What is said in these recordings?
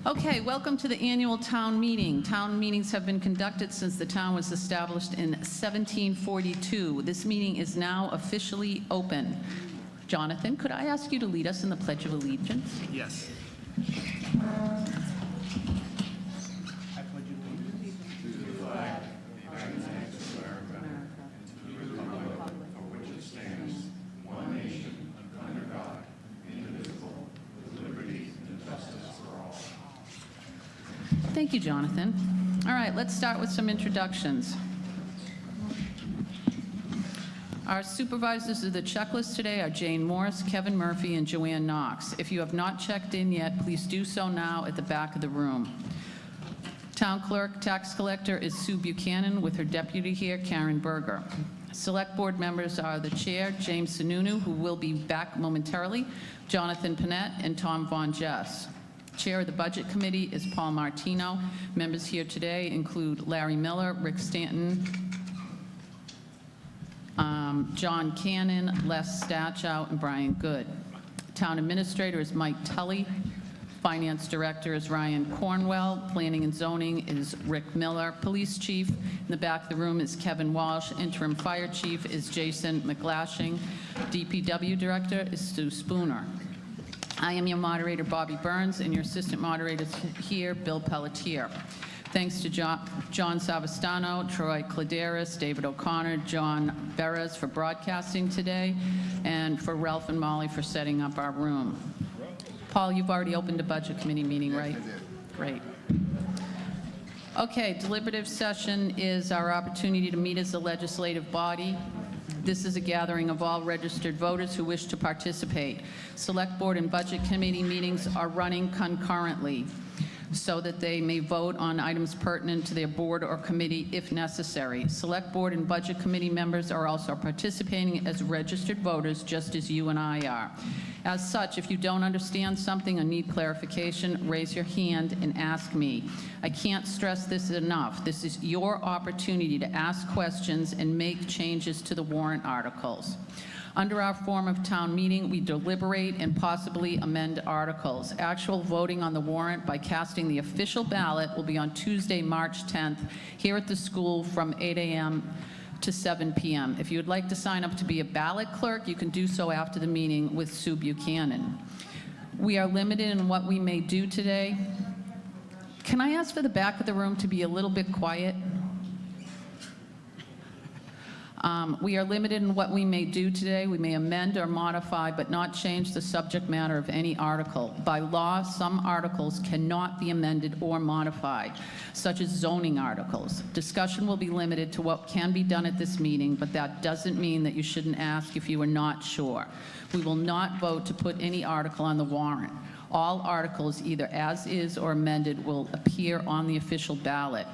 Okay, welcome to the annual town meeting. Town meetings have been conducted since the town was established in 1742. This meeting is now officially open. Jonathan, could I ask you to lead us in the Pledge of Allegiance? Yes. Thank you, Jonathan. All right, let's start with some introductions. Our supervisors of the checklist today are Jane Morris, Kevin Murphy, and Joanne Knox. If you have not checked in yet, please do so now at the back of the room. Town clerk, tax collector is Sue Buchanan with her deputy here, Karen Berger. Select board members are the chair, James Sununu, who will be back momentarily, Jonathan Panett, and Tom Von Jess. Chair of the Budget Committee is Paul Martino. Members here today include Larry Miller, Rick Stanton, John Cannon, Les Stachow, and Brian Good. Town Administrator is Mike Tully. Finance Director is Ryan Cornwell. Planning and Zoning is Rick Miller. Police Chief in the back of the room is Kevin Walsh. Interim Fire Chief is Jason McGlashing. DPW Director is Sue Spooner. I am your moderator, Bobby Burns, and your assistant moderator here, Bill Pelletier. Thanks to John Savastano, Troy Claderis, David O'Connor, John Beres for broadcasting today, and for Ralph and Molly for setting up our room. Paul, you've already opened a budget committee meeting, right? Great. Okay, deliberative session is our opportunity to meet as a legislative body. This is a gathering of all registered voters who wish to participate. Select Board and Budget Committee meetings are running concurrently so that they may vote on items pertinent to their board or committee if necessary. Select Board and Budget Committee members are also participating as registered voters, just as you and I are. As such, if you don't understand something or need clarification, raise your hand and ask me. I can't stress this enough. This is your opportunity to ask questions and make changes to the warrant articles. Under our form of town meeting, we deliberate and possibly amend articles. Actual voting on the warrant by casting the official ballot will be on Tuesday, March 10th, here at the school from 8 a.m. to 7 p.m. If you would like to sign up to be a ballot clerk, you can do so after the meeting with Sue Buchanan. We are limited in what we may do today. Can I ask for the back of the room to be a little bit quiet? We are limited in what we may do today. We may amend or modify, but not change the subject matter of any article. By law, some articles cannot be amended or modified, such as zoning articles. Discussion will be limited to what can be done at this meeting, but that doesn't mean that you shouldn't ask if you are not sure. We will not vote to put any article on the warrant. All articles, either as is or amended, will appear on the official ballot.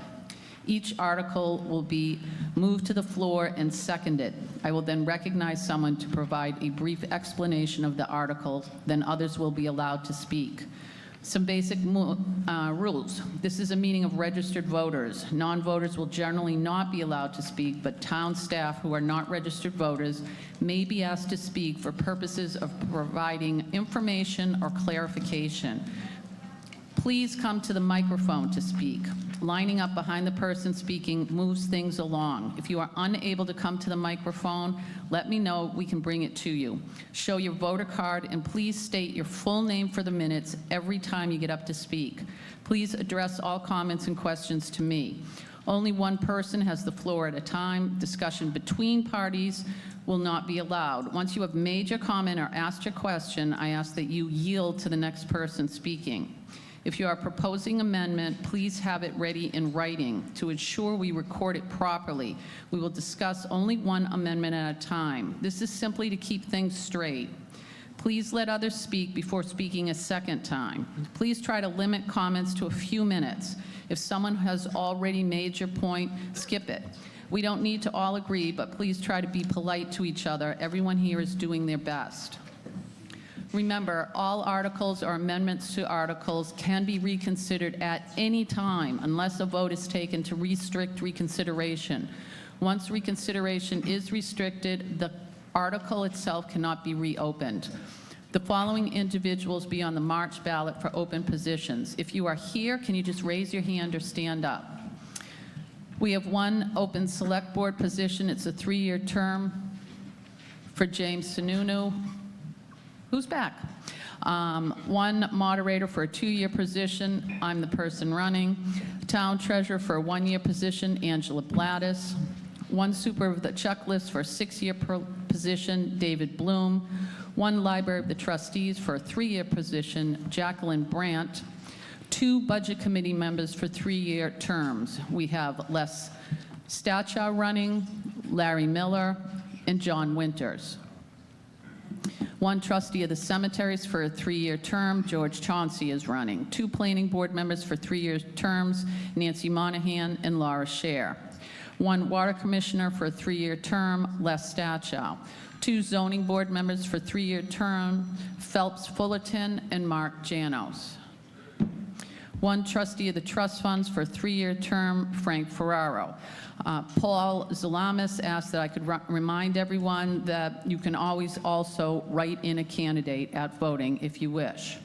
Each article will be moved to the floor and seconded. I will then recognize someone to provide a brief explanation of the article, then others will be allowed to speak. Some basic rules. This is a meeting of registered voters. Non-voters will generally not be allowed to speak, but town staff who are not registered voters may be asked to speak for purposes of providing information or clarification. Please come to the microphone to speak. Lining up behind the person speaking moves things along. If you are unable to come to the microphone, let me know. We can bring it to you. Show your voter card and please state your full name for the minutes every time you get up to speak. Please address all comments and questions to me. Only one person has the floor at a time. Discussion between parties will not be allowed. Once you have made your comment or asked your question, I ask that you yield to the next person speaking. If you are proposing amendment, please have it ready in writing. To ensure we record it properly, we will discuss only one amendment at a time. This is simply to keep things straight. Please let others speak before speaking a second time. Please try to limit comments to a few minutes. If someone has already made your point, skip it. We don't need to all agree, but please try to be polite to each other. Everyone here is doing their best. Remember, all articles or amendments to articles can be reconsidered at any time unless a vote is taken to restrict reconsideration. Once reconsideration is restricted, the article itself cannot be reopened. The following individuals be on the March ballot for open positions. If you are here, can you just raise your hand or stand up? We have one open select board position. It's a 3-year term for James Sununu. Who's back? One moderator for a 2-year position. I'm the person running. Town treasurer for a 1-year position, Angela Blattis. One super of the checklist for a 6-year position, David Bloom. One library of the trustees for a 3-year position, Jacqueline Brandt. 2 budget committee members for 3-year terms. We have Les Stachow running, Larry Miller, and John Winters. One trustee of the cemeteries for a 3-year term, George Chauncey is running. 2 planning board members for 3-year terms, Nancy Monahan and Laura Scher. 1 water commissioner for a 3-year term, Les Stachow. 2 zoning board members for 3-year term, Phelps Fullerton and Mark Janos. 1 trustee of the trust funds for a 3-year term, Frank Ferraro. Paul Zalamis asked that I could remind everyone that you can always also write in a candidate at voting if you wish.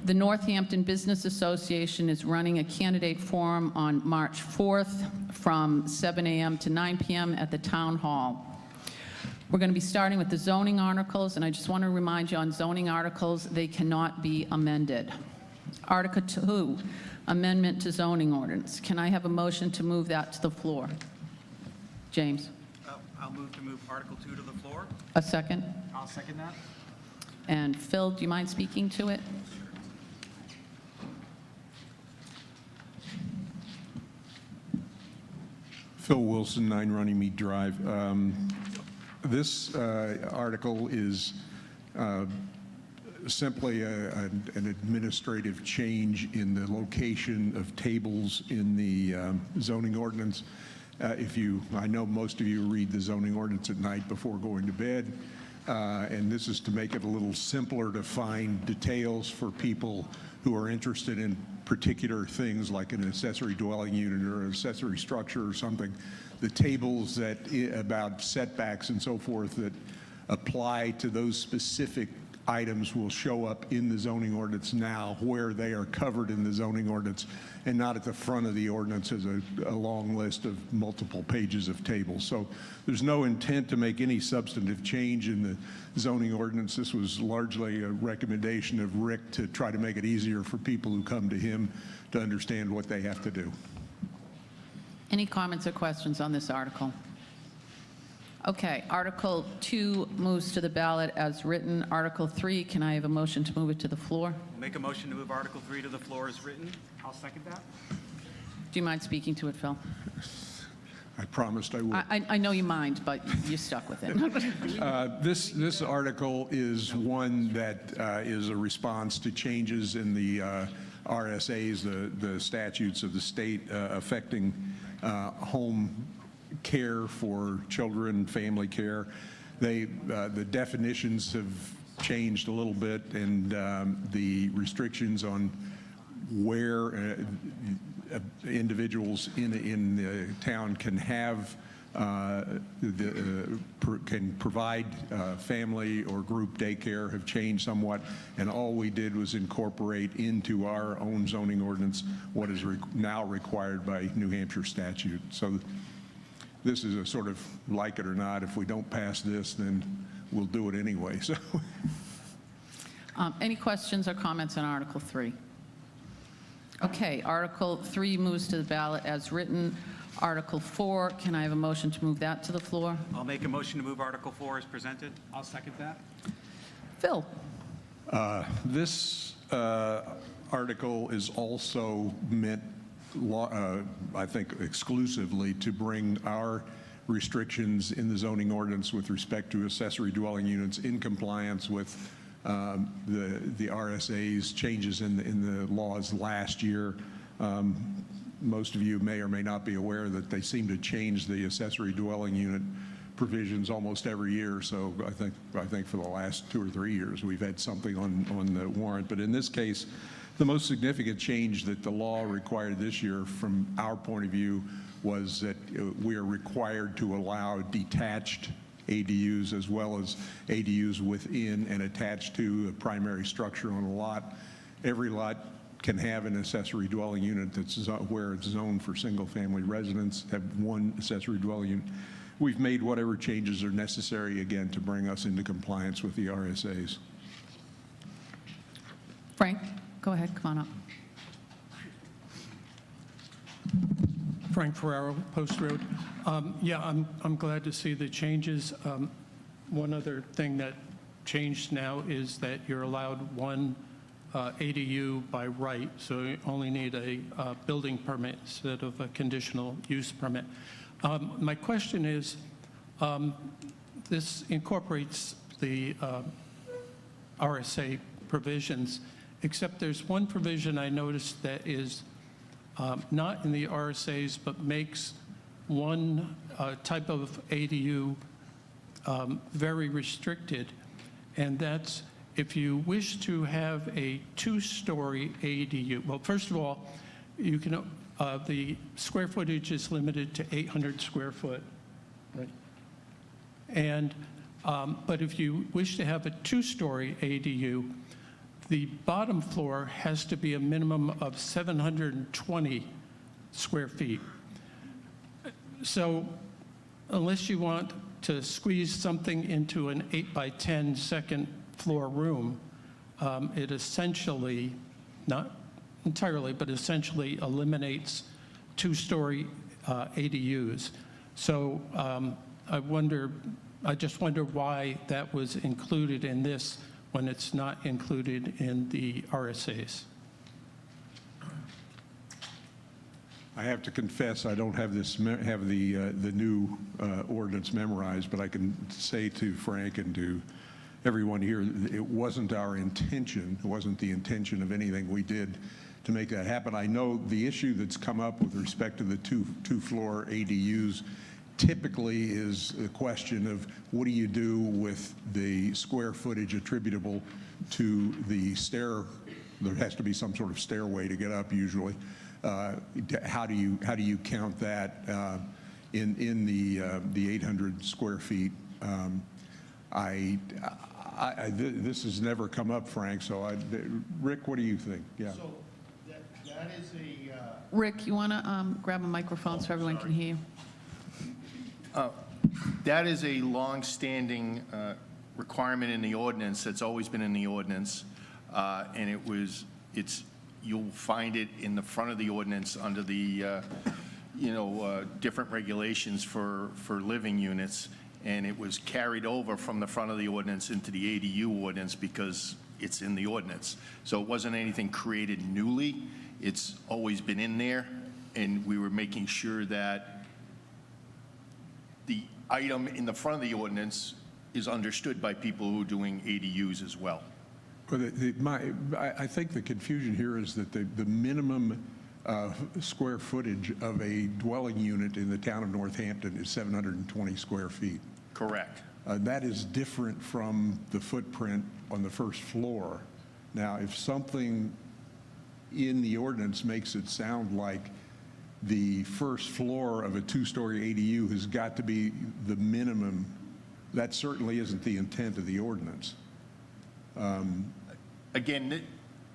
The Northampton Business Association is running a candidate forum on March 4th from 7 a.m. to 9 p.m. at the town hall. We're going to be starting with the zoning articles, and I just want to remind you on zoning articles, they cannot be amended. Article 2, amendment to zoning ordinance. Can I have a motion to move that to the floor? James? I'll move to move Article 2 to the floor. A second? I'll second that. And Phil, do you mind speaking to it? Phil Wilson, 9 Runnymede Drive. This article is simply an administrative change in the location of tables in the zoning ordinance. I know most of you read the zoning ordinance at night before going to bed, and this is to make it a little simpler to find details for people who are interested in particular things like an accessory dwelling unit or an accessory structure or something. The tables that about setbacks and so forth that apply to those specific items will show up in the zoning ordinance now where they are covered in the zoning ordinance and not at the front of the ordinance as a long list of multiple pages of tables. So there's no intent to make any substantive change in the zoning ordinance. This was largely a recommendation of Rick to try to make it easier for people who come to him to understand what they have to do. Any comments or questions on this article? Okay, Article 2 moves to the ballot as written. Article 3, can I have a motion to move it to the floor? Make a motion to move Article 3 to the floor as written. I'll second that. Do you mind speaking to it, Phil? I promised I would. I know you mind, but you're stuck with it. This article is one that is a response to changes in the RSAs, the statutes of the state affecting home care for children, family care. The definitions have changed a little bit, and the restrictions on where individuals in the town can have can provide family or group daycare have changed somewhat, and all we did was incorporate into our own zoning ordinance what is now required by New Hampshire statute. So this is a sort of like it or not. If we don't pass this, then we'll do it anyway. So, any questions or comments on Article 3? Okay, Article 3 moves to the ballot as written. Article 4, can I have a motion to move that to the floor? I'll make a motion to move Article 4 as presented. I'll second that. Phil? This article is also meant, I think, exclusively to bring our restrictions in the zoning ordinance with respect to accessory dwelling units in compliance with the RSA's changes in the laws last year. Most of you may or may not be aware that they seem to change the accessory dwelling unit provisions almost every year. So I think for the last 2 or 3 years we've had something on the warrant. But in this case, the most significant change that the law required this year from our point of view was that we are required to allow detached ADUs as well as ADUs within and attached to a primary structure on a lot. Every lot can have an accessory dwelling unit that's where it's zoned for single-family residence, have one accessory dwelling unit. We've made whatever changes are necessary, again, to bring us into compliance with the RSAs. Frank, go ahead, come on up. Frank Ferraro, Post Road. Yeah, I'm glad to see the changes. One other thing that changed now is that you're allowed one ADU by right, so you only need a building permit instead of a conditional use permit. My question is, this incorporates the RSA provisions, except there's one provision I noticed that is not in the RSAs, but makes one type of ADU very restricted, and that's if you wish to have a two-story ADU. Well, first of all, you can the square footage is limited to 800 square foot, right? And but if you wish to have a two-story ADU, the bottom floor has to be a minimum of 720 square feet. So unless you want to squeeze something into an 8 by 10 second floor room, it essentially, not entirely, but essentially eliminates two-story ADUs. So I just wonder why that was included in this when it's not included in the RSAs. I have to confess, I don't have the new ordinance memorized, but I can say to Frank and to everyone here, it wasn't our intention, it wasn't the intention of anything we did to make that happen. I know the issue that's come up with respect to the two-floor ADUs typically is a question of what do you do with the square footage attributable to the stair. There has to be some sort of stairway to get up usually. How do you count that in the 800 square feet? This has never come up, Frank. So, Rick, what do you think? Yeah. So that is a. Rick, you want to grab a microphone so everyone can hear you? That is a long-standing requirement in the ordinance. That's always been in the ordinance, and you'll find it in the front of the ordinance under the different regulations for living units, and it was carried over from the front of the ordinance into the ADU ordinance because it's in the ordinance. So it wasn't anything created newly. It's always been in there, and we were making sure that the item in the front of the ordinance is understood by people who are doing ADUs as well. But I think the confusion here is that the minimum square footage of a dwelling unit in the town of Northampton is 720 square feet. Correct. That is different from the footprint on the first floor. Now, if something in the ordinance makes it sound like the first floor of a two-story ADU has got to be the minimum, that certainly isn't the intent of the ordinance. Again,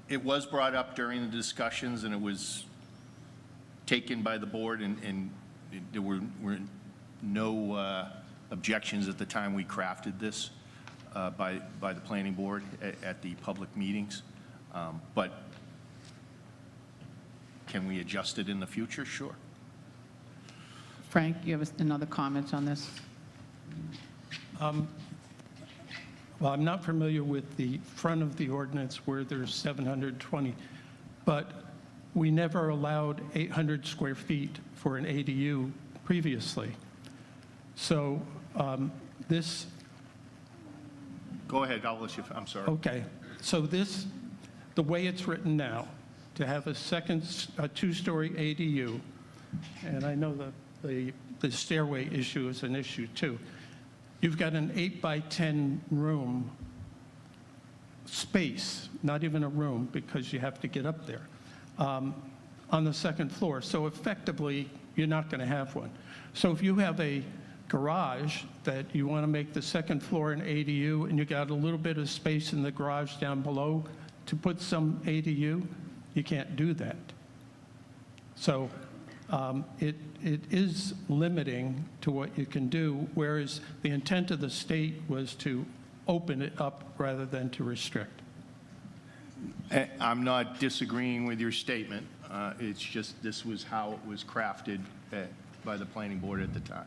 it was brought up during the discussions, and it was taken by the board, and there were no objections at the time we crafted this by the planning board at the public meetings. But can we adjust it in the future? Sure. Frank, you have another comment on this? Well, I'm not familiar with the front of the ordinance where there's 720, but we never allowed 800 square feet for an ADU previously. So this... Go ahead, I'll let you, I'm sorry. Okay, so this, the way it's written now, to have a two-story ADU, and I know the stairway issue is an issue too. You've got an 8 by 10 room space, not even a room because you have to get up there, on the second floor. So effectively, you're not going to have one. So if you have a garage, that you want to make the second floor an ADU, and you got a little bit of space in the garage down below to put some ADU, you can't do that. So it is limiting to what you can do, whereas the intent of the state was to open it up rather than to restrict. I'm not disagreeing with your statement. It's just this was how it was crafted by the planning board at the time.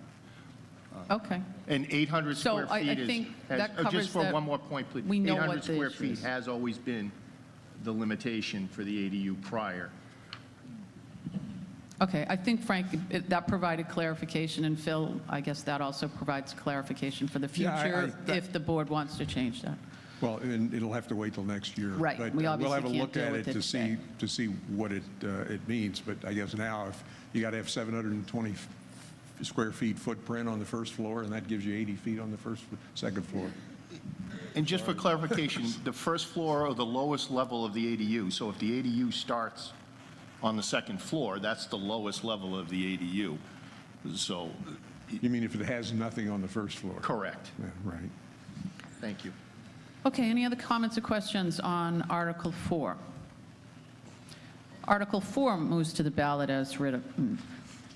Okay. And 800 So square I feet is... think has- that covers Just for that. one more point, please. We know what 800 the square issue feet is. has always been the limitation for the ADU prior. Okay, I think, Frank, that provided clarification, and Phil, I guess that also provides clarification for the Yeah, future if the board wants to change that. Well, and it'll have to wait till next year. Right. But We we'll obviously have a can't look deal at with it it to see what it means. But I guess now, if you got to have 720 square feet footprint on the first floor, and that gives you 80 feet on the second floor. And just for clarification, the first floor or the lowest level of the ADU, so if the ADU starts on the second floor, that's the lowest level of the ADU. So, You mean if it has nothing on the first floor? correct. Yeah, right. Thank you. Okay, any other comments or questions on Article 4? Article 4 moves to the ballot as written.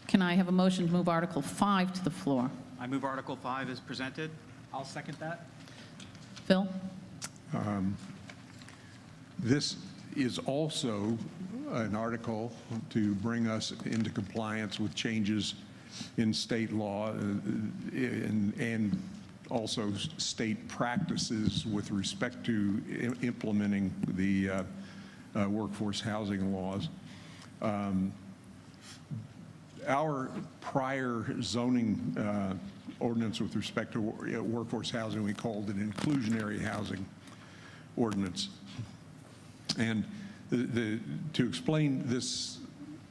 Can I have a motion to move Article 5 to the floor? I move Article 5 is presented. I'll second that. Phil? This is also an article to bring us into compliance with changes in state law and also state practices with respect to implementing the workforce housing laws. Our prior zoning ordinance with respect to workforce housing, we called it inclusionary housing ordinance. And to explain this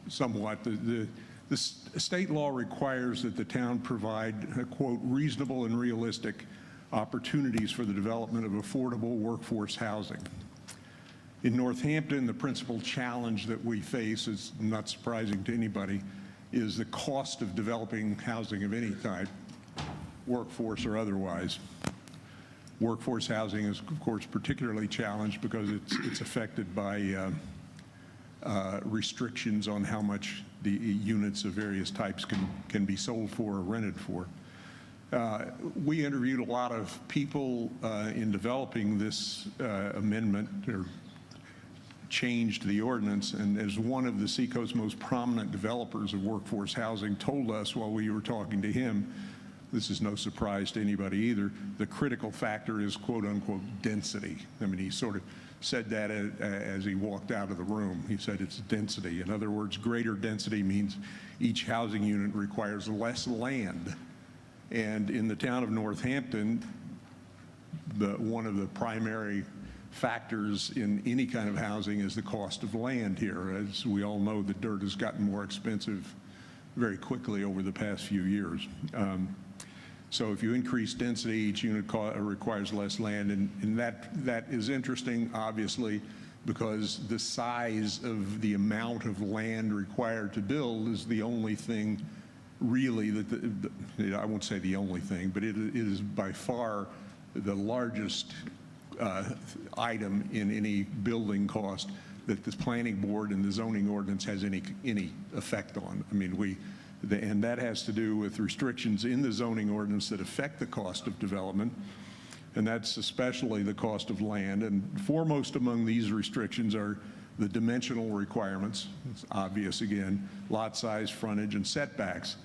somewhat, the state law requires that the town provide, quote, reasonable and realistic opportunities for the development of affordable workforce housing. In Northampton, the principal challenge that we face, is not surprising to anybody, is the cost of developing housing of any type, workforce or otherwise. Workforce housing is, of course, particularly challenged because it's affected by restrictions on how much the units of various types can be sold for or rented for. We interviewed a lot of people in developing this amendment or change to the ordinance, and as one of the Seacoast's most prominent developers of workforce housing told us while we were talking to him, this is no surprise to anybody either, the critical factor is quote unquote density. I mean, he sort of said that as he walked out of the room. He said it's density. In other words, greater density means each housing unit requires less land. And in the town of Northampton, one of the primary factors in any kind of housing is the cost of land here. As we all know, the dirt has gotten more expensive very quickly over the past few years. So if you increase density, each unit requires less land, and that is interesting, obviously, because the size of the amount of land required to build is the only thing really that, I won't say the only thing, but it is by far the largest item in any building cost that this planning board and the zoning ordinance has any effect on. I mean, and that has to do with restrictions in the zoning ordinance that affect the cost of development, and that's especially the cost of land. And foremost among these restrictions are the dimensional requirements. It's obvious again, lot size, frontage, and setbacks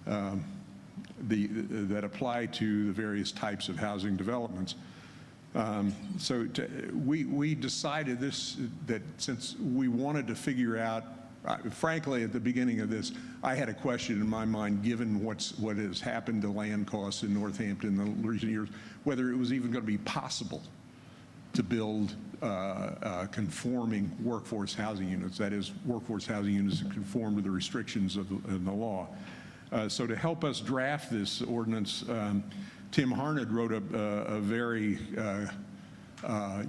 that apply to the various types of housing developments. We decided that since we wanted to figure out, frankly, at the beginning of this, I had a question in my mind, given what has happened to land costs in Northampton in the recent years, whether it was even going to be possible to build conforming workforce housing units, that is, workforce housing units that conform to the restrictions of the law. So to help us draft this ordinance, Tim Harned wrote a very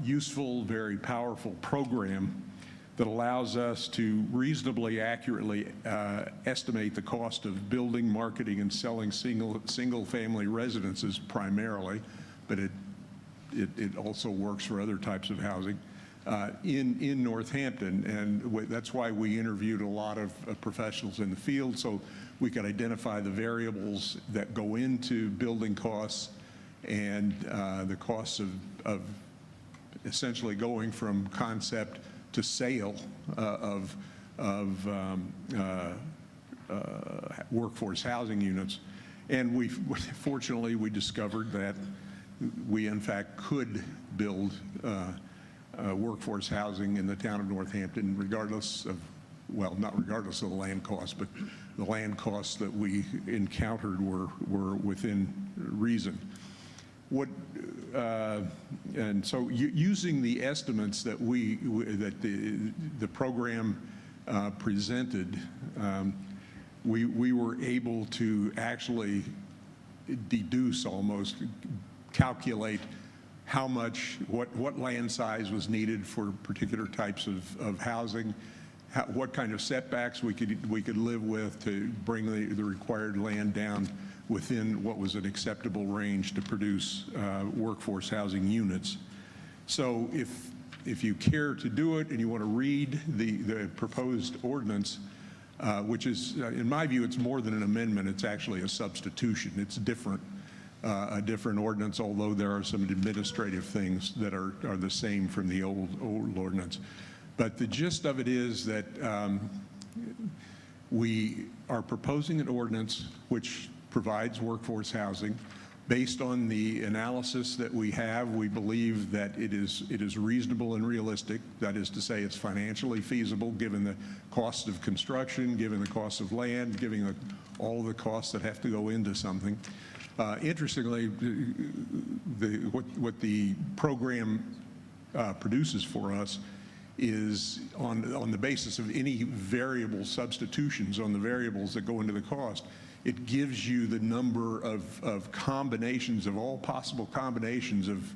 useful, very powerful program that allows us to reasonably accurately estimate the cost of building, marketing, and selling single-family residences primarily, but it also works for other types of housing in Northampton. And that's why we interviewed a lot of professionals in the field, so we could identify the variables that go into building costs and the costs of essentially going from concept to sale of workforce housing units. And fortunately, we discovered that we, in fact, could build workforce housing in the town of Northampton, regardless of, well, not regardless of the land costs, but the land costs that we encountered were within reason. And so using the estimates that that the program presented, we were able to actually deduce, almost calculate how much, what land size was needed for particular types of housing, what kind of setbacks we could live with to bring the required land down within what was an acceptable range to produce workforce housing units. So if you care to do it and you want to read the proposed ordinance, which is, in my view, it's more than an amendment, it's actually a substitution. It's different, a different ordinance, although there are some administrative things that are the same from the old ordinance. But the gist of it is that we are proposing an ordinance which provides workforce housing. Based on the analysis that we have, we believe that it is reasonable and realistic. That is to say, it's financially feasible given the cost of construction, given the cost of land, given all the costs that have to go into something. Interestingly, what the program produces for us is on the basis of any variable substitutions on the variables that go into the cost. It gives you the number of combinations, of all possible combinations of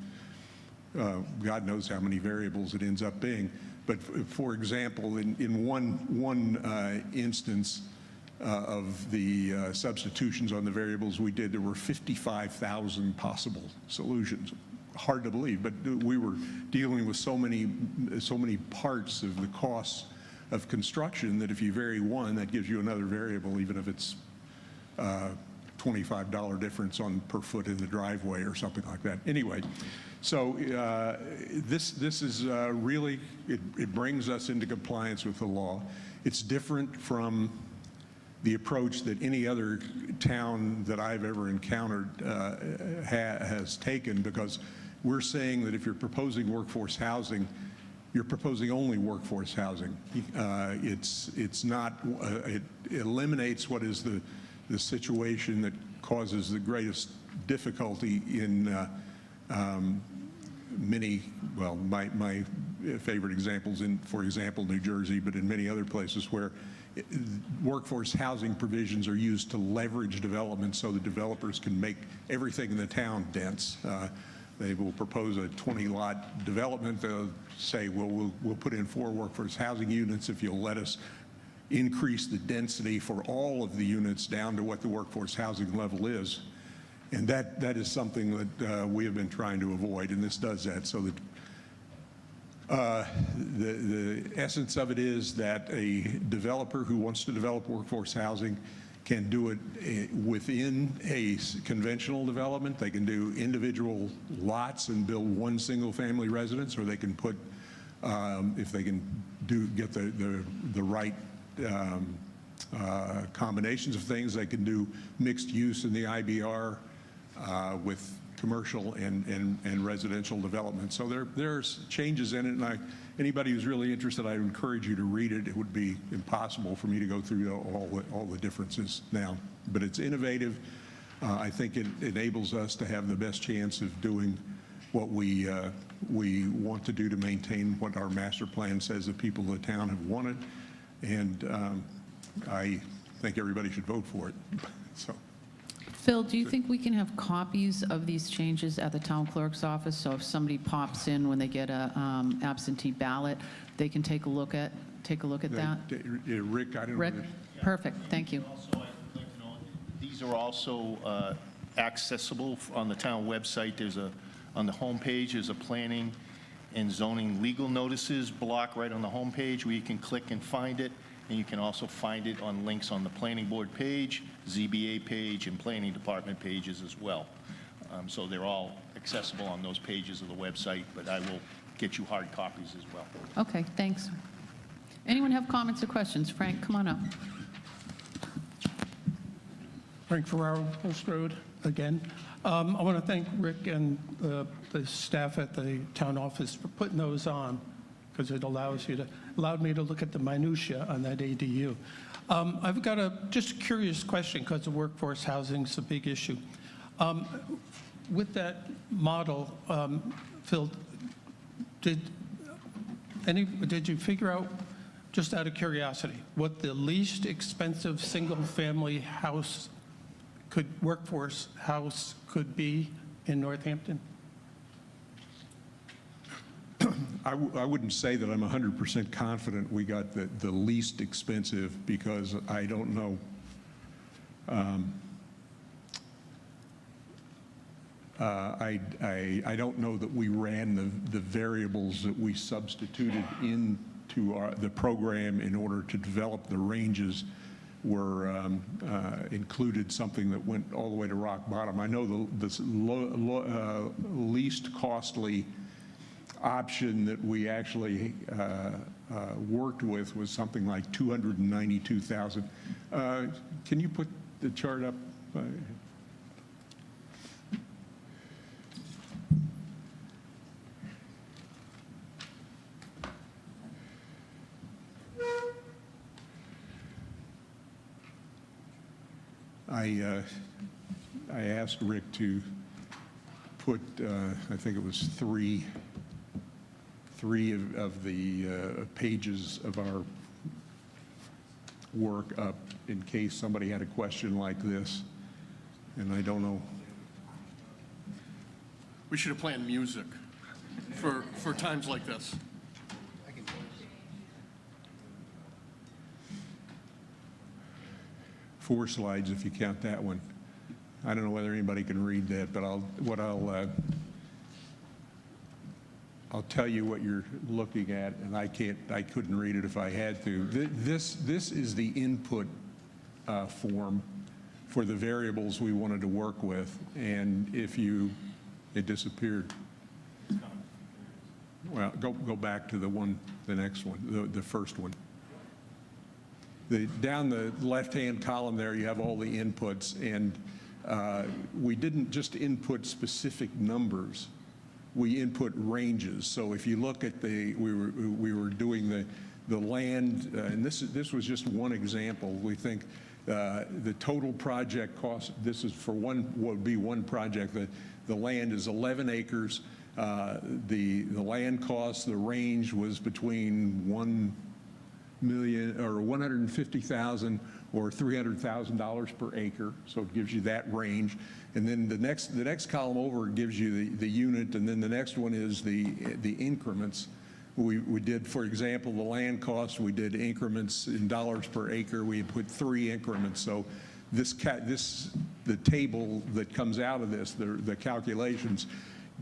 God knows how many variables it ends up being. But for example, in one instance of the substitutions on the variables we did, there were 55,000 possible solutions. Hard to believe, but we were dealing with so many parts of the costs of construction that if you vary one, that gives you another variable, even if it's $25 difference on per foot in the driveway or something like that. Anyway, so this is really, it brings us into compliance with the law. It's different from the approach that any other town that I've ever encountered has taken, because we're saying that if you're proposing workforce housing, you're proposing only workforce housing. It's not, it eliminates what is the situation that causes the greatest difficulty in many, well, my favorite examples in, for example, New Jersey, but in many other places where workforce housing provisions are used to leverage development so the developers can make everything in the town dense. They will propose a 20-lot development. They'll say, well, we'll put in 4 workforce housing units if you'll let us increase the density for all of the units down to what the workforce housing level is. And that is something that we have been trying to avoid, and this does that. So that the essence of it is that a developer who wants to develop workforce housing can do it within a conventional development. They can do individual lots and build one single-family residence, or they can put, if they can get the right combinations of things, they can do mixed use in the IBR with commercial and residential development. So there's changes in it, and anybody who's really interested, I encourage you to read it. It would be impossible for me to go through all the differences now, but it's innovative. I think it enables us to have the best chance of doing what we want to do to maintain what our master plan says the people of the town have wanted, and I think everybody should vote for it. So. Phil, do you think we can have copies of these changes at the town clerk's office? So if somebody pops in when they get a absentee ballot, they can take a look at that? Rick, I don't know. Rick? Perfect, thank you. Also, I'd like to know, these are also accessible on the town website. On the homepage, there's a planning and zoning legal notices block right on the homepage where you can click and find it. And you can also find it on links on the planning board page, ZBA page, and planning department pages as well. So they're all accessible on those pages of the website, but I will get you hard copies as well. Okay, thanks. Anyone have comments or questions? Frank, come on up. Frank Ferraro, Post Road, again. I want to thank Rick and the staff at the town office for putting those on, because it allowed me to look at the minutia on that ADU. I've got just a curious question, because the workforce housing is a big issue. With that model, Phil, did you figure out, just out of curiosity, what the least expensive single-family workforce house could be in Northampton? I wouldn't say that I'm 100% confident we got the least expensive, because I don't know. I don't know that we ran the variables that we substituted into the program in order to develop the ranges were included something that went all the way to rock bottom. I know the least costly option that we actually worked with was something like $292,000. Can you put the chart up? I asked Rick to put, I think it was three of the pages of our work up in case somebody had a question like this, and I don't know. We should have planned music for times like this. 4 slides if you count that one. I don't know whether anybody can read that, but I'll tell you what you're looking at, and I couldn't read it if I had to. This is the input form for the variables we wanted to work with, and it disappeared. Well, go back to the next one, the first one. Down the left-hand column there, you have all the inputs, and we didn't just input specific numbers. We input ranges. So if you look at we were doing the land, and this was just one example. We think the total project cost. This is for would be one project. The land is 11 acres. The land cost, the range was between $1 million or $150,000 or $300,000 per acre, so it gives you that range. And then the next column over gives you the unit, and then the next one is the increments. We did, for example, the land cost. We did increments in dollars per acre. We put 3 increments. So the table that comes out of this, the calculations,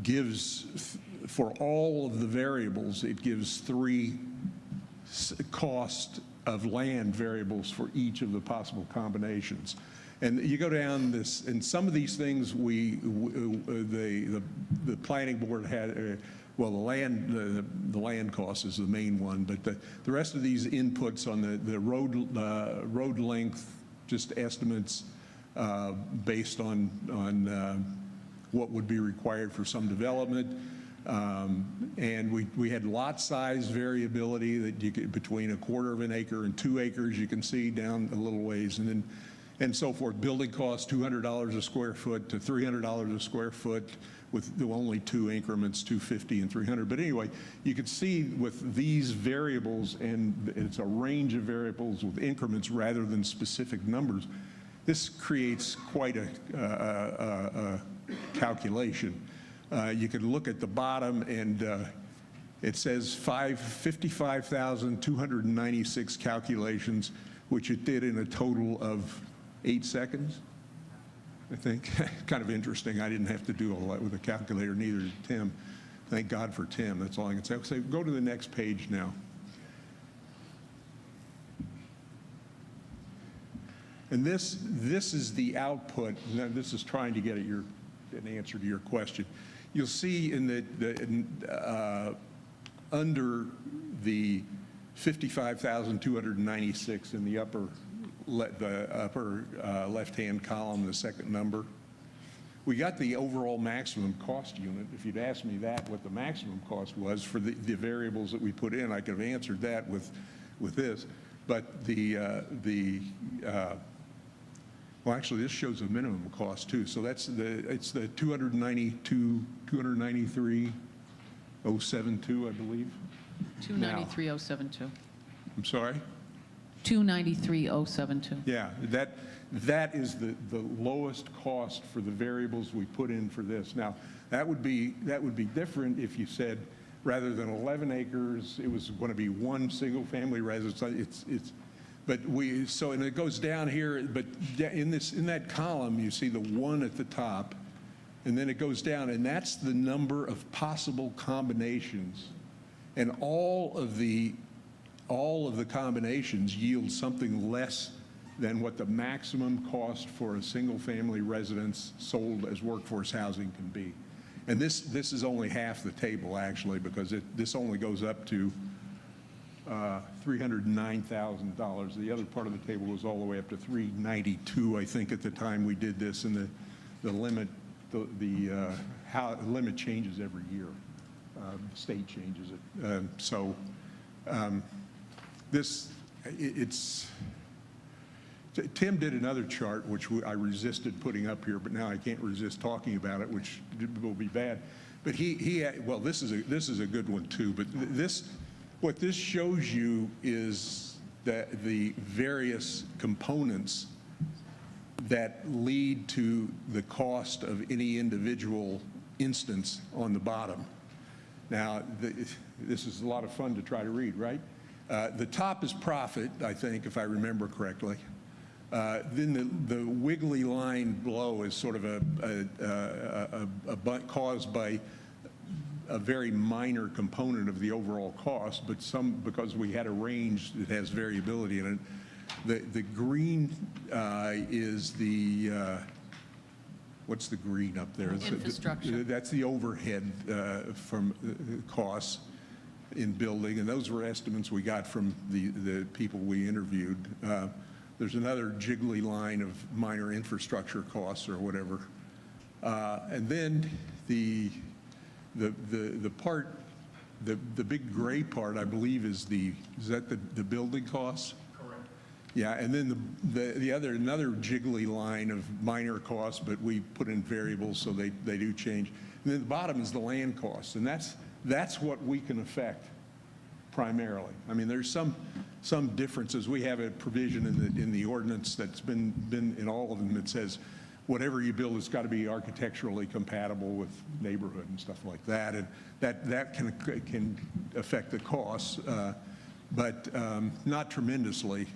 gives for all of the variables. It gives 3 cost of land variables for each of the possible combinations. And you go down this, and some of these things the planning board had, well, the land cost is the main one, but the rest of these inputs on the road length, just estimates based on what would be required for some development. And we had lot size variability that you could, between 1/4 of an acre and 2 acres, you can see down a little ways, and so forth. Building costs $200 a square foot to $300 a square foot, with only 2 increments, $250 and $300. But anyway, you can see with these variables, and it's a range of variables with increments rather than specific numbers, this creates quite a calculation. You could look at the bottom, and it says 55,296 calculations, which it did in a total of 8 seconds, I think. Kind of interesting. I didn't have to do all that with a calculator, neither did Tim. Thank God for Tim. That's all I can say. So go to the next page now. And this is the output. Now, this is trying to get at an answer to your question. You'll see in under the 55,296 in the upper left-hand column, the second number, we got the overall maximum cost unit. If you'd asked me that, what the maximum cost was for the variables that we put in, I could have answered that with this. But well, actually, this shows a minimum cost too. So it's the 293,072, I believe. 293,072. I'm sorry? 293,072. Yeah, that is the lowest cost for the variables we put in for this. Now, that would be different if you said rather than 11 acres, it was going to be one single-family residence. And it goes down here, but in that column, you see the 1 at the top, and then it goes down, and that's the number of possible combinations, and all of the combinations yield something less than what the maximum cost for a single-family residence sold as workforce housing can be. And this is only half the table, actually, because this only goes up to $309,000. The other part of the table was all the way up to $392,000, I think, at the time we did this, and the limit limit changes every year. The state changes it. Tim did another chart, which I resisted putting up here, but now I can't resist talking about it, which will be bad. But this is a good one too. But what this shows you is that the various components that lead to the cost of any individual instance on the bottom. Now, this is a lot of fun to try to read, right? The top is profit, I think, if I remember correctly. Then the wiggly line below is sort of caused by a very minor component of the overall cost, but because we had a range that has variability in it. The green is what's the green up there? Infrastructure. That's the overhead from costs in building, and those were estimates we got from the people we interviewed. There's another jiggly line of minor infrastructure costs or whatever. And then the big gray part, I believe, is that the building costs? Correct. Yeah, and then another jiggly line of minor costs, but we put in variables so they do change. And then the bottom is the land costs, and that's what we can affect primarily. I mean, there's some differences. We have a provision in the ordinance that's been in all of them that says whatever you build has got to be architecturally compatible with neighborhood and stuff like that, and that can affect the costs, but not tremendously.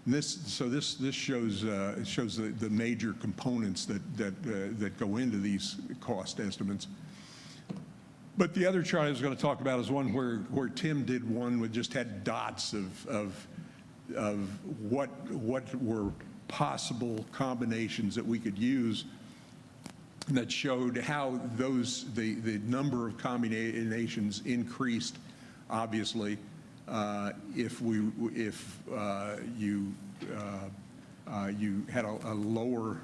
This shows the major components that go into these cost estimates. But the other chart I was going to talk about is one where Tim did one with just had dots of what were possible combinations that we could use that showed how the number of combinations increased, obviously, if you had a lower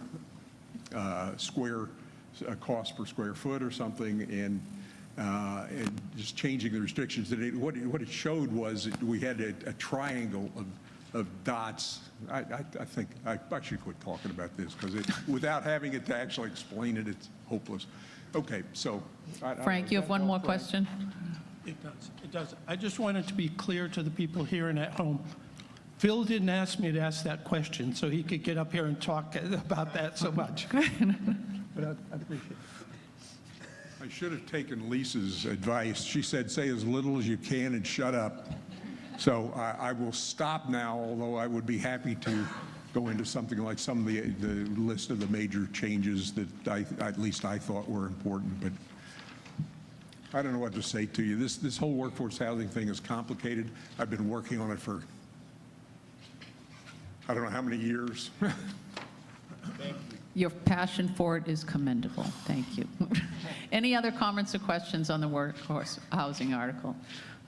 cost per square foot or something, and just changing the restrictions. What it showed was we had a triangle of dots. I think I should quit talking about this because without having it to actually explain it, it's hopeless. Okay, so. Frank, you have one more question? It does. I just wanted to be clear to the people here and at home. Phil didn't ask me to ask that question, so he could get up here and talk about that so much. But I appreciate it. I should have taken Lisa's advice. She said, say as little as you can and shut up. So I will stop now, although I would be happy to go into something like some of the list of the major changes that at least I thought were important. But I don't know what to say to you. This whole workforce housing thing is complicated. I've been working on it for I don't know how many years. Your passion for it is commendable. Thank you. Any other comments or questions on the workforce housing article?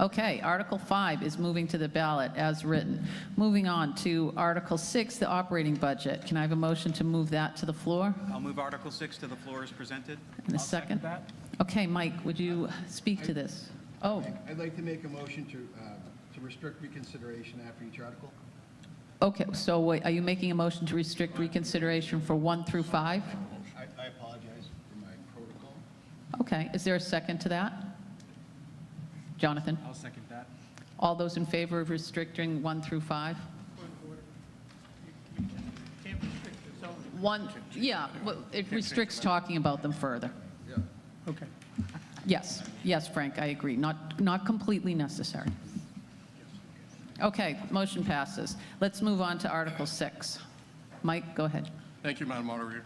Okay, Article 5 is moving to the ballot as written. Moving on to Article 6, the operating budget. Can I have a motion to move that to the floor? I'll move Article 6 to the floor as presented. In a second? Okay, Mike, would you speak to this? Oh, I'd like to make a motion to restrict reconsideration after each article. okay, so wait, are you making a motion to restrict reconsideration for 1 through 5? I apologize for my protocol. Okay, is there a second to that? Jonathan? I'll second that. All those in favor of restricting 1 through 5? One, yeah, well, it restricts talking about them further. Okay. Yes, yes, Frank, I agree. Not completely necessary. Okay, motion passes. Let's move on to Article 6. Mike, go ahead. Thank you, Madam Moderator.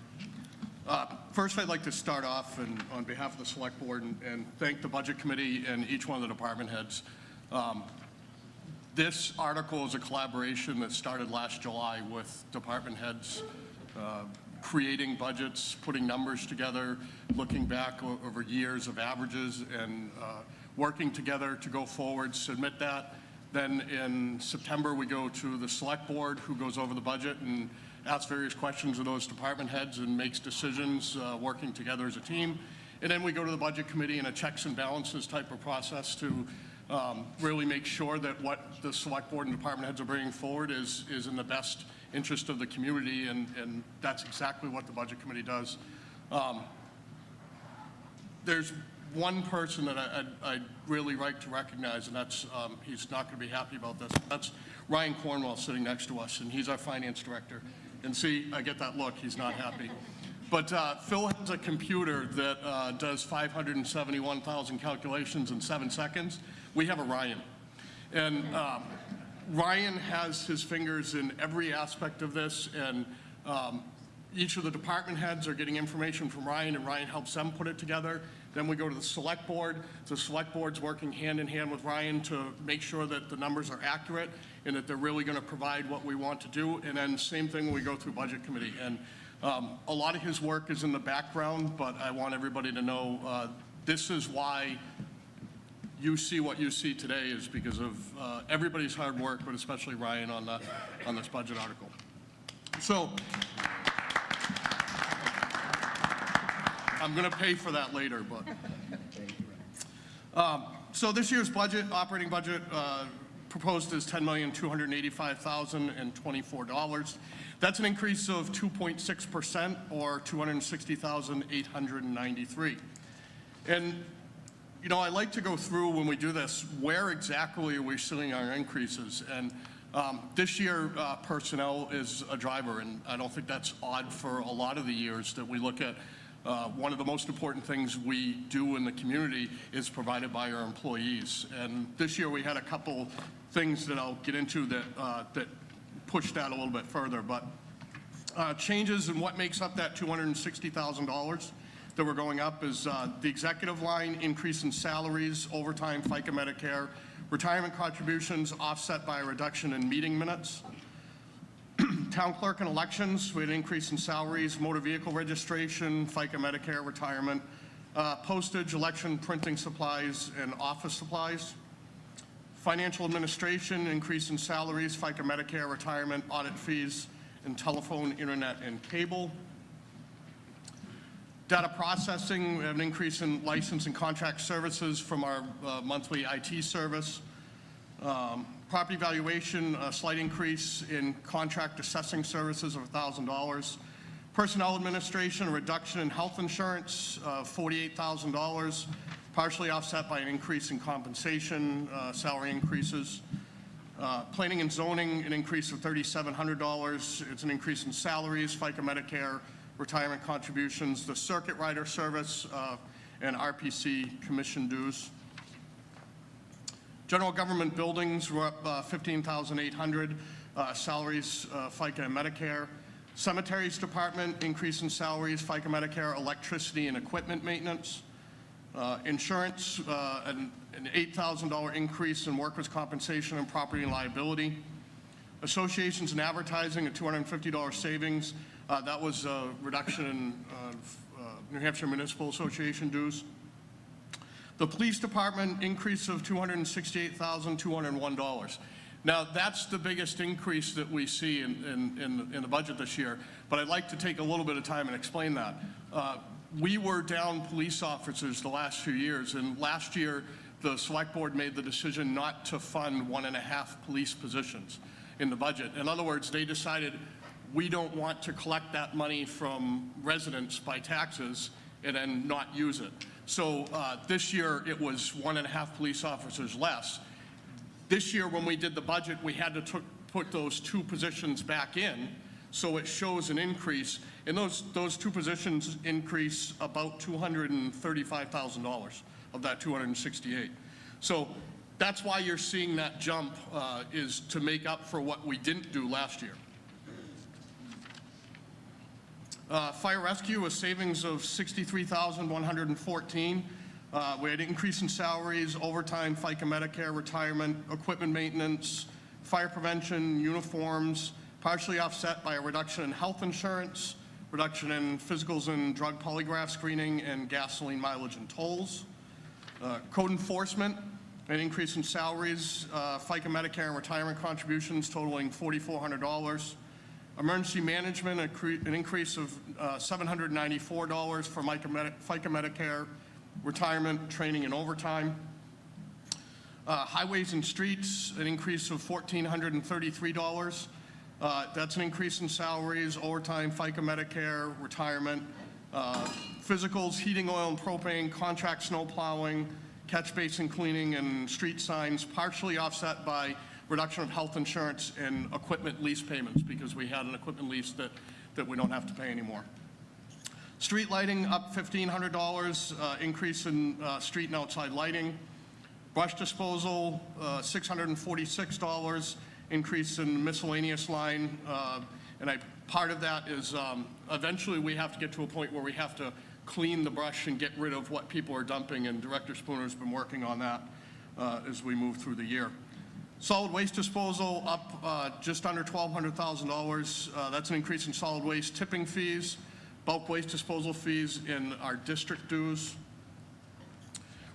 First, I'd like to start off and on behalf of the Select Board and thank the Budget Committee and each one of the department heads. This article is a collaboration that started last July with department heads creating budgets, putting numbers together, looking back over years of averages, and working together to go forward, submit that. Then in September, we go to the Select Board, who goes over the budget and asks various questions of those department heads and makes decisions, working together as a team. And then we go to the Budget Committee in a checks and balances type of process to really make sure that what the Select Board and department heads are bringing forward is in the best interest of the community, and that's exactly what the Budget Committee does. There's one person that I'd really like to recognize, and that's, he's not going to be happy about this. That's Ryan Cornwell sitting next to us, and he's our finance director. And see, I get that look, he's not happy. But Phil has a computer that does 571,000 calculations in 7 seconds. We have a Ryan. And Ryan has his fingers in every aspect of this, and each of the department heads are getting information from Ryan, and Ryan helps them put it together. Then we go to the Select Board. The Select Board's working hand in hand with Ryan to make sure that the numbers are accurate and that they're really going to provide what we want to do. And then same thing when we go through Budget Committee. And a lot of his work is in the background, but I want everybody to know this is why you see what you see today, is because of everybody's hard work, but especially Ryan on this budget article. So I'm going to pay for that later, but. So this year's budget, operating budget, proposed is $10,285,024. That's an increase of 2.6%, or $260,893. And, you know, I like to go through when we do this, where exactly are we seeing our increases? And this year, personnel is a driver, and I don't think that's odd for a lot of the years that we look at. One of the most important things we do in the community is provided by our employees. And this year we had a couple things that I'll get into that pushed that a little bit further. But changes in what makes up that $260,000 that we're going up is the executive line, increase in salaries, overtime, FICA, Medicare, retirement contributions offset by a reduction in meeting minutes. Town clerk and elections, we had an increase in salaries, motor vehicle registration, FICA, Medicare, retirement, postage, election printing supplies, and office supplies. Financial administration, increase in salaries, FICA, Medicare, retirement, audit fees, and telephone, internet, and cable. Data processing, we have an increase in license and contract services from our monthly IT service. Property valuation, a slight increase in contract assessing services of $1,000. Personnel administration, a reduction in health insurance of $48,000, partially offset by an increase in compensation, salary increases. Planning and zoning, an increase of $3,700. It's an increase in salaries, FICA, Medicare, retirement contributions, the circuit rider service, and RPC commission dues. General government buildings were up $15,800, salaries, FICA and Medicare. Cemeteries department, increase in salaries, FICA, Medicare, electricity and equipment maintenance. Insurance, an $8,000 increase in workers' compensation and property and liability. Associations and advertising, a $250 savings. That was a reduction in New Hampshire Municipal Association dues. The police department, increase of $268,201. Now, that's the biggest increase that we see in the budget this year, but I'd like to take a little bit of time and explain that. We were down police officers the last few years, and last year, the select board made the decision not to fund 1.5 police positions in the budget. In other words, they decided we don't want to collect that money from residents by taxes and then not use it. So this year, it was 1.5 police officers less. This year, when we did the budget, we had to put those 2 positions back in, so it shows an increase. And those 2 positions increase about $235,000 of that 268. So that's why you're seeing that jump, is to make up for what we didn't do last year. Fire rescue, a savings of $63,114. We had an increase in salaries, overtime, FICA, Medicare, retirement, equipment maintenance, fire prevention, uniforms, partially offset by a reduction in health insurance, reduction in physicals and drug polygraph screening, and gasoline mileage and tolls. Code enforcement, an increase in salaries, FICA, Medicare, and retirement contributions totaling $4,400. Emergency management, an increase of $794 for FICA, Medicare, retirement, training, and overtime. Highways and streets, an increase of $1,433. That's an increase in salaries, overtime, FICA, Medicare, retirement. Physicals, heating oil and propane, contract snow plowing, catch basin cleaning, and street signs, partially offset by reduction of health insurance and equipment lease payments, because we had an equipment lease that we don't have to pay anymore. Street lighting up $1,500, increase in street and outside lighting. Brush disposal, $646, increase in miscellaneous line. Part of that is eventually we have to get to a point where we have to clean the brush and get rid of what people are dumping, and Director Spooner's been working on that as we move through the year. Solid waste disposal up just under $1,200,000. That's an increase in solid waste tipping fees, bulk waste disposal fees, in our district dues.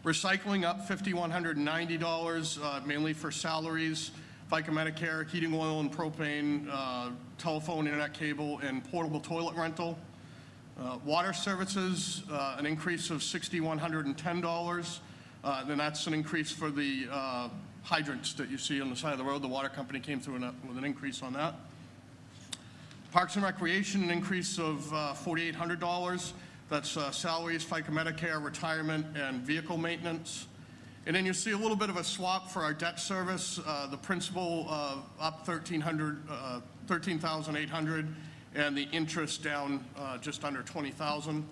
Recycling up $5,190, mainly for salaries, FICA, Medicare, heating oil and propane, telephone, internet cable, and portable toilet rental. Water services, an increase of $6,110. Then that's an increase for the hydrants that you see on the side of the road. The water company came through with an increase on that. Parks and Recreation, an increase of $4,800. That's salaries, FICA, Medicare, retirement, and vehicle maintenance. And then you see a little bit of a swap for our debt service. The principal up $13,800, and the interest down just under $20,000. And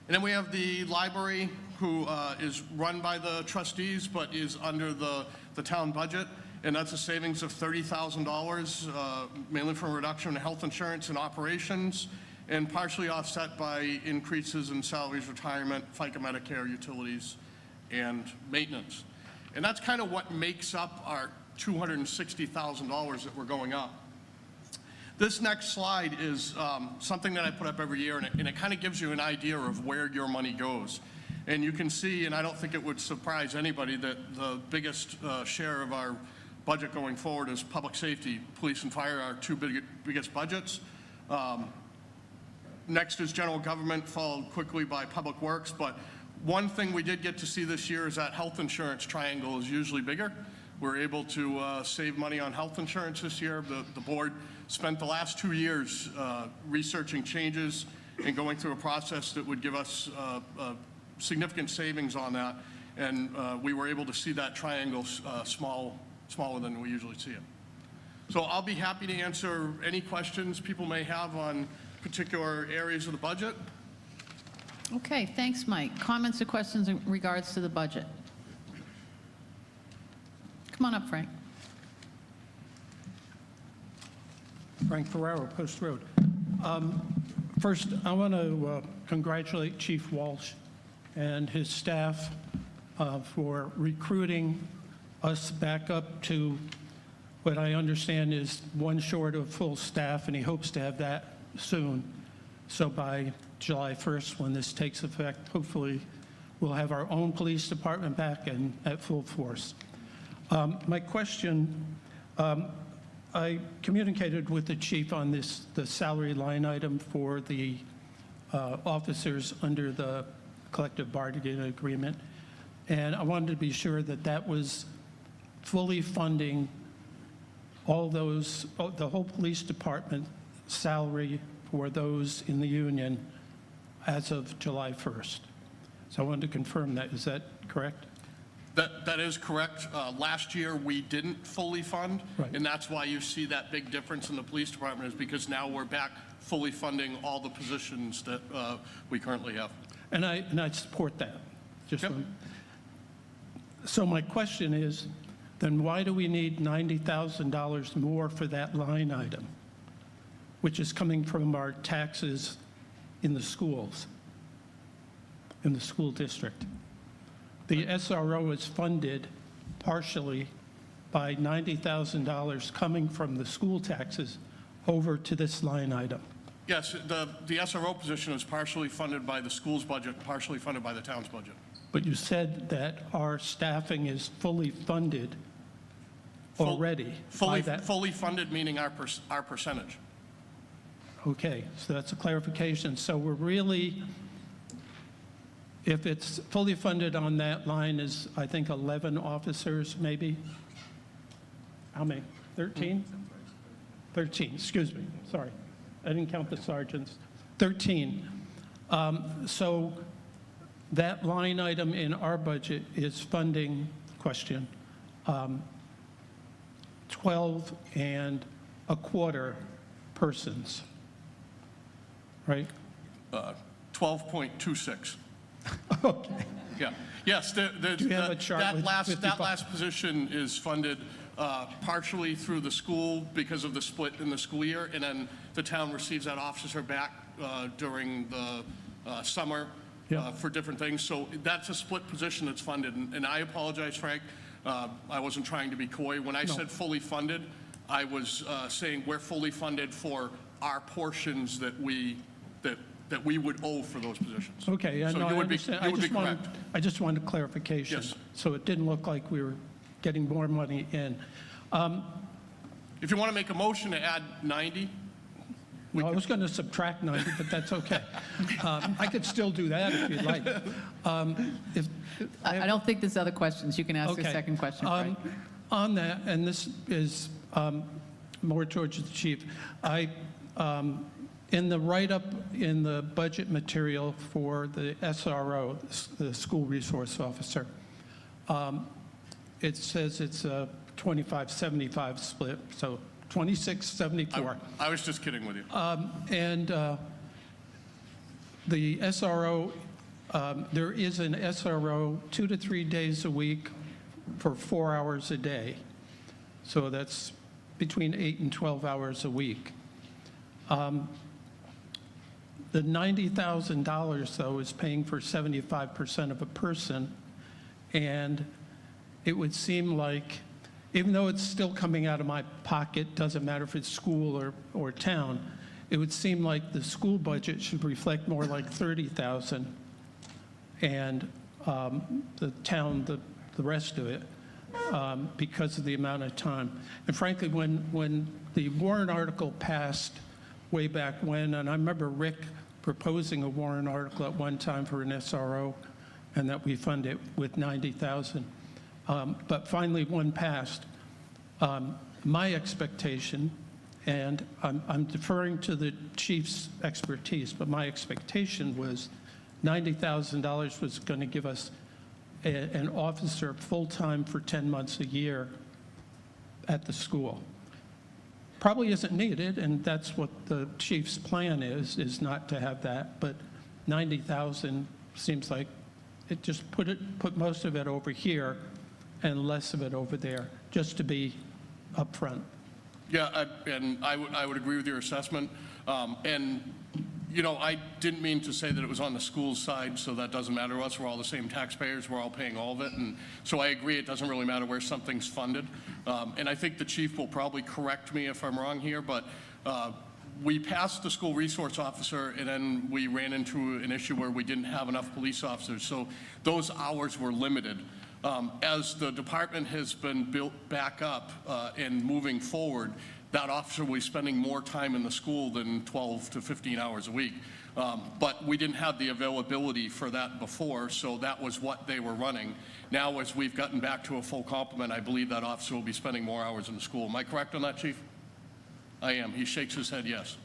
then we have the library, who is run by the trustees but is under the town budget, and that's a savings of $30,000, mainly from a reduction in health insurance and operations, and partially offset by increases in salaries, retirement, FICA, Medicare, utilities, and maintenance. And that's kind of what makes up our $260,000 that we're going up. This next slide is something that I put up every year, and it kind of gives you an idea of where your money goes. And you can see, and I don't think it would surprise anybody, that the biggest share of our budget going forward is public safety. Police and fire are our 2 biggest budgets. Next is general government, followed quickly by public works. But one thing we did get to see this year is that health insurance triangle is usually bigger. We're able to save money on health insurance this year. The board spent the last 2 years researching changes and going through a process that would give us significant savings on that. and we were able to see that triangle smaller than we usually see it. So I'll be happy to answer any questions people may have on particular areas of the budget. Okay, thanks, Mike. Comments or questions in regards to the budget? Come on up, Frank. Frank Ferraro, Post Road. First, I want to congratulate Chief Walsh and his staff for recruiting us back up to what I understand is one short of full staff, and he hopes to have that soon. So by July 1st, when this takes effect, hopefully we'll have our own police department back and at full force. My question, I communicated with the chief on the salary line item for the officers under the collective bargaining agreement, and I wanted to be sure that that was fully funding all those, the whole police department salary for those in the union as of July 1st. So I wanted to confirm that. Is that correct? That is correct. Last year, we didn't fully fund, Right. and that's why you see that big difference in the police department, is because now we're back fully funding all the positions that we currently have. And I support that. Just Yep. So my question is, then why do we need $90,000 more for that line item, which is coming from our taxes in the schools, in the school district? The SRO is funded partially by $90,000 coming from the school taxes over to this line item. Yes, the SRO position is partially funded by the school's budget, partially funded by the town's budget. But you said that our staffing is fully funded already by that. Fully funded, meaning our percentage. Okay, so that's a clarification. So we're really, if it's fully funded on that line is, I think, 11 officers, maybe? How many? 13? 13, excuse me, sorry. I didn't count the sergeants. 13. So that line item in our budget is funding, question, 12 and a quarter persons, right? 12.26. Okay. Yeah. Yes, Do you have a chart that with last 55? position is funded partially through the school because of the split in the school year, and then the town receives that officer back during the summer Yeah. for different things. So that's a split position that's funded. And I apologize, Frank. I wasn't trying to be coy. When I said fully funded, I was saying we're fully funded for our portions that we would owe for those positions. Okay, yeah, So no, you I would be, understand. you would be correct. I just wanted clarification. Yes. So it didn't look like we were getting more money in. If you want to make a motion to add 90, No, I was going to subtract 90, but that's okay. I could still do that if you'd like. If- I don't think there's other questions. You can ask your Okay. second question, Frank. On that, and this is more towards the chief, in the write-up in the budget material for the SRO, the school resource officer, it says it's a 25-75 split, so 26-74. I was just kidding with you. And the SRO, there is an SRO 2 to 3 days a week for 4 hours a day. So that's between 8 and 12 hours a week. The $90,000, though, is paying for 75% of a person. And it would seem like, even though it's still coming out of my pocket, doesn't matter if it's school or town, it would seem like the school budget should reflect more like 30,000, and the town, the rest of it, because of the amount of time. And frankly, when the warrant article passed way back when, and I remember Rick proposing a warrant article at one time for an SRO, and that we fund it with 90,000. But finally, one passed. My expectation, and I'm deferring to the chief's expertise, but my expectation was $90,000 was going to give us an officer full-time for 10 months a year at the school. Probably isn't needed, and that's what the chief's plan is not to have that, but 90,000 seems like it just put most of it over here and less of it over there, just to be upfront. Yeah, and I would agree with your assessment. And, you know, I didn't mean to say that it was on the school's side, so that doesn't matter to us. We're all the same taxpayers. We're all paying all of it. And so I agree it doesn't really matter where something's funded. And I think the chief will probably correct me if I'm wrong here, but we passed the school resource officer, and then we ran into an issue where we didn't have enough police officers. So those hours were limited. As the department has been built back up and moving forward, that officer will be spending more time in the school than 12 to 15 hours a week. But we didn't have the availability for that before, so that was what they were running. Now, as we've gotten back to a full complement, I believe that officer will be spending more hours in the school. Am I correct on that, Chief? I am. He shakes his head yes.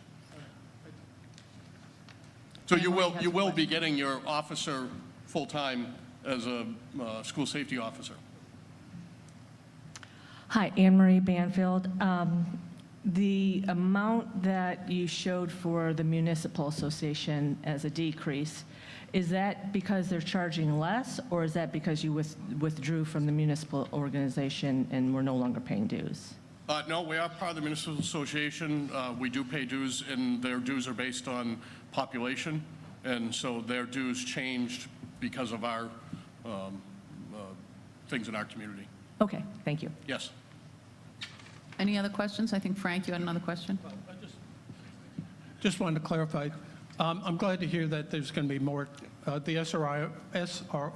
So you will be getting your officer full-time as a school safety officer. Hi, Anne Marie Banfield. The amount that you showed for the municipal association as a decrease, is that because they're charging less, or is that because you withdrew from the municipal organization and were no longer paying dues? No, we are part of the municipal association. We do pay dues, and their dues are based on population, and so their dues changed because of our things in our community. Okay, thank you. Yes. Any other questions? I think, Frank, you had another question? Just wanted to clarify. I'm glad to hear that there's going to be more, the SRO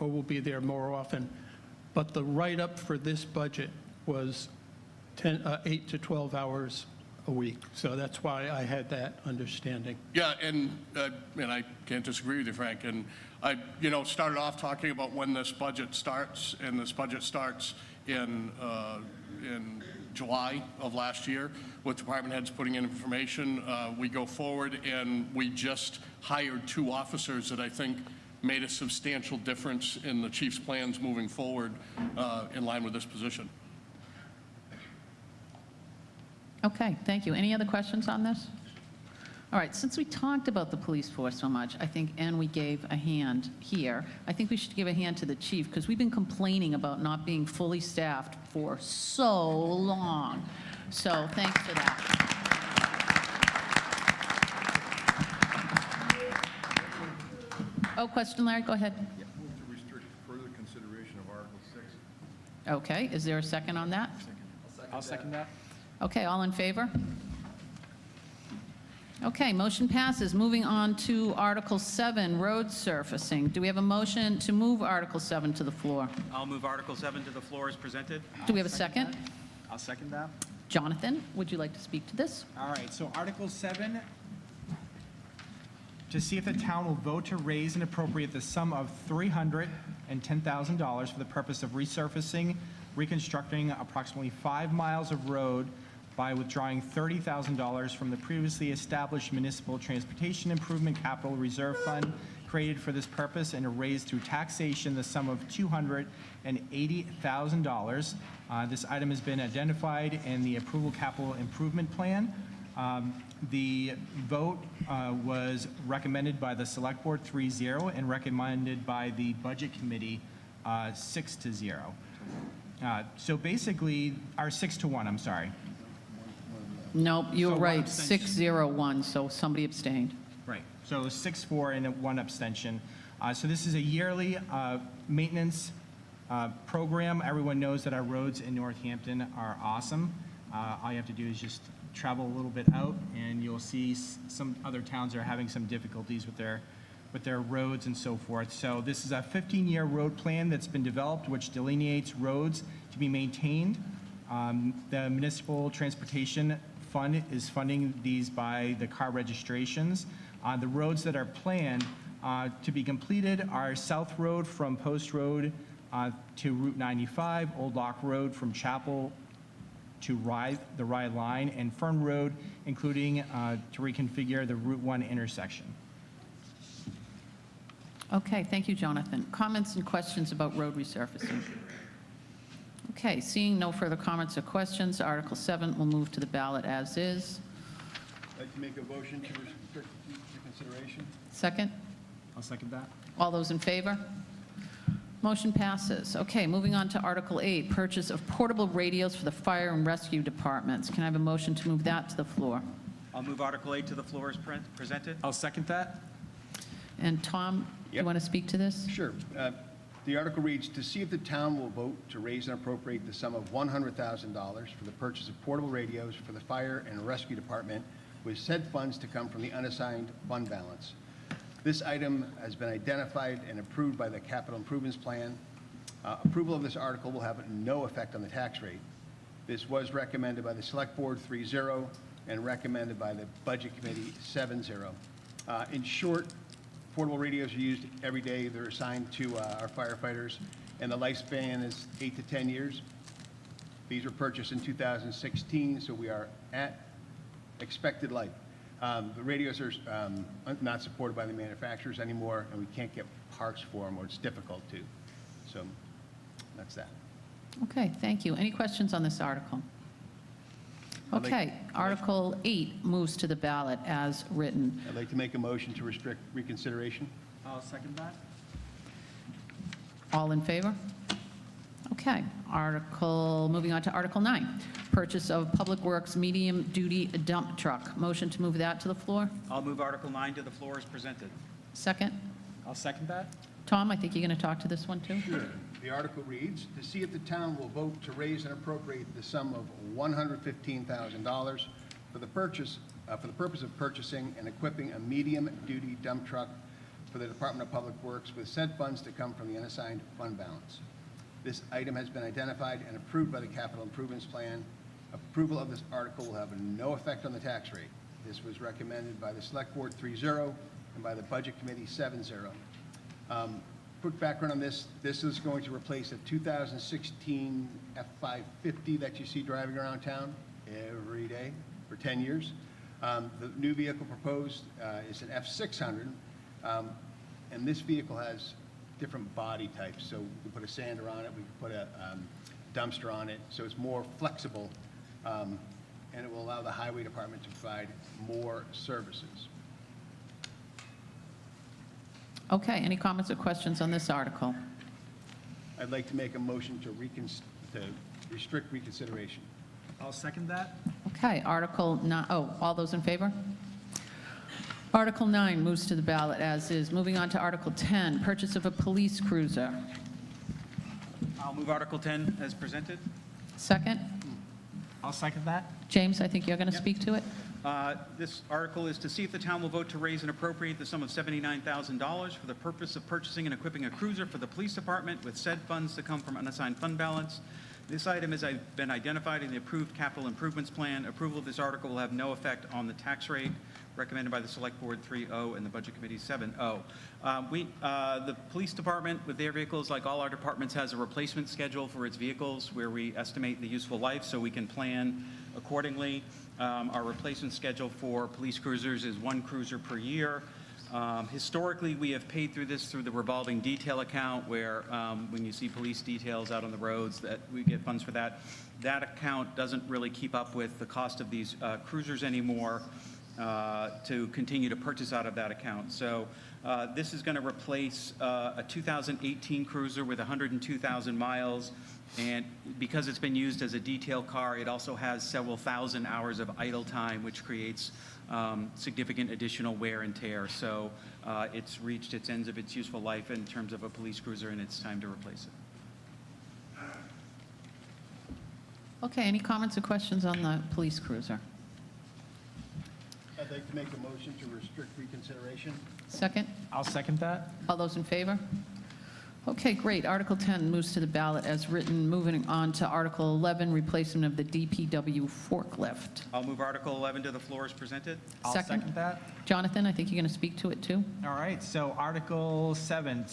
will be there more often, but the write-up for this budget was 8 to 12 hours a week. So that's why I had that understanding. Yeah, and I can't disagree with you, Frank. And I, started off talking about when this budget starts, and this budget starts in July of last year with department heads putting in information. We go forward, and we just hired 2 officers that I think made a substantial difference in the chief's plans moving forward in line with this position. Okay, thank you. Any other questions on this? All right, since we talked about the police force so much, I think, and we gave a hand here, I think we should give a hand to the chief, because we've been complaining about not being fully staffed for so long. So thanks for that. Oh, question, Larry, go ahead. Move to restrict further consideration of Article 6. Okay, is there a second on that? I'll second that. Okay, all in favor? Okay, motion passes. Moving on to Article 7, road surfacing. Do we have a motion to move Article 7 to the floor? I'll move Article 7 to the floor as presented. Do we have a second? I'll second that. Jonathan, would you like to speak to this? All right, so Article 7, to see if the town will vote to raise and appropriate the sum of $310,000 for the purpose of resurfacing, reconstructing approximately 5 miles of road by withdrawing $30,000 from the previously established Municipal Transportation Improvement Capital Reserve Fund created for this purpose, and to raise through taxation the sum of $280,000. This item has been identified in the Approval Capital Improvement Plan. The vote was recommended by the Select Board 3-0 and recommended by the Budget Committee 6-0. So basically, or 6-1, I'm sorry. Nope, you were So one right, abstention. 601, so somebody abstained. Right, so 6-4 and 1 abstention. So this is a yearly maintenance program. Everyone knows that our roads in Northampton are awesome. All you have to do is just travel a little bit out, and you'll see some other towns are having some difficulties with their roads and so forth. So this is a 15-year road plan that's been developed, which delineates roads to be maintained. The Municipal Transportation Fund is funding these by the car registrations. The roads that are planned to be completed are South Road from Post Road to Route 95, Old Lock Road from Chapel to the Rye Line, and Fern Road, including to reconfigure the Route 1 intersection. Okay, thank you, Jonathan. Comments and questions about road resurfacing? Okay, seeing no further comments or questions, Article 7 will move to the ballot as is. I'd like to make a motion to restrict reconsideration. Second? I'll second that. All those in favor? Motion passes. Okay, moving on to Article 8, purchase of portable radios for the fire and rescue departments. Can I have a motion to move that to the floor? I'll move Article 8 to the floor as presented. I'll second that. And Tom, you Yep. want to speak to this? Sure. The article reads, "To see if the town will vote to raise and appropriate the sum of $100,000 for the purchase of portable radios for the fire and rescue department, with said funds to come from the unassigned fund balance. This item has been identified and approved by the Capital Improvements Plan. Approval of this article will have no effect on the tax rate. This was recommended by the Select Board 3-0 and recommended by the Budget Committee 7-0. In short, portable radios are used every day. They're assigned to our firefighters, and the lifespan is 8 to 10 years. These were purchased in 2016, so we are at expected life. The radios are not supported by the manufacturers anymore, and we can't get parts for them, or it's difficult to. So that's that. Okay, thank you. Any questions on this article? I'd like- Okay, Article 8 moves to the ballot as written. I'd like to make a motion to restrict reconsideration. I'll second that. All in favor? Okay, moving on to Article 9, purchase of Public Works medium-duty dump truck. Motion to move that to the floor? I'll move Article 9 to the floor as presented. Second? I'll second that. Tom, I think you're going to talk to this one, too? Sure. The article reads, "To see if the town will vote to raise and appropriate the sum of $115,000 for the purpose of purchasing and equipping a medium-duty dump truck for the Department of Public Works, with said funds to come from the unassigned fund balance. This item has been identified and approved by the Capital Improvements Plan. Approval of this article will have no effect on the tax rate. This was recommended by the Select Board 3-0 and by the Budget Committee 7-0. Quick background on this. This is going to replace a 2016 F550 that you see driving around town every day for 10 years. The new vehicle proposed is an F600, and this vehicle has different body types. So we can put a sander on it, we can put a dumpster on it, so it's more flexible, and it will allow the highway department to provide more services. Okay, any comments or questions on this article? I'd like to make a motion to restrict reconsideration. I'll second that. Okay, Article 9, all those in favor? Article 9 moves to the ballot as is. Moving on to Article 10, purchase of a police cruiser. I'll move Article 10 as presented. Second? I'll second that. James, I think you're going to speak to it? This article is to see if the town will vote to raise and appropriate the sum of $79,000 for the purpose of purchasing and equipping a cruiser for the police department, with said funds to come from unassigned fund balance. This item has been identified in the approved capital improvements plan. Approval of this article will have no effect on the tax rate, recommended by the Select Board 3-0 and the Budget Committee 7-0. The police department, with their vehicles, like all our departments, has a replacement schedule for its vehicles where we estimate the useful life so we can plan accordingly. Our replacement schedule for police cruisers is 1 cruiser per year. Historically, we have paid through this through the revolving detail account, where when you see police details out on the roads, that we get funds for that. That account doesn't really keep up with the cost of these cruisers anymore to continue to purchase out of that account. So this is going to replace a 2018 cruiser with 102,000 miles. And because it's been used as a detail car, it also has several thousand hours of idle time, which creates significant additional wear and tear. So it's reached its ends of its useful life in terms of a police cruiser, and it's time to replace it. Okay, any comments or questions on the police cruiser? I'd like to make a motion to restrict reconsideration. Second? I'll second that. All those in favor? Okay, great. Article 10 moves to the ballot as written. Moving on to Article 11, replacement of the DPW forklift. I'll move Article 11 to the floor as presented. I'll second that. Jonathan, I think you're going to speak to it, too? All right, so Article 11,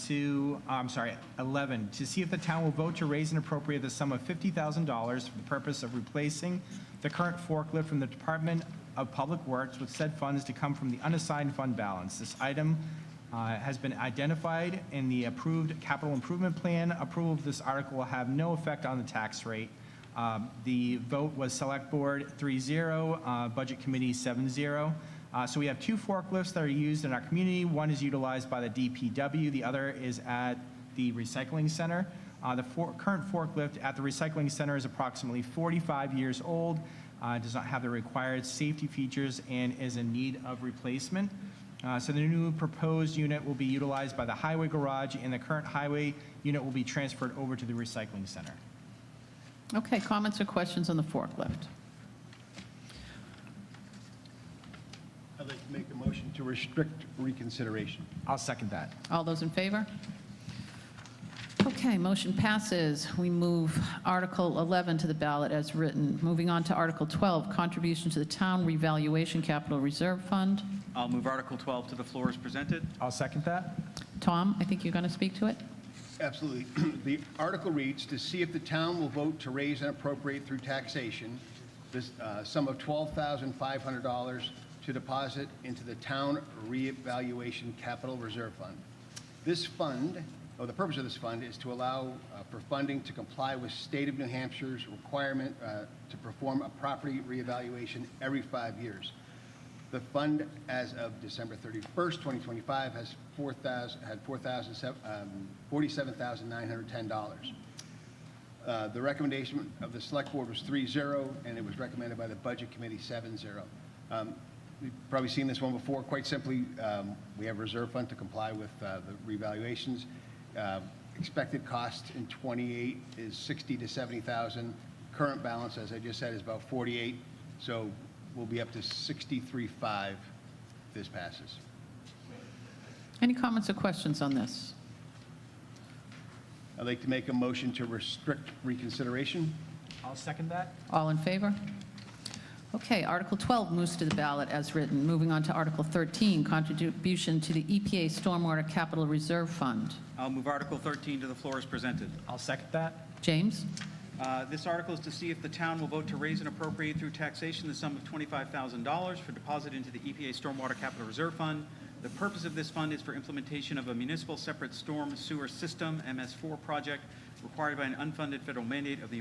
to see if the town will vote to raise and appropriate the sum of $50,000 for the purpose of replacing the current forklift from the Department of Public Works, with said funds to come from the unassigned fund balance. This item has been identified in the approved capital improvement plan. Approval of this article will have no effect on the tax rate. The vote was Select Board 3-0, Budget Committee 7-0. So we have 2 forklifts that are used in our community. One is utilized by the DPW, the other is at the recycling center. The current forklift at the recycling center is approximately 45 years old, does not have the required safety features, and is in need of replacement. So the new proposed unit will be utilized by the highway garage, and the current highway unit will be transferred over to the recycling center. Okay, comments or questions on the forklift? I'd like to make a motion to restrict reconsideration. I'll second that. All those in favor? Okay, motion passes. We move Article 11 to the ballot as written. Moving on to Article 12, contribution to the town revaluation capital reserve fund. I'll move Article 12 to the floor as presented. I'll second that. Tom, I think you're going to speak to it? Absolutely. The article reads, to see if the town will vote to raise and appropriate through taxation this sum of $12,500 to deposit into the town reevaluation capital reserve fund. This fund, the purpose of this fund is to allow for funding to comply with state of New Hampshire's requirement to perform a property reevaluation every 5 years. The fund, as of December 31st, 2025, has $47,910. The recommendation of the Select Board was 3-0, and it was recommended by the Budget Committee 7-0. You've probably seen this one before. Quite simply, we have a reserve fund to comply with the revaluations. Expected cost in '28 is $60,000 to $70,000. Current balance, as I just said, is about 48. So we'll be up to 63.5 if this passes. Any comments or questions on this? I'd like to make a motion to restrict reconsideration. I'll second that. All in favor? Okay, Article 12 moves to the ballot as written. Moving on to Article 13, contribution to the EPA Stormwater Capital Reserve Fund. I'll move Article 13 to the floor as presented. I'll second that. James? This article is to see if the town will vote to raise and appropriate through taxation the sum of $25,000 for deposit into the EPA Stormwater Capital Reserve Fund. The purpose of this fund is for implementation of a municipal separate storm sewer system, MS4 project, required by an unfunded federal mandate of the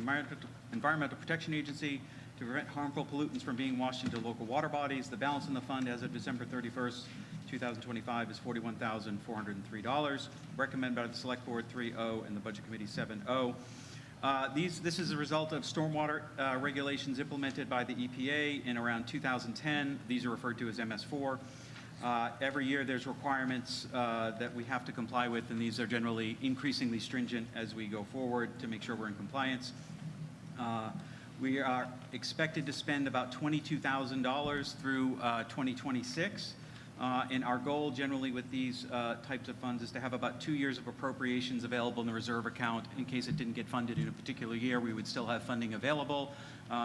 Environmental Protection Agency to prevent harmful pollutants from being washed into local water bodies. The balance in the fund as of December 31st, 2025 is $41,403. Recommended by the Select Board 3-0 and the Budget Committee 7-0. This is a result of stormwater regulations implemented by the EPA in around 2010. These are referred to as MS4. Every year there's requirements that we have to comply with, and these are generally increasingly stringent as we go forward to make sure we're in compliance. We are expected to spend about $22,000 through 2026. And our goal generally with these types of funds is to have about 2 years of appropriations available in the reserve account. In case it didn't get funded in a particular year, we would still have funding available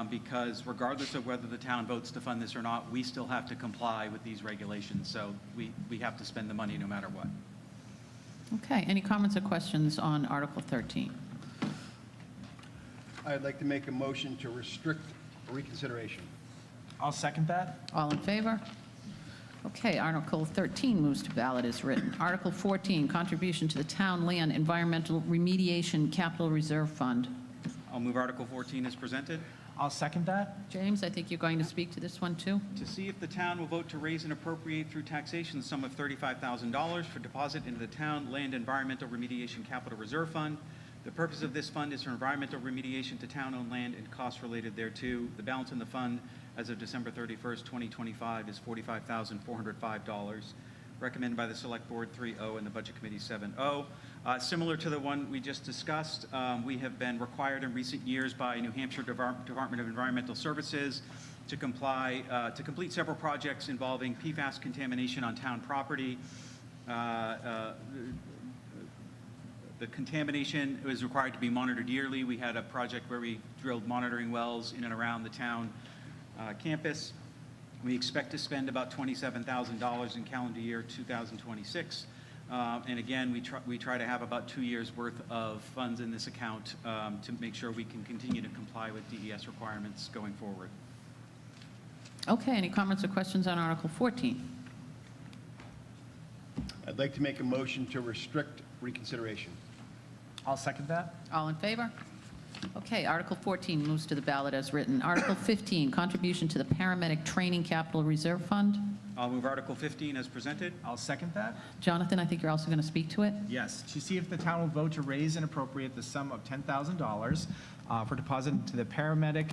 because regardless of whether the town votes to fund this or not, we still have to comply with these regulations. So we have to spend the money no matter what. Okay, any comments or questions on Article 13? I'd like to make a motion to restrict reconsideration. I'll second that. All in favor? Okay, Article 13 moves to ballot as written. Article 14, contribution to the Town Land Environmental Remediation Capital Reserve Fund. I'll move Article 14 as presented. I'll second that. James, I think you're going to speak to this one too? To see if the town will vote to raise and appropriate through taxation the sum of $35,000 for deposit into the Town Land Environmental Remediation Capital Reserve Fund. The purpose of this fund is for environmental remediation to town-owned land and costs related thereto. The balance in the fund as of December 31st, 2025 is $45,405. Recommended by the Select Board 3-0 and the Budget Committee 7-0. Similar to the one we just discussed, we have been required in recent years by New Hampshire Department of Environmental Services to complete several projects involving PFAS contamination on town property. The contamination was required to be monitored yearly. We had a project where we drilled monitoring wells in and around the town campus. We expect to spend about $27,000 in calendar year 2026. And again, we try to have about 2 years worth of funds in this account to make sure we can continue to comply with DES requirements going forward. Okay, any comments or questions on Article 14? I'd like to make a motion to restrict reconsideration. I'll second that. All in favor? Okay, Article 14 moves to the ballot as written. Article 15, contribution to the Paramedic Training Capital Reserve Fund. I'll move Article 15 as presented. I'll second that. Jonathan, I think you're also going to speak to it. Yes, to see if the town will vote to raise and appropriate the sum of $10,000 for deposit into the Paramedic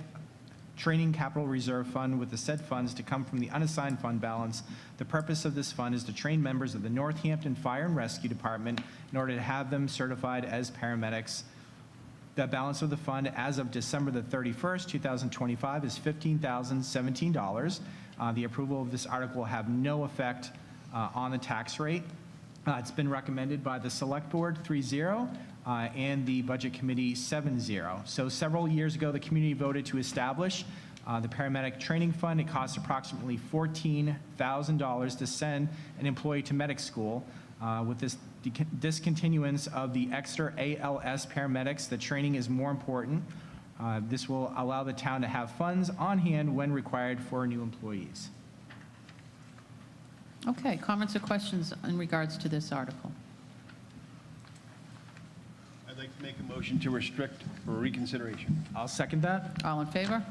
Training Capital Reserve Fund, with the said funds to come from the unassigned fund balance. The purpose of this fund is to train members of the Northampton Fire and Rescue Department in order to have them certified as paramedics. The balance of the fund as of December the 31st, 2025 is $15,017. The approval of this article will have no effect on the tax rate. It's been recommended by the Select Board 3-0 and the Budget Committee 7-0. So several years ago, the community voted to establish the Paramedic Training Fund. It costs approximately $14,000 to send an employee to medic school. With this discontinuance of the extra ALS paramedics, the training is more important. This will allow the town to have funds on hand when required for new employees. Okay, comments or questions in regards to this article? I'd like to make a motion to restrict for reconsideration. I'll second that. All in favor?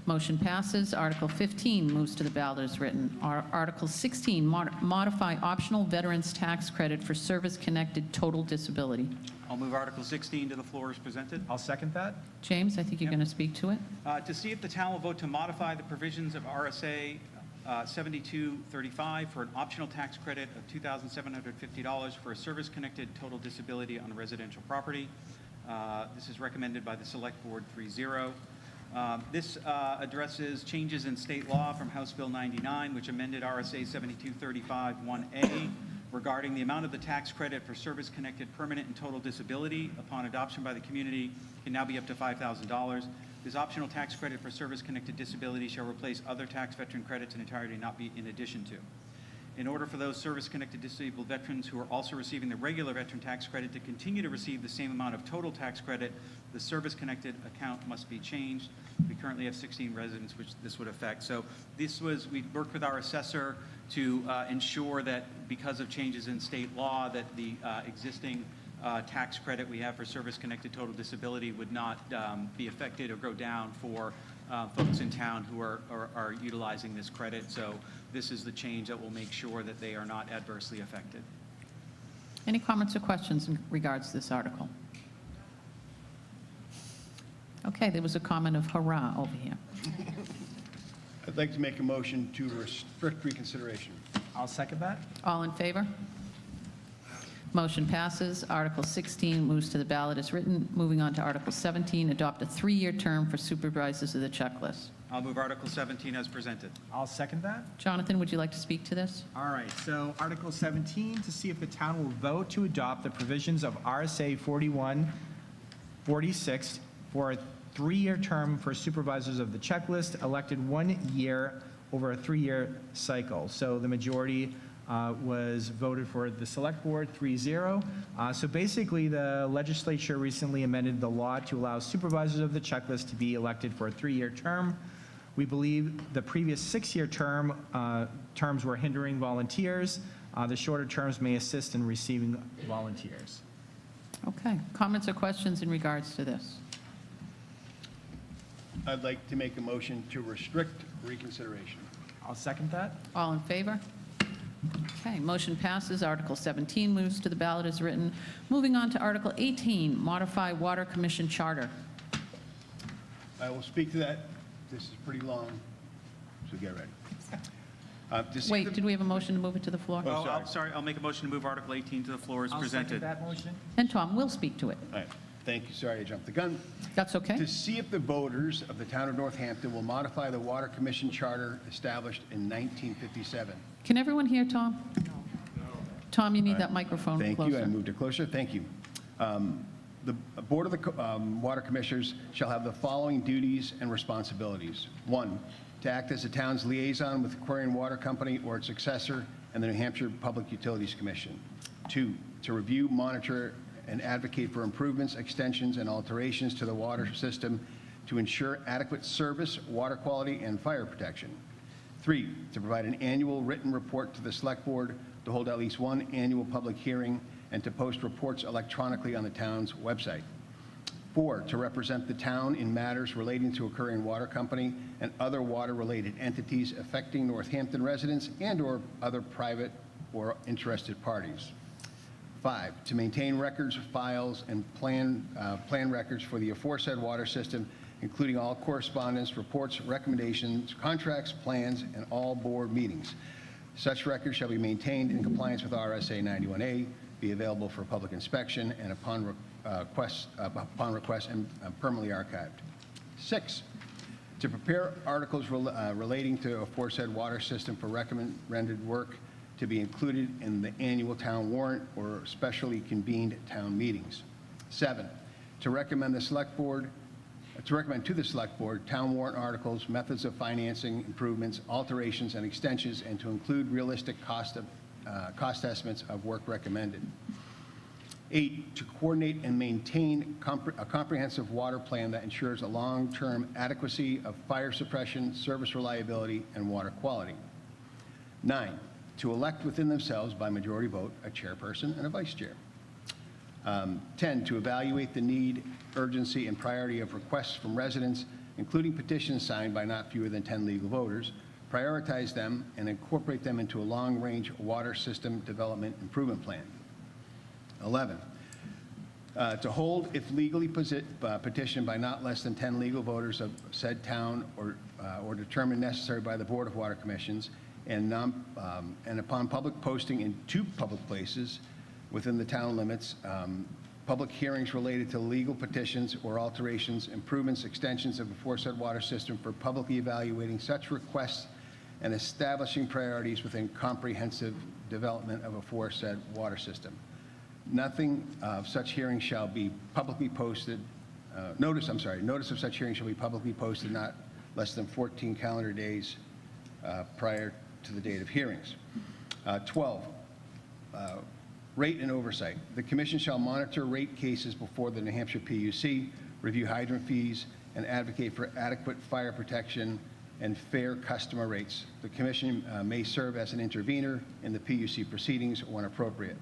Motion passes. Article 15 moves to the ballot as written. Article 16, modify optional veterans tax credit for service-connected total disability. I'll move Article 16 to the floor as presented. I'll second that. James, I think you're going to speak to it. To see if the town will vote to modify the provisions of RSA 7235 for an optional tax credit of $2,750 for a service-connected total disability on residential property. This is recommended by the Select Board 3-0. This addresses changes in state law from House Bill 99, which amended RSA 7235 1A regarding the amount of the tax credit for service-connected permanent and total disability upon adoption by the community can now be up to $5,000. This optional tax credit for service-connected disability shall replace other tax veteran credits in entirety, not be in addition to. In order for those service-connected disabled veterans who are also receiving the regular veteran tax credit to continue to receive the same amount of total tax credit, the service-connected account must be changed. We currently have 16 residents which this would affect. So we worked with our assessor to ensure that because of changes in state law, that the existing tax credit we have for service-connected total disability would not be affected or go down for folks in town who are utilizing this credit. So this is the change that will make sure that they are not adversely affected. Any comments or questions in regards to this article? Okay, there was a comment of hurrah over here. I'd like to make a motion to restrict reconsideration. I'll second that. All in favor? Motion passes. Article 16 moves to the ballot as written. Moving on to Article 17, adopt a 3-year term for supervisors of the checklist. I'll move Article 17 as presented. I'll second that. Jonathan, would you like to speak to this? All right, so Article 17, to see if the town will vote to adopt the provisions of RSA 4146 for a 3-year term for supervisors of the checklist elected 1 year over a 3-year cycle. So the majority was voted for the Select Board 3-0. So basically, the legislature recently amended the law to allow supervisors of the checklist to be elected for a 3-year term. We believe the previous 6-year terms were hindering volunteers. The shorter terms may assist in receiving volunteers. Okay, comments or questions in regards to this? I'd like to make a motion to restrict reconsideration. I'll second that. All in favor? Okay, motion passes. Article 17 moves to the ballot as written. Moving on to Article 18, modify Water Commission Charter. I will speak to that. This is pretty long, so get ready. To see Wait, the- did we have a motion to move it to the floor? Oh, sorry. I'll make a motion to move Article 18 to the floor as I'll second presented. that motion. And Tom will speak to it. All right, thank you. Sorry I jumped the gun. That's okay? To see if the voters of the town of Northampton will modify the Water Commission Charter established in 1957. Can everyone hear Tom? Tom, you need that microphone Thank you. I closer. moved it closer. Thank you. The Board of the Water Commissioners shall have the following duties and responsibilities. 1, to act as the town's liaison with Aquarian Water Company or its successor and the New Hampshire Public Utilities Commission. 2, to review, monitor, and advocate for improvements, extensions, and alterations to the water system to ensure adequate service, water quality, and fire protection. 3, to provide an annual written report to the Select Board to hold at least one annual public hearing, and to post reports electronically on the town's website. 4, to represent the town in matters relating to occurring water company and other water-related entities affecting Northampton residents and/or other private or interested parties. 5, to maintain records, files, and plan records for the aforesaid water system, including all correspondence, reports, recommendations, contracts, plans, and all board meetings. Such records shall be maintained in compliance with RSA 91A, be available for public inspection, and upon request and permanently archived. 6, to prepare articles relating to aforesaid water system for recommended work to be included in the annual town warrant or specially convened town meetings. 7, to recommend to the select board town warrant articles, methods of financing, improvements, alterations, and extensions, and to include realistic cost estimates of work recommended. 8, to coordinate and maintain a comprehensive water plan that ensures a long-term adequacy of fire suppression, service reliability, and water quality. 9, to elect within themselves by majority vote a chairperson and a vice chair. 10, to evaluate the need, urgency, and priority of requests from residents, including petitions signed by not fewer than 10 legal voters, prioritize them, and incorporate them into a long-range water system development improvement plan. 11, to hold, if legally petitioned by not less than 10 legal voters of said town or determined necessary by the Board of Water Commissions, and upon public posting in 2 public places within the town limits, public hearings related to legal petitions or alterations, improvements, extensions of aforesaid water system for publicly evaluating such requests and establishing priorities within comprehensive development of aforesaid water system. Nothing of such hearing shall be publicly posted, notice of such hearing shall be publicly posted not less than 14 calendar days prior to the date of hearings. 12, rate and oversight. The commission shall monitor rate cases before the New Hampshire PUC, review hydrant fees, and advocate for adequate fire protection and fair customer rates. The commission may serve as an intervener in the PUC proceedings when appropriate.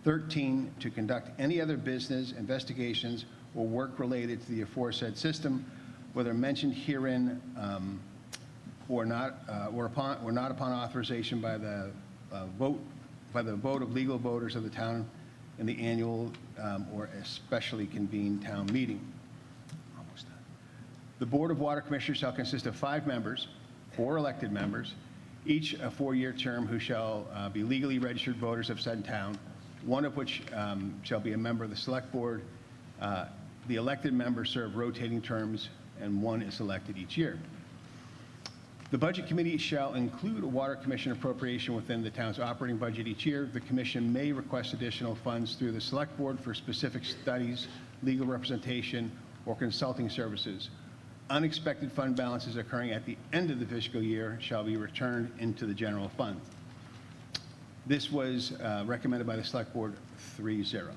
13, to conduct any other business, investigations, or work related to the aforesaid system, whether mentioned herein or not upon authorization by the vote of legal voters of the town in the annual or especially convened town meeting. Almost done. The Board of Water Commissioners shall consist of 5 members, 4 elected members, each a 4-year term, who shall be legally registered voters of said town, one of which shall be a member of the Select Board. The elected members serve rotating terms, and one is elected each year. The Budget Committee shall include a Water Commission appropriation within the town's operating budget each year. The Commission may request additional funds through the Select Board for specific studies, legal representation, or consulting services. Unexpected fund balances occurring at the end of the fiscal year shall be returned into the general fund. This was recommended by the Select Board 3-0.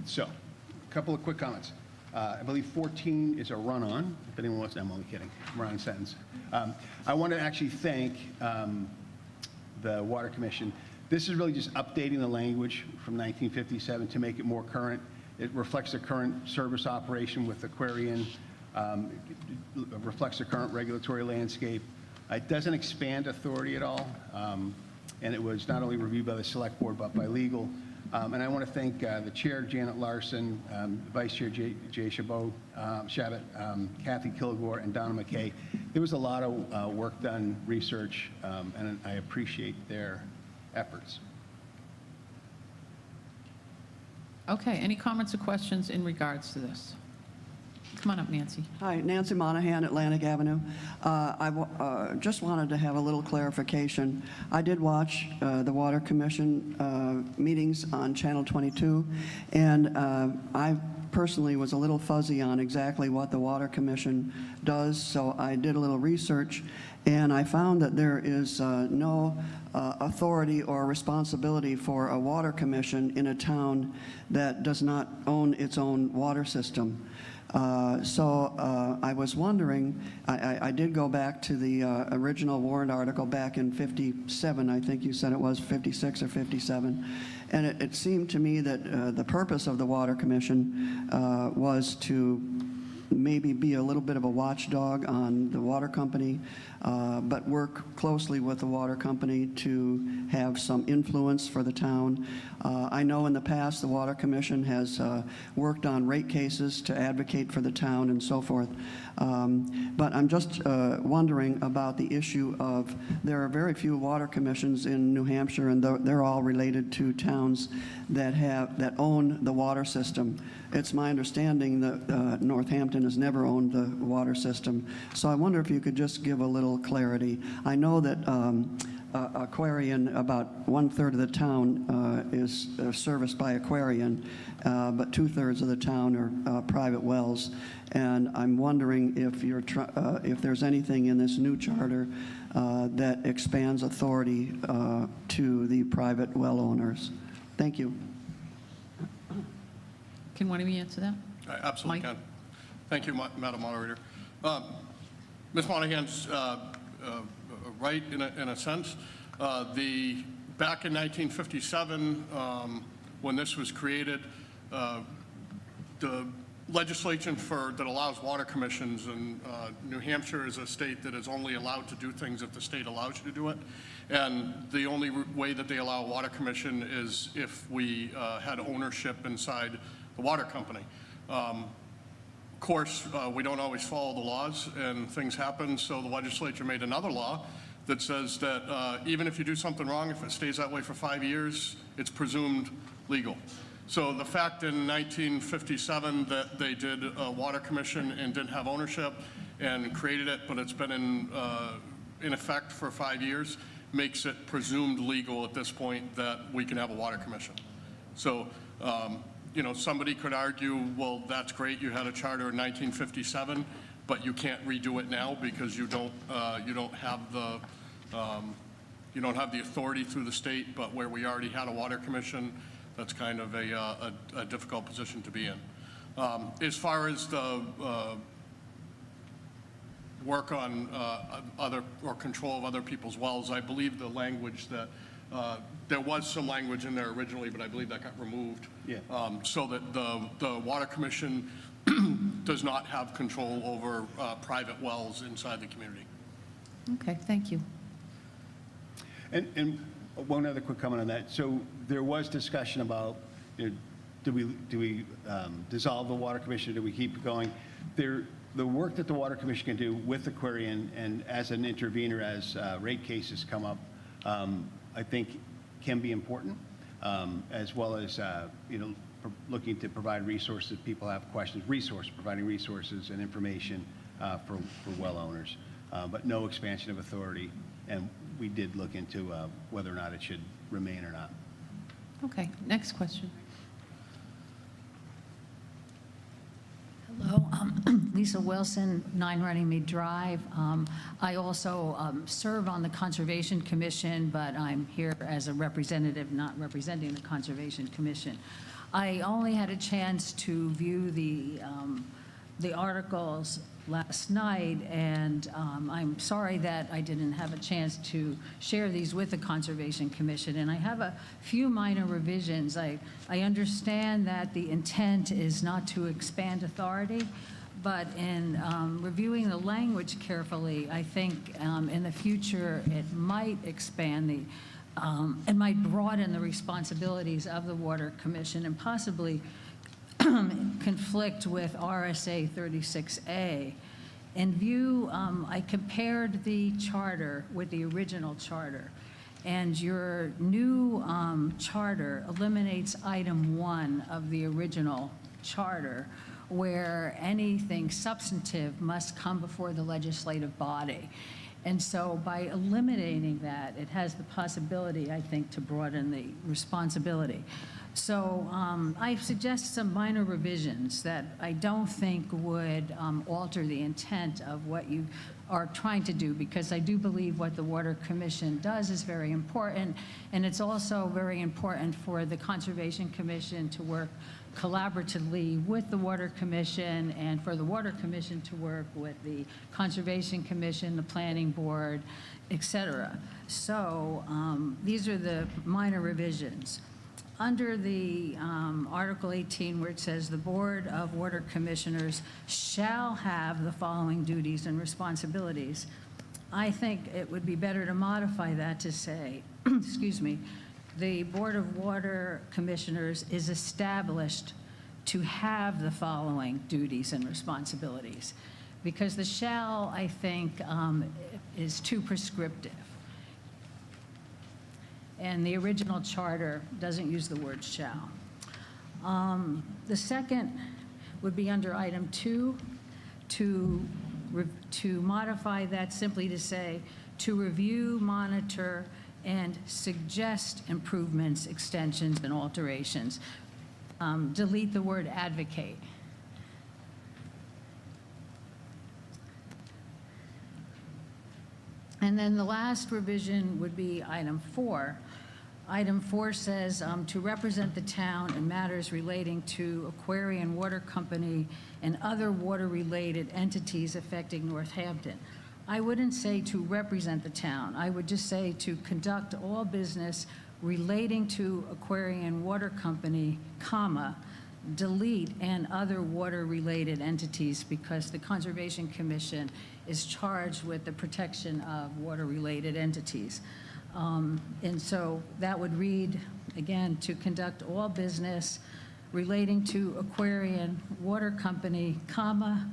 So, a couple of quick comments. I believe 14 is a run-on. If anyone wants to, I'm only kidding. Run-on sentence. I want to actually thank the Water Commission. This is really just updating the language from 1957 to make it more current. It reflects the current service operation with Aquarian. It reflects the current regulatory landscape. It doesn't expand authority at all. And it was not only reviewed by the Select Board, but by legal. And I want to thank the Chair, Janet Larson, Vice Chair Jay Shabbat, Kathy Kilgore, and Donna McKay. There was a lot of work done, research, and I appreciate their efforts. Okay, any comments or questions in regards to this? Come on up, Nancy. Hi, Nancy Monahan, Atlantic Avenue. I just wanted to have a little clarification. I did watch the Water Commission meetings on Channel 22, and I personally was a little fuzzy on exactly what the Water Commission does, so I did a little research, and I found that there is no authority or responsibility for a water commission in a town that does not own its own water system. I was wondering, I did go back to the original warrant article back in 57, I think you said it was 56 or 57, and it seemed to me that the purpose of the Water Commission was to maybe be a little bit of a watchdog on the water company, but work closely with the water company to have some influence for the town. I know in the past the Water Commission has worked on rate cases to advocate for the town and so forth. But I'm just wondering about the issue of, there are very few water commissions in New Hampshire, and they're all related to towns that own the water system. It's my understanding that Northampton has never owned the water system. So I wonder if you could just give a little clarity. I know that Aquarian, about 1/3 of the town is serviced by Aquarian, but 2/3 of the town are private wells. And I'm wondering if there's anything in this new charter that expands authority to the private well owners. Thank you. Can one of you answer that? I absolutely Mike? can. Thank you, Madam Moderator. Ms. Monahan's right in a sense. Back in 1957, when this was created, the legislation that allows water commissions, and New Hampshire is a state that is only allowed to do things if the state allows you to do it. And the only way that they allow a water commission is if we had ownership inside the water company. Of course, we don't always follow the laws, and things happen, so the legislature made another law that says that even if you do something wrong, if it stays that way for 5 years, it's presumed legal. So the fact in 1957 that they did a water commission and didn't have ownership and created it, but it's been in effect for 5 years, makes it presumed legal at this point that we can have a water commission. So, somebody could argue, well, that's great, you had a charter in 1957, but you can't redo it now because you don't have the authority through the state. But where we already had a water commission, that's kind of a difficult position to be in. As far as the work on control of other people's wells, I believe the language that there was some language in there originally, but I believe that got removed. Yeah. So that the Water Commission does not have control over private wells inside the community. Okay, thank you. And one other quick comment on that. So there was discussion about, do we dissolve the Water Commission? Do we keep it going? The work that the Water Commission can do with Aquarian and as an intervener as rate cases come up, I think can be important, as well as looking to provide resources if people have questions, providing resources and information for well owners, but no expansion of authority. And we did look into whether or not it should remain or not. Okay, next question. Hello, Lisa Wilson, 9 Runnymede Drive. I also serve on the Conservation Commission, but I'm here as a representative, not representing the Conservation Commission. I only had a chance to view the articles last night, and I'm sorry that I didn't have a chance to share these with the Conservation Commission. And I have a few minor revisions. I understand that the intent is not to expand authority, but in reviewing the language carefully, I think in the future it might expand it might broaden the responsibilities of the Water Commission and possibly conflict with RSA 36A. In view, I compared the charter with the original charter, and your new charter eliminates item 1 of the original charter, where anything substantive must come before the legislative body. And so by eliminating that, it has the possibility, I think, to broaden the responsibility. So I suggest some minor revisions that I don't think would alter the intent of what you are trying to do, because I do believe what the Water Commission does is very important, and it's also very important for the Conservation Commission to work collaboratively with the Water Commission, and for the Water Commission to work with the Conservation Commission, the Planning Board, et cetera. So these are the minor revisions. Under the Article 18, where it says, "The Board of Water Commissioners shall have the following duties and responsibilities," I think it would be better to modify that to say, excuse me, "The Board of Water Commissioners is established to have the following duties and responsibilities," because the "shall," I think, is too prescriptive. And the original charter doesn't use the word "shall." The second would be under item 2, to modify that simply to say, "To review, monitor, and suggest improvements, extensions, and alterations." Delete the word "advocate." And then the last revision would be item 4. Item 4 says, "To represent the town in matters relating to Aquarian Water Company and other water-related entities affecting Northampton." I wouldn't say to represent the town. I would just say to conduct all business relating to Aquarian Water Company, comma, delete "and other water-related entities," because the Conservation Commission is charged with the protection of water-related entities. And so that would read, again, "To conduct all business relating to Aquarian Water Company, comma,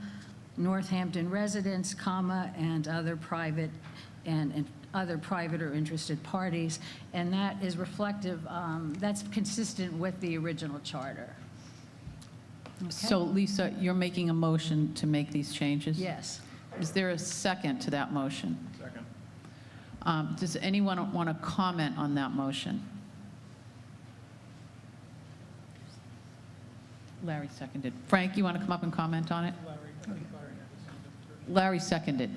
Northampton residents, comma, and other private or interested parties." And that is reflective, that's consistent with the original charter. Okay? So Lisa, you're making a motion to make these changes? Yes. Is there a second to that motion? Second. Does anyone want to comment on that motion? Larry seconded. Frank, you want to come up and comment on it? Larry seconded.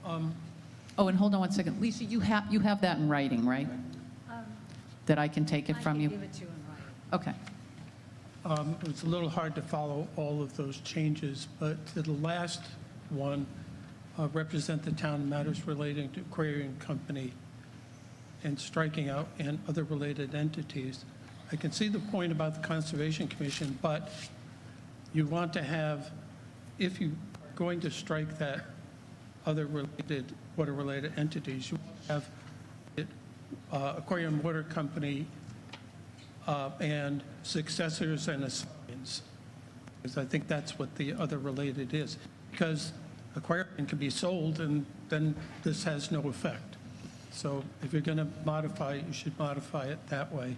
Oh, and hold on one second. Lisa, you have that in writing, right? That I can take it from you? I can give it to you in writing. Okay. It was a little hard to follow all of those changes, but to the last one, represent the town in matters relating to Aquarian Company, and striking out "and other related entities." I can see the point about the Conservation Commission, but you want to have, if you're going to strike that "other related, water-related entities," you want to have it, Aquarium Water Company and successors and assigns, because I think that's what the "other related" is. Because Aquarium can be sold, and then this has no effect. So if you're going to modify it, you should modify it that way.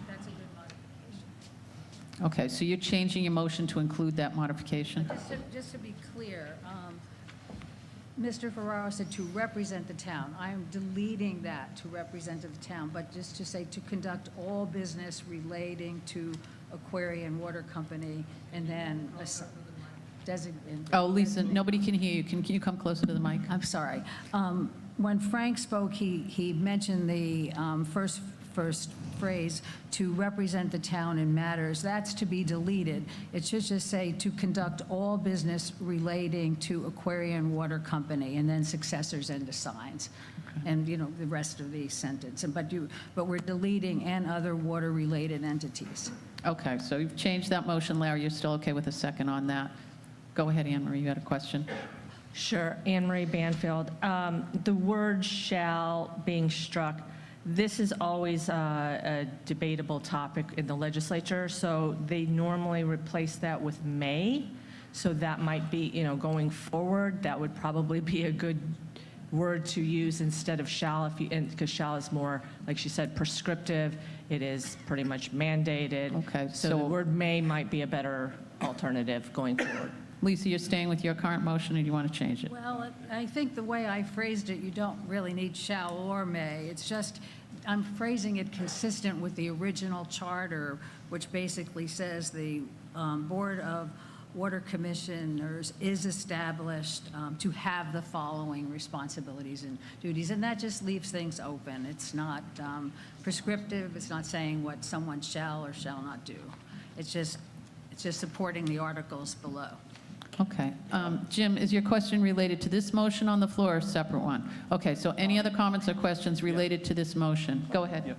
That's a good modification. Okay, so you're changing your motion to include that modification? Just to be clear, Mr. Ferraro said to represent the town. I am deleting that, to represent the town, but just to say to conduct all business relating to Aquarian Water Company, and then designate. Oh, Lisa, nobody can hear you. Can you come closer to the mic? I'm sorry. When Frank spoke, he mentioned the first phrase, "to represent the town in matters." That's to be deleted. It should just say to conduct all business relating to Aquarian Water Company, and then successors and assigns. And, the rest of the sentence. But we're deleting "and other water-related entities." Okay, so you've changed that motion. Larry, you're still okay with a second on that? Go ahead, Anne Marie, you had a question? Sure, Anne Marie Banfield. The word "shall" being struck, this is always a debatable topic in the legislature, so they normally replace that with "may." So that might be, going forward, that would probably be a good word to use instead of "shall," because "shall" is more, like she said, prescriptive. It is pretty much mandated. Okay, So the so- word "may" might be a better alternative going forward. Lisa, you're staying with your current motion, or do you want to change it? Well, I think the way I phrased it, you don't really need "shall" or "may." It's just, I'm phrasing it consistent with the original charter, which basically says the Board of water commissioners is established to have the following responsibilities and duties, and that just leaves things open. It's not prescriptive. It's not saying what someone shall or shall not do. It's just supporting the articles below. Okay. Jim, is your question related to this motion on the floor or a separate one? Okay, so any other comments or questions related to this motion? Go ahead. Yep.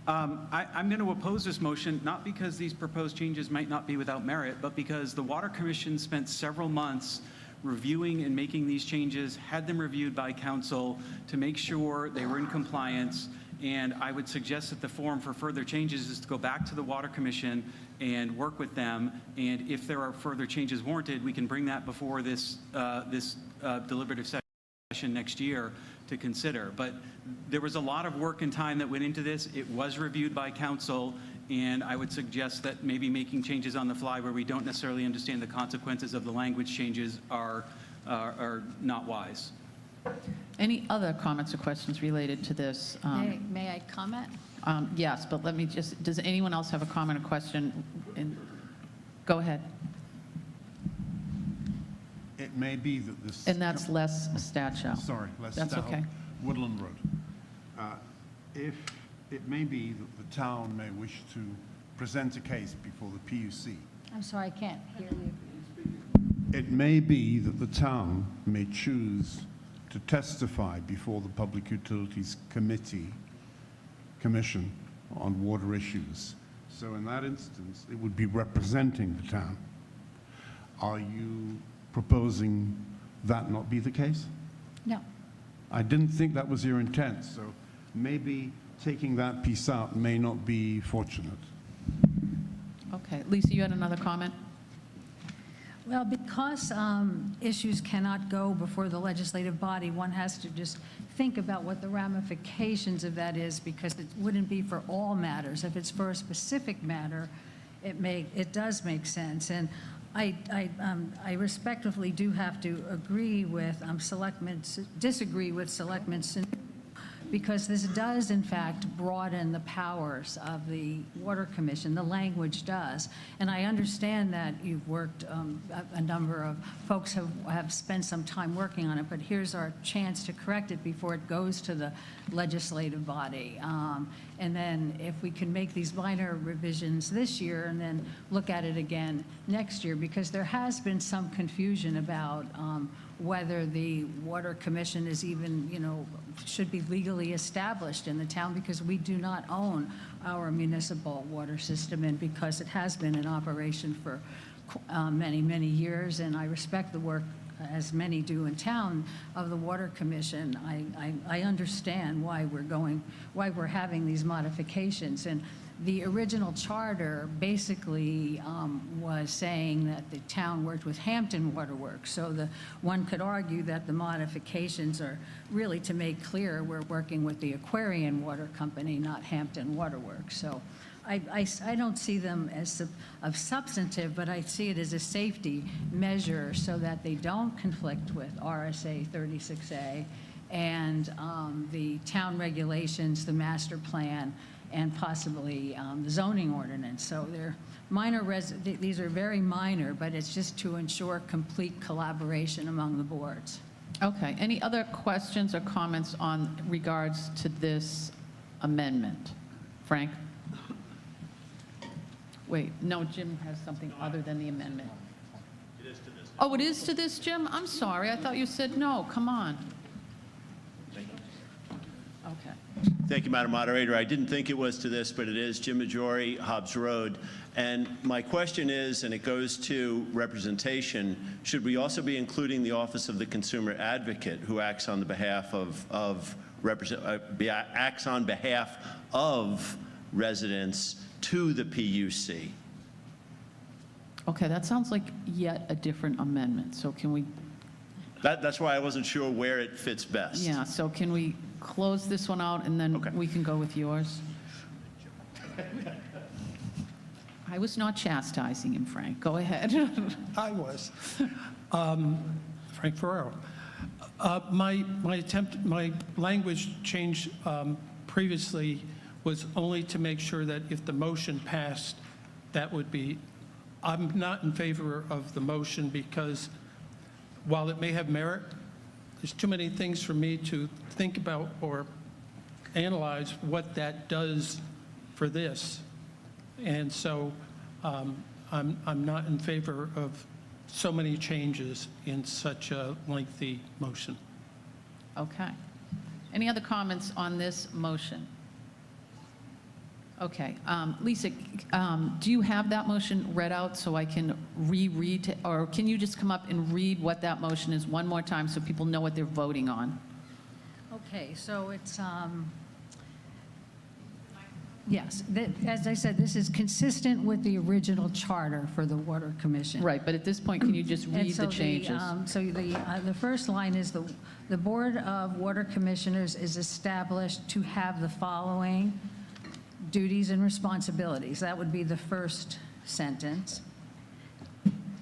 I'm going to oppose this motion, not because these proposed changes might not be without merit, but because the Water Commission spent several months reviewing and making these changes, had them reviewed by council to make sure they were in compliance. And I would suggest that the forum for further changes is to go back to the Water Commission and work with them. And if there are further changes warranted, we can bring that before this deliberative session next year to consider. But there was a lot of work and time that went into this. It was reviewed by council, and I would suggest that maybe making changes on the fly where we don't necessarily understand the consequences of the language changes are not wise. Any other comments or questions related to this? May I comment? Yes, but let me just, does anyone else have a comment or question? Go ahead. It may be that this... And that's Les Stachow. Sorry, Les That's Stachow, okay. Woodland Road. If it may be that the town may wish to present a case before the PUC. I'm sorry, I can't hear you. It may be that the town may choose to testify before the Public Utilities Commission on water issues. So in that instance, it would be representing the town. Are you proposing that not be the case? No. I didn't think that was your intent, so maybe taking that piece out may not be fortunate. Okay. Lisa, you had another comment? Well, because issues cannot go before the legislative body, one has to just think about what the ramifications of that is, because it wouldn't be for all matters. If it's for a specific matter, it does make sense. And I respectfully do have to agree with disagree with Selectman Sanu, because this does, in fact, broaden the powers of the Water Commission. The language does. And I understand that you've worked, a number of folks have spent some time working on it, but here's our chance to correct it before it goes to the legislative body. And then if we can make these minor revisions this year and then look at it again next year, because there has been some confusion about whether the Water Commission is even, should be legally established in the town, because we do not own our municipal water system, and because it has been in operation for many, many years. And I respect the work, as many do in town, of the Water Commission. I understand why we're having these modifications. And the original charter basically was saying that the town worked with Hampton Waterworks. So one could argue that the modifications are really to make clear we're working with the Aquarian Water Company, not Hampton Waterworks. So I don't see them as of substantive, but I see it as a safety measure so that they don't conflict with RSA 36A and the town regulations, the master plan, and possibly the zoning ordinance. So they're minor, these are very minor, but it's just to ensure complete collaboration among the boards. Okay. Any other questions or comments on regards to this amendment? Frank? Wait, no, Jim has something other than the amendment. It is to this. Oh, it is to this, Jim? I'm sorry. I thought you said no. Come on. Okay. Thank you, Madam Moderator. I didn't think it was to this, but it is. Jim Majori, Hobbs Road. And my question is, and it goes to representation, should we also be including the Office of the Consumer Advocate, who acts on the behalf of residents to the PUC? Okay, that sounds like yet a different amendment. So can we? That's why I wasn't sure where it fits best. Yeah, so can we close this one out and then we can go with yours? I was not chastising him, Frank. Go ahead. I was. Frank Ferrero. My language change previously was only to make sure that if the motion passed, that would be I'm not in favor of the motion because while it may have merit, there's too many things for me to think about or analyze what that does for this. And so I'm not in favor of so many changes in such a lengthy motion. Okay. Any other comments on this motion? Okay. Lisa, do you have that motion read out so I can reread, or can you just come up and read what that motion is one more time so people know what they're voting on? Okay, so it's, yes, as I said, this is consistent with the original charter for the Water Commission. Right, but at this point, can you just And read so the changes? So the first line is the Board of Water Commissioners is established to have the following duties and responsibilities. That would be the first sentence.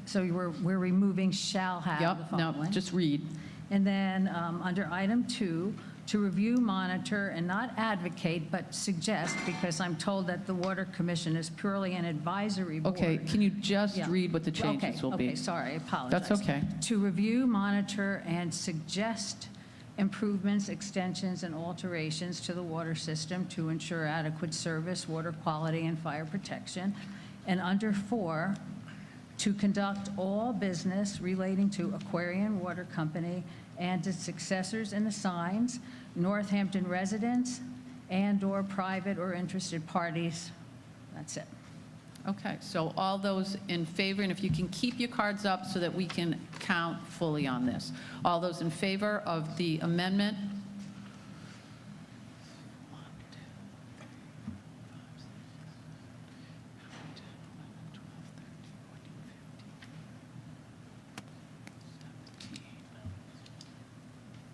So we're removing shall have the Yep, no, following. just read. And then under item 2, to review, monitor, and not advocate, but suggest, because I'm told that the Water Commission is purely an advisory board. Okay, can you just Yeah. read what the changes will be? Okay, sorry, I apologize. That's okay. To review, monitor, and suggest improvements, extensions, and alterations to the water system to ensure adequate service, water quality, and fire protection. And under 4, to conduct all business relating to Aquarian Water Company and its successors and assigns, Northampton residents, and/or private or interested parties. That's it. Okay, so all those in favor, and if you can keep your cards up so that we can count fully on this. All those in favor of the amendment?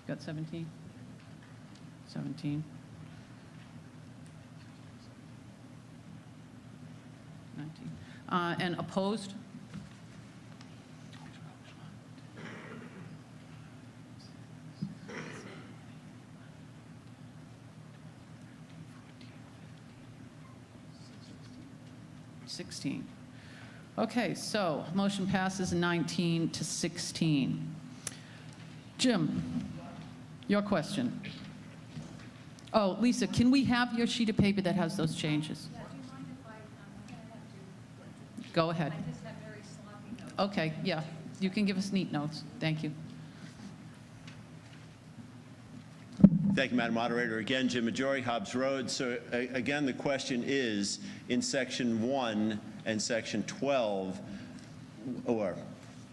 Got 17? 17? 19. And opposed? $16. Okay, so motion passes 19 to 16. Jim, your question. Oh, Lisa, can we have your sheet of paper that has those changes? Go ahead. I just have very sloppy notes. Okay, yeah, you can give us neat notes. Thank you. Thank you, Madam Moderator. Again, Jim Majori, Hobbs Road. So again, the question is, in Section 1 and Section 12, or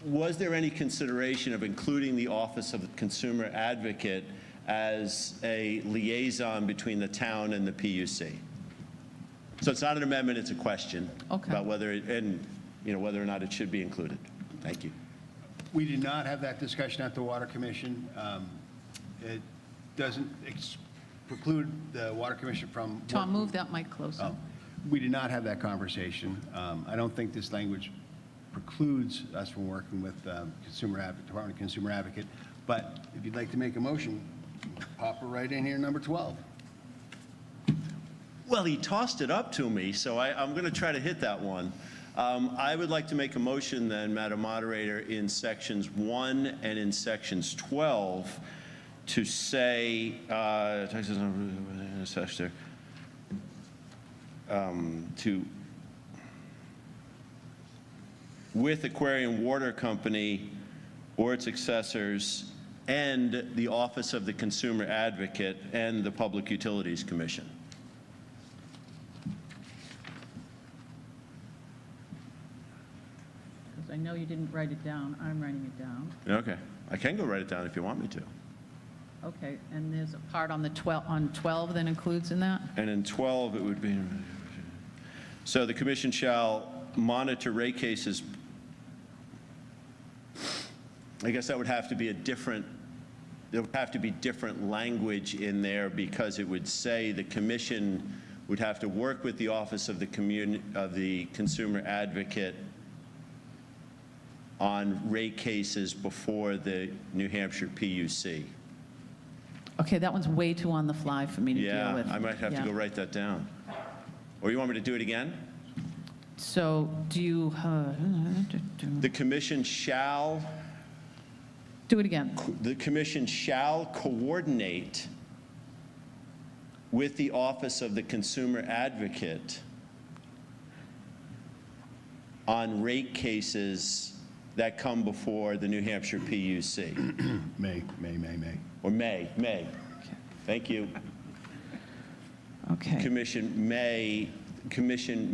was there any consideration of including the Office of the Consumer Advocate as a liaison between the town and the PUC? So it's not an amendment, it's a question about whether, whether or not it should be included. Thank you. We did not have that discussion at the Water Commission. It doesn't preclude the Water Commission from... Tom, move that mic closer. Oh, we did not have that conversation. I don't think this language precludes us from working with Department of Consumer Advocate, but if you'd like to make a motion, pop it right in here, number 12. Well, he tossed it up to me, so I'm going to try to hit that one. I would like to make a motion then, Madam Moderator, in Sections 1 and in Sections 12 to say, with Aquarian Water Company or its successors and the Office of the Consumer Advocate and the Public Utilities Commission. Because I know you didn't write it down. I'm writing it down. Okay. I can go write it down if you want me to. Okay, and there's a part on the 12 that includes in that? And in 12, it would be, so the commission shall monitor rate cases. I guess that would have to be there would have to be different language in there because it would say the commission would have to work with the Office of the Consumer Advocate on rate cases before the New Hampshire PUC. Okay, that one's way too on the fly for me to deal Yeah, with. I might have to go write that down. Or you want me to do it again? So do you, The commission shall do it again. The commission shall coordinate with the Office of the Consumer Advocate on rate cases that come before the New Hampshire PUC. May. Or may. Thank you. Okay. Commission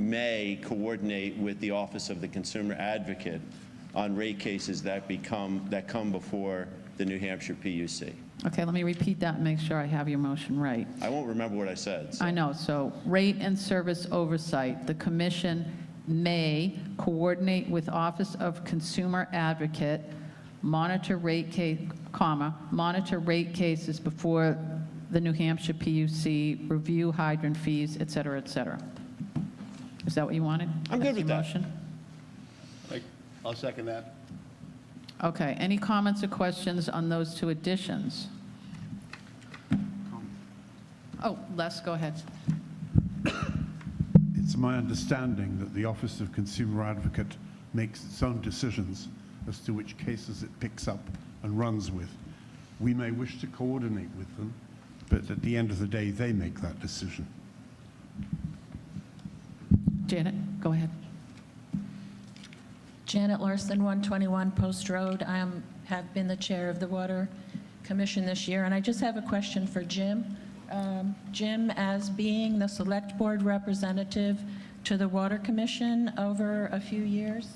may coordinate with the Office of the Consumer Advocate on rate cases that come before the New Hampshire PUC. Okay, let me repeat that and make sure I have your motion right. I won't remember what I said. so- I know, so rate and service oversight, the commission may coordinate with Office of Consumer Advocate, monitor rate cases before the New Hampshire PUC, review hydrant fees, et cetera, et cetera. Is that what you wanted? I'm good That's with your that. motion? I'll second that. Okay, any comments or questions on those two additions? Oh, Les, go ahead. It's my understanding that the Office of Consumer Advocate makes its own decisions as to which cases it picks up and runs with. We may wish to coordinate with them, but at the end of the day, they make that decision. Janet, go ahead. Janet Larson, 121 Post Road. I have been the chair of the Water Commission this year, and I just have a question for Jim. Jim, as being the Select Board representative to the Water Commission over a few years,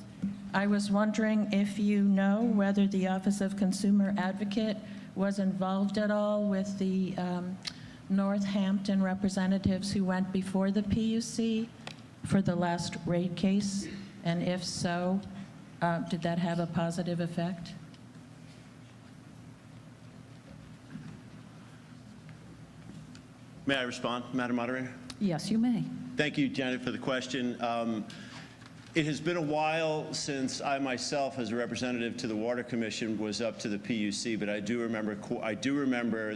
I was wondering if you know whether the Office of Consumer Advocate was involved at all with the Northampton representatives who went before the PUC for the last rate case, and if so, did that have a positive effect? May I respond, Madam Moderator? Yes, you may. Thank you, Janet, for the question. It has been a while since I myself, as a representative to the Water Commission, was up to the PUC, but I do remember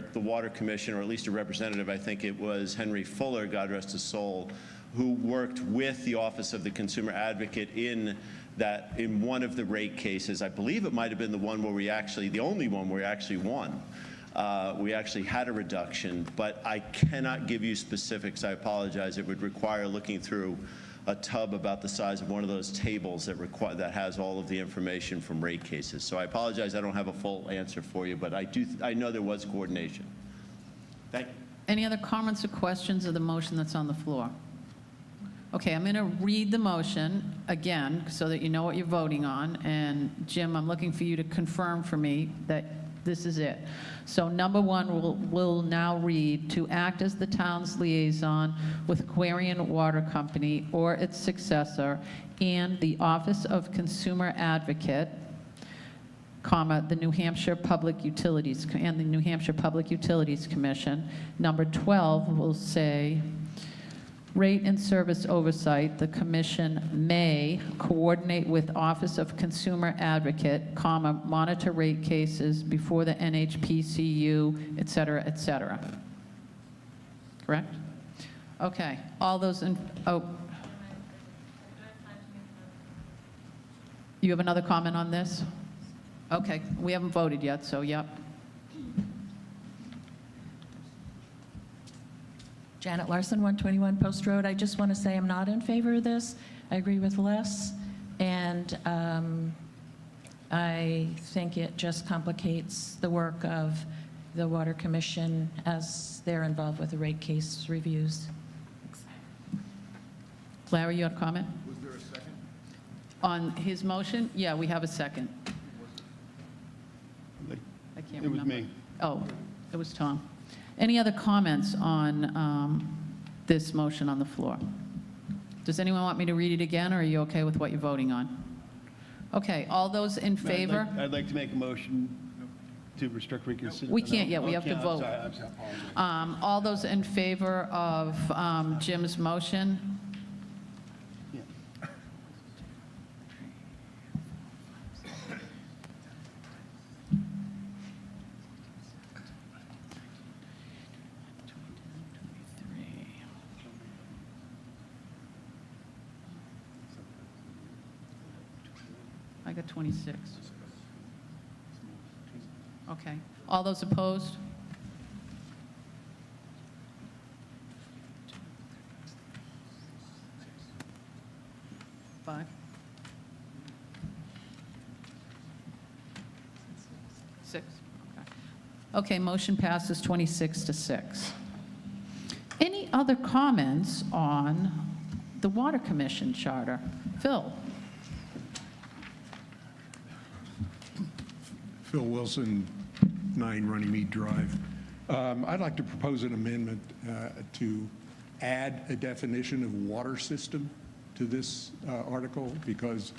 the Water Commission, or at least a representative, I think it was Henry Fuller, God rest his soul, who worked with the Office of the Consumer Advocate in one of the rate cases. I believe it might have been the only one where we actually won. We actually had a reduction, but I cannot give you specifics. I apologize. It would require looking through a tub about the size of one of those tables that has all of the information from rate cases. So I apologize. I don't have a full answer for you, but I know there was coordination. Thank you. Any other comments or questions of the motion that's on the floor? Okay, I'm going to read the motion again so that you know what you're voting on. And Jim, I'm looking for you to confirm for me that this is it. So number one will now read, to act as the town's liaison with Aquarian Water Company or its successor and the Office of Consumer Advocate, the New Hampshire Public Utilities and the New Hampshire Public Utilities Commission. Number 12 will say, rate and service oversight, the commission may coordinate with Office of Consumer Advocate, monitor rate cases before the NHPCU, et cetera, et cetera. Correct? Okay, all those in, you have another comment on this? Okay, we haven't voted yet, so yep. Janet Larson, 121 Post Road. I just want to say I'm not in favor of this. I agree with Les, and I think it just complicates the work of the Water Commission as they're involved with the rate case reviews. Larry, you have a comment? Was there a second? On his motion? Yeah, we have a second. I can't remember. It was me. Oh, it was Tom. Any other comments on this motion on the floor? Does anyone want me to read it again, or are you okay with what you're voting on? Okay, all those in favor? I'd like to make a motion to restrict reconsideration. We can't yet, we have to vote. I apologize. All those in favor of Jim's motion? got 26. Okay. All those opposed? Five? 6? Okay. Okay, motion passes 26-6. Any other comments on the Water Commission charter? Phil? Phil Wilson, 9 Runnymede Drive. I'd like to propose an amendment to add a definition of water system to this article, because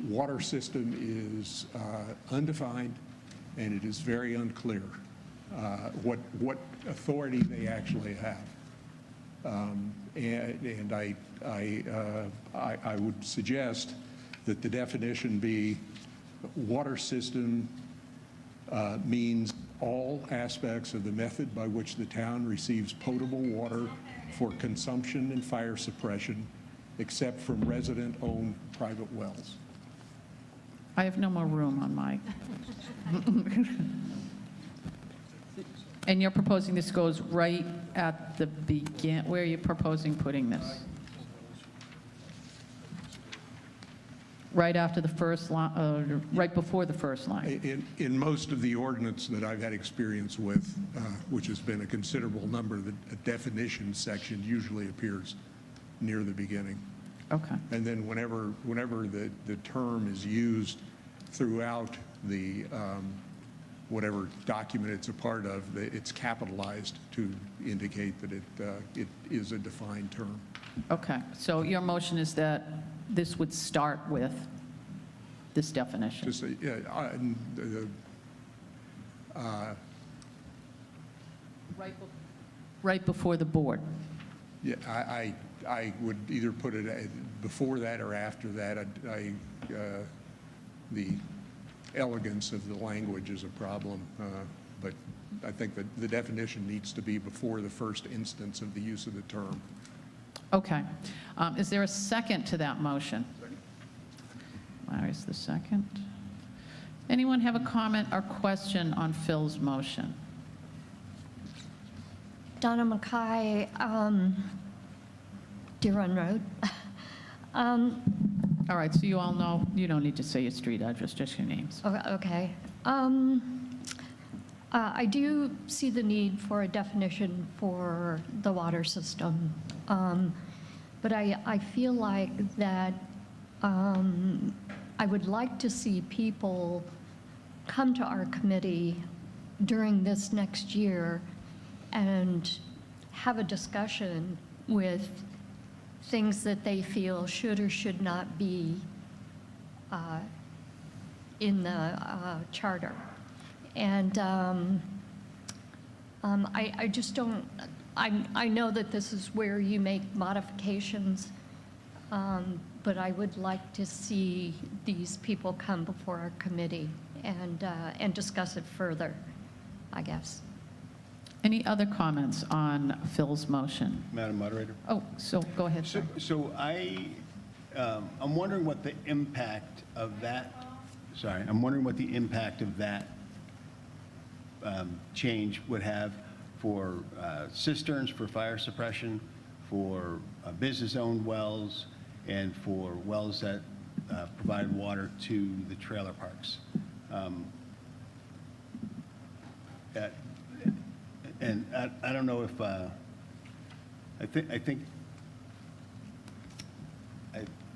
water system is undefined and it is very unclear what authority they actually have. And I would suggest that the definition be water system means all aspects of the method by which the town receives potable water for consumption and fire suppression, except from resident-owned private wells. I have no more room on my... And you're proposing this goes right at the begin, where are you proposing putting this? Right after the first line, right before the first line? In most of the ordinance that I've had experience with, which has been a considerable number, the definition section usually appears near the beginning. Okay. And then whenever the term is used throughout the whatever document it's a part of, it's capitalized to indicate that it is a defined term. Okay, so your motion is that this would start with this definition? Just Right before the board? yeah, I would either put it before that or after that. The elegance of the language is a problem, but I think that the definition needs to be before the first instance of the use of the term. Okay. Is there a second to that motion? Larry's the second. Anyone have a comment or question on Phil's motion? Donna Mackay, Deer Run Road. All right, so you all know, you don't need to say your street address, just your names. Okay. I do see the need for a definition for the water system, but I feel like that I would like to see people come to our committee during this next year and have a discussion with things that they feel should or should not be in the charter. And I just don't, I know that this is where you make modifications, but I would like to see these people come before our committee and discuss it further, I guess. Any other comments on Phil's motion? Madam Moderator? Oh, so go ahead, sir. So I'm wondering what the impact of that, I'm wondering what the impact of that change would have for cisterns for fire suppression, for business-owned wells, and for wells that provide water to the trailer parks. And I don't know if, I think,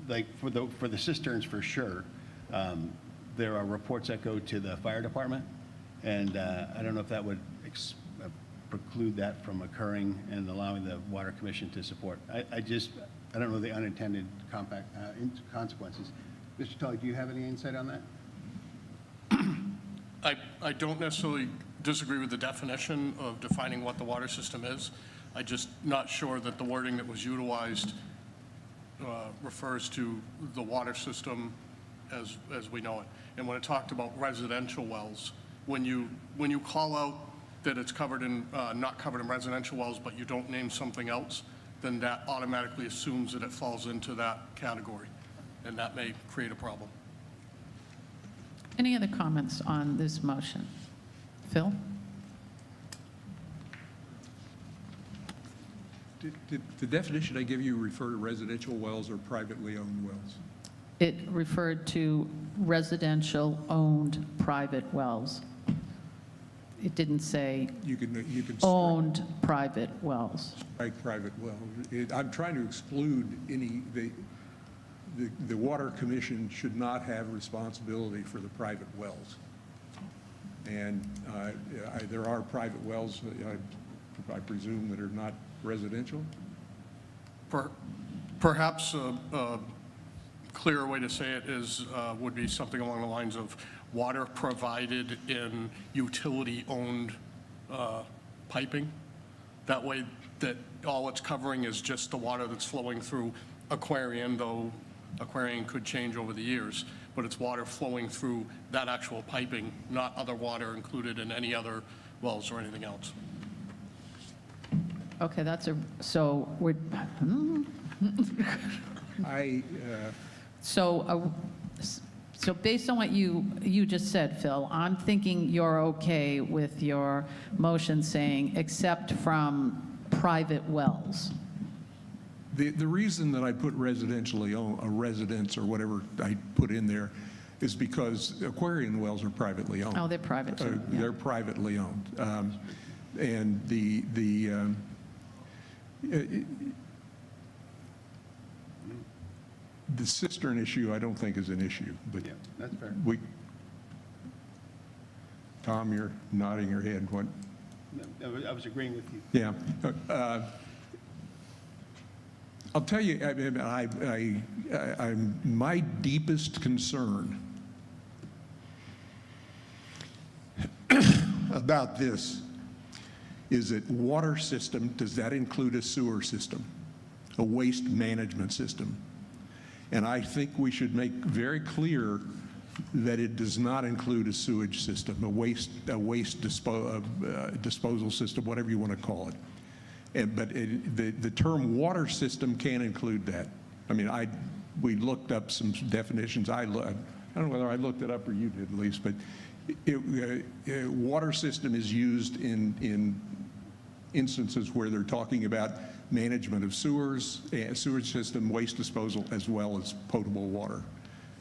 like for the cisterns for sure, there are reports that go to the fire department, and I don't know if that would preclude that from occurring and allowing the Water Commission to support. I don't know the unintended consequences. Mr. Tully, do you have any insight on that? I don't necessarily disagree with the definition of defining what the water system is. I'm just not sure that the wording that was utilized refers to the water system as we know it. And when it talked about residential wells, when you call out that it's covered in, not covered in residential wells, but you don't name something else, then that automatically assumes that it falls into that category, and that may create a problem. Any other comments on this motion? Phil? Did the definition I give you refer to residential wells or privately owned wells? It referred to residential-owned private wells. It didn't say You can owned private wells. strike private well. I'm trying to exclude any, the Water Commission should not have responsibility for the private wells. And there are private wells, I presume, that are not residential? Perhaps a clearer way to say it is, would be something along the lines of water provided in utility-owned piping. That way that all it's covering is just the water that's flowing through Aquarian, though Aquarian could change over the years, but it's water flowing through that actual piping, not other water included in any other wells or anything else. Okay, so we're, so based on what you just said, Phil, I'm thinking you're okay with your motion saying except from private wells. The reason that I put residentially owned, a residence or whatever I put in there, is because Aquarian wells are privately owned. Oh, they're private too. Yeah. They're privately owned. And the cistern issue, I don't think is an issue, but Yeah, that's fair. Tom, you're nodding your head. What? I was agreeing with you. Yeah. I'll tell you, I'm my deepest concern about this is that water system, does that include a sewer system, a waste management system? And I think we should make very clear that it does not include a sewage system, a waste disposal system, whatever you want to call it. But the term water system can include that. I mean, we looked up some definitions. I don't know whether I looked it up or you did at least, but water system is used in instances where they're talking about management of sewers, sewage system, waste disposal, as well as potable water.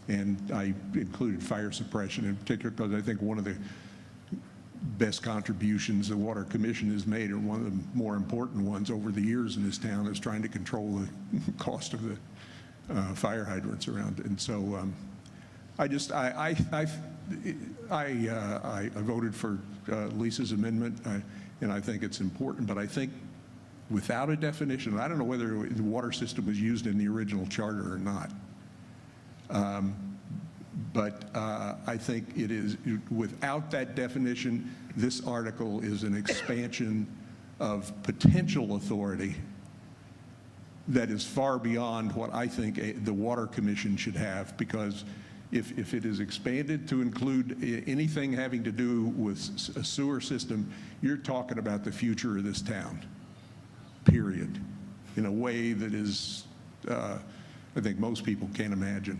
And I included fire suppression in particular because I think one of the best contributions the Water Commission has made, and one of the more important ones over the years in this town, is trying to control the cost of the fire hydrants around. And so I voted for Lisa's amendment, and I think it's important. But I think without a definition, I don't know whether the water system was used in the original charter or not. But I think it is, without that definition, this article is an expansion of potential authority that is far beyond what I think the Water Commission should have, because if it is expanded to include anything having to do with a sewer system, you're talking about the future of this town, period, in a way that is, I think most people can't imagine.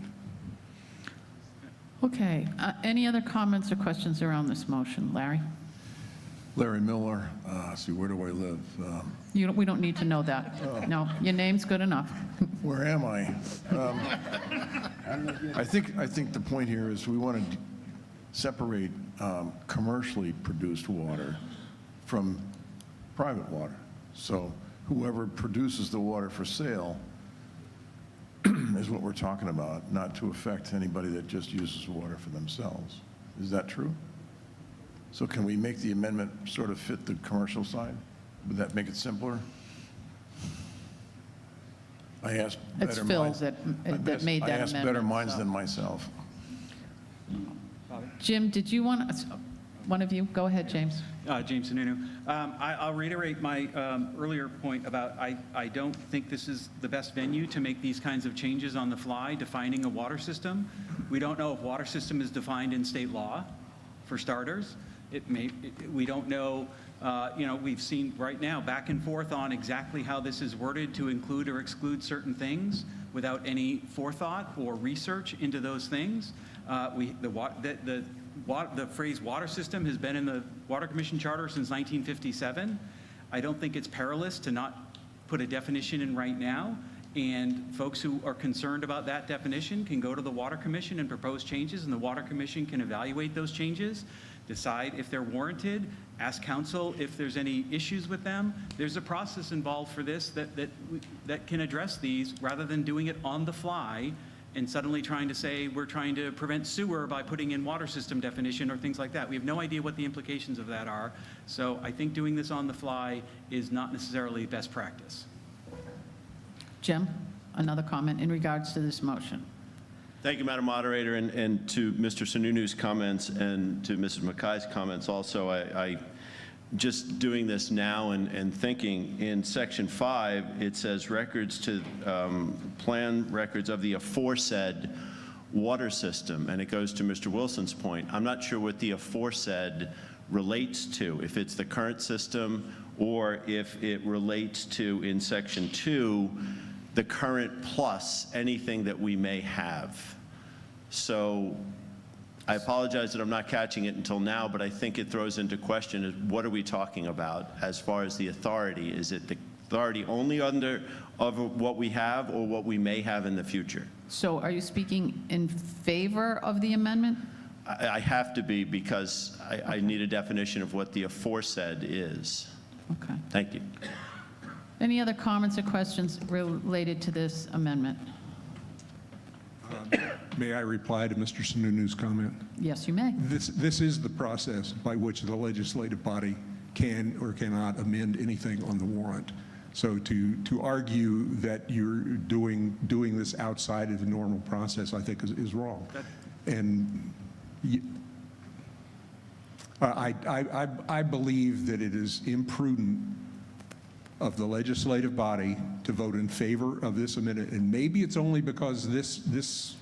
Okay, any other comments or questions around this motion? Larry? Larry Miller, see, where do I live? We don't need to know that. No, your name's good enough. Where am I? I think the point here is we want to separate commercially produced water from private water. So whoever produces the water for sale is what we're talking about, not to affect anybody that just uses water for themselves. Is that true? So can we make the amendment sort of fit the commercial side? Would that make it simpler? I asked It's better Phil minds. that made that amendment. I asked better minds so. than myself. Jim, did you want, one of you? Go ahead, James. James Sununu. I'll reiterate my earlier point about I don't think this is the best venue to make these kinds of changes on the fly, defining a water system. We don't know if water system is defined in state law, for starters. We don't know, we've seen right now back and forth on exactly how this is worded to include or exclude certain things without any forethought or research into those things. The phrase water system has been in the Water Commission Charter since 1957. I don't think it's perilous to not put a definition in right now. And folks who are concerned about that definition can go to the Water Commission and propose changes, and the Water Commission can evaluate those changes, decide if they're warranted, ask council if there's any issues with them. There's a process involved for this that can address these rather than doing it on the fly and suddenly trying to say we're trying to prevent sewer by putting in water system definition or things like that. We have no idea what the implications of that are. So I think doing this on the fly is not necessarily best practice. Jim, another comment in regards to this motion. Thank you, Madam Moderator, and to Mr. Sununu's comments and to Mrs. Mackay's comments also. I just doing this now and thinking in Section 5, it says records to plan records of the aforesaid water system, and it goes to Mr. Wilson's point. I'm not sure what the aforesaid relates to, if it's the current system or if it relates to, in Section 2, the current plus anything that we may have. So I apologize that I'm not catching it until now, but I think it throws into question is what are we talking about as far as the authority? Is it the authority only under of what we have or what we may have in the future? So are you speaking in favor of the amendment? I have to be because I need a definition of what the aforesaid is. Okay. Thank you. Any other comments or questions related to this amendment? May I reply to Mr. Sununu's comment? Yes, you may. This is the process by which the legislative body can or cannot amend anything on the warrant. So to argue that you're doing this outside of the normal process, I think is wrong. And I believe that it is imprudent of the legislative body to vote in favor of this amendment, and maybe it's only because this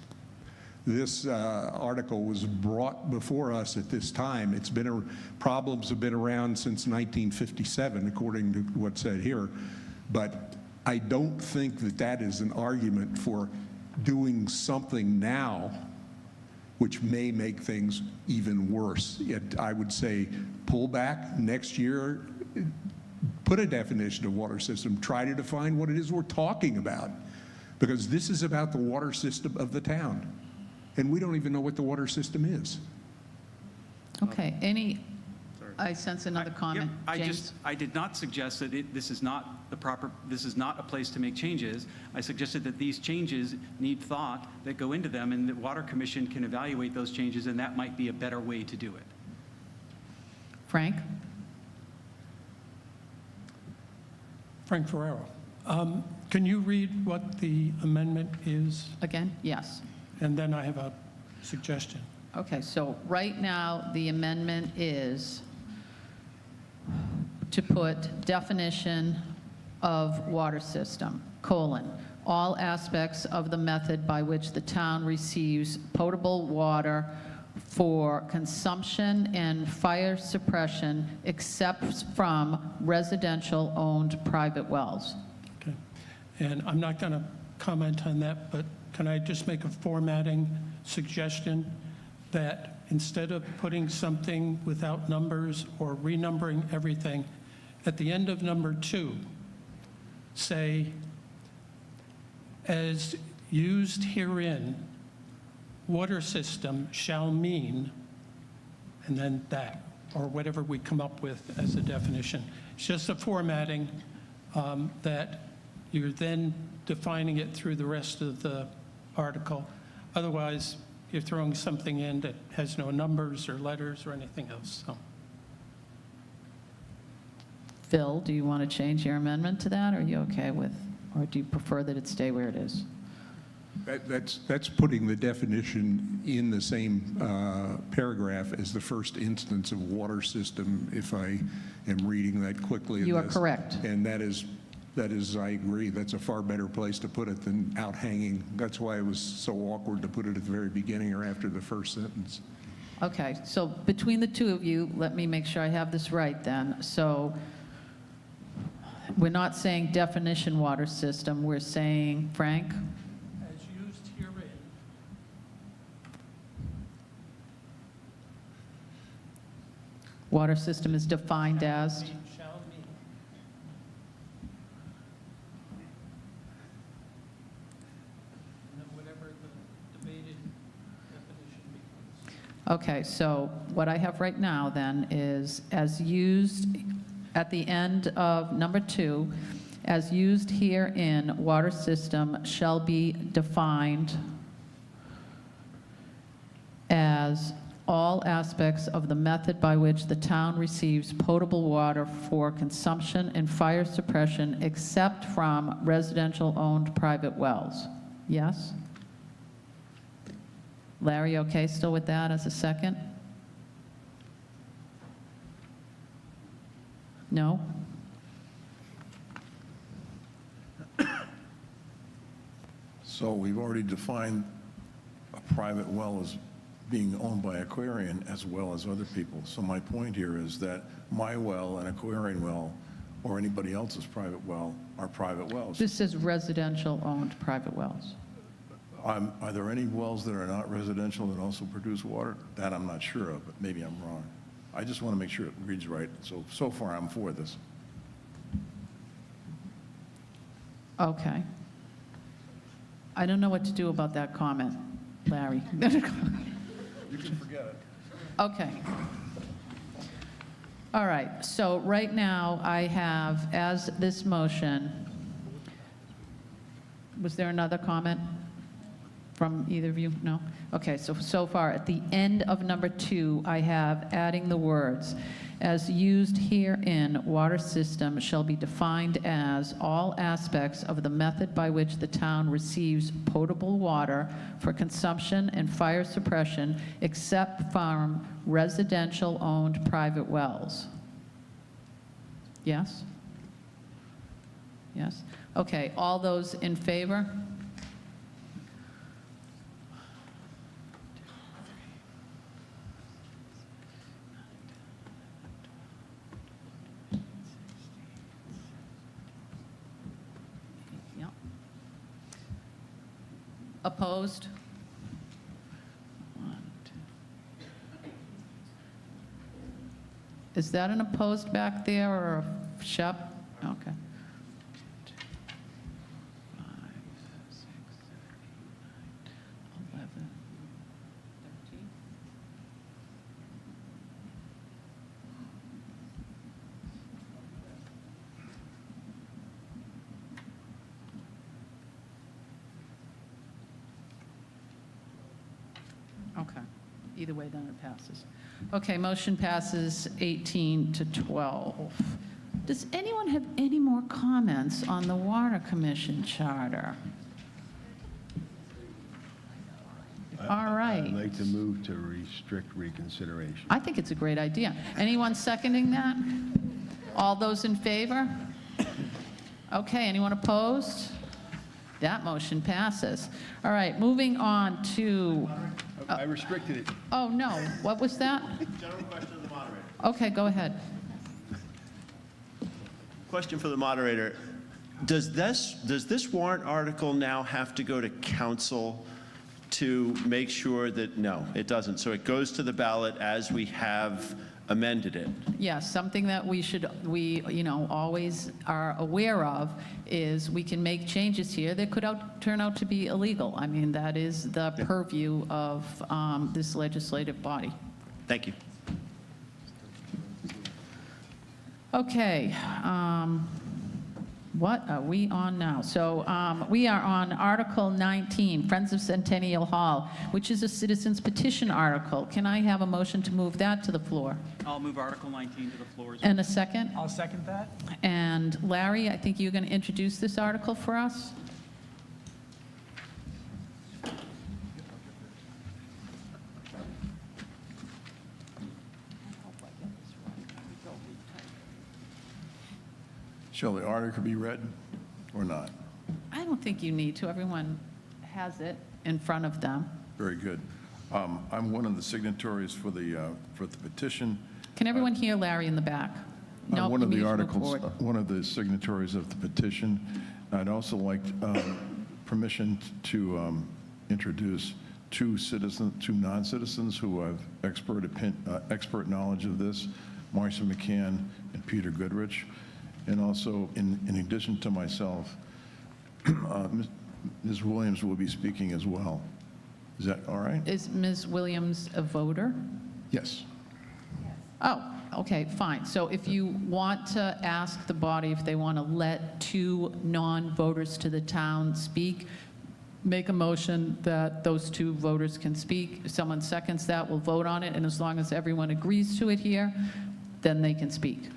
article was brought before us at this time. It's been problems have been around since 1957, according to what's said here, but I don't think that is an argument for doing something now which may make things even worse. Yet I would say pull back next year, put a definition of water system, try to define what it is we're talking about, because this is about the water system of the town, and we don't even know what the water system is. Okay, I sense another comment. James? I did not suggest that this is not a place to make changes. I suggested that these changes need thought that go into them, and the Water Commission can evaluate those changes, and that might be a better way to do it. Frank? Frank Ferrero. Can you read what the amendment is? Again, yes. And then I have a suggestion. Okay, so right now, the amendment is to put definition of water system, all aspects of the method by which the town receives potable water for consumption and fire suppression except from residential-owned private wells. Okay. And I'm not going to comment on that, but can I just make a formatting suggestion that instead of putting something without numbers or renumbering everything, at the end of number 2, say, as used herein, water system shall mean, and then that, or whatever we come up with as a definition. It's just a formatting that you're then defining it through the rest of the article. Otherwise, you're throwing something in that has no numbers or letters or anything else. So. Phil, do you want to change your amendment to that? Or are you okay with, or do you prefer that it stay where it is? That's putting the definition in the same paragraph as the first instance of water system, if I am reading that quickly. You are correct. And that is, I agree, that's a far better place to put it than out hanging. That's why it was so awkward to put it at the very beginning or after the first sentence. Okay, so between the two of you, let me make sure I have this right then. So we're not saying definition water system, we're saying, Frank? As used herein, Water system is defined as? Shall mean. And then whatever the debated definition becomes. Okay, so what I have right now then is, as used at the end of number 2, as used herein, water system shall be defined as all aspects of the method by which the town receives potable water for consumption and fire suppression except from residential-owned private wells. Yes? Larry, okay still with that as a second? No? So we've already defined a private well as being owned by Aquarian as well as other people. So my point here is that my well and Aquarian well, or anybody else's private well, are private wells. This says residential-owned private wells. Are there any wells that are not residential that also produce water? That I'm not sure of, but maybe I'm wrong. I just want to make sure it reads right. So far, I'm for this. Okay. I don't know what to do about that comment, Larry. You can forget it. Okay. All right, so right now I have, as this motion, was there another comment from either of you? No? Okay, so far, at the end of number 2, I have adding the words, as used herein, water system shall be defined as all aspects of the method by which the town receives potable water for consumption and fire suppression, except from residential-owned private wells. Yes? Yes? Okay, all those in favor? Opposed? 1, 2. Is that an opposed back there or a Shep? Okay. 2, 5, 6, 7, 8, 9, 11, 13. Okay. Either way, then it passes. Okay, motion passes 18 to 12. Does anyone have any more comments on the Water Commission charter? All right. I'd like to move to restrict reconsideration. I think it's a great idea. Anyone seconding that? All those in favor? Okay, anyone opposed? That motion passes. All right, moving on to... I restricted it. Oh, no. What was that? General question of the moderator. Okay, go ahead. Question for the moderator. Does this warrant article now have to go to council to make sure that, no, it doesn't. So it goes to the ballot as we have amended it. Yes, something that we always are aware of is we can make changes here that could turn out to be illegal. I mean, that is the purview of this legislative body. Thank you. Okay, what are we on now? So we are on Article 19, Friends of Centennial Hall, which is a citizen's petition article. Can I have a motion to move that to the floor? I'll move Article 19 to the floor as well. And a second? I'll second that. And Larry, I think you're going to introduce this article for us? Shall the article be read or not? I don't think you need to. Everyone has it in front of them. Very good. I'm one of the signatories for the petition. Can everyone hear Larry in the back? No, One of you the need to move articles, forward. one of the signatories of the petition. I'd also like permission to introduce two non-citizens who have expert knowledge of this. Marcia McCann and Peter Goodrich. And also, in addition to myself, Ms. Williams will be speaking as well. Is that all right? Is Ms. Williams a voter? Yes. Oh, okay, fine. So if you want to ask the body if they want to let 2 non-voters to the town speak, make a motion that those 2 voters can speak. If someone seconds that, we'll vote on it, and as long as everyone agrees to it here, then they can speak.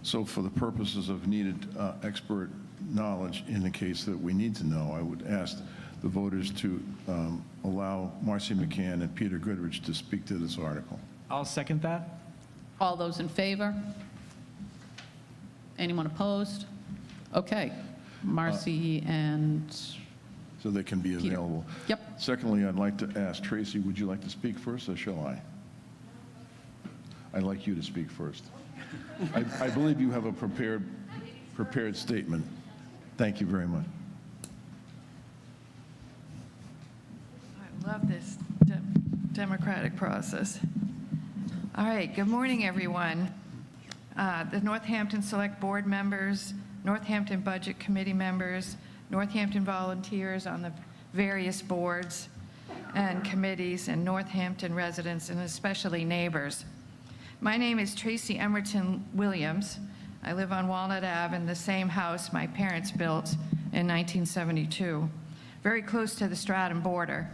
So for the purposes of needed expert knowledge in the case that we need to know, I would ask the voters to allow Marcy McCann and Peter Goodrich to speak to this article. I'll second that. All those in favor? Anyone opposed? Okay. Marcy and, So they can be Peter. available. Yep. Secondly, I'd like to ask Tracy, would you like to speak first, or shall I? I'd like you to speak first. I believe you have a prepared statement. Thank you very much. I love this democratic process. All right, good morning, everyone. The Northampton Select Board members, Northampton Budget Committee members, Northampton volunteers on the various boards and committees, and Northampton residents, and especially neighbors. My name is Tracy Emerton Williams. I live on Walnut Ave in the same house my parents built in 1972, very close to the Stratham border.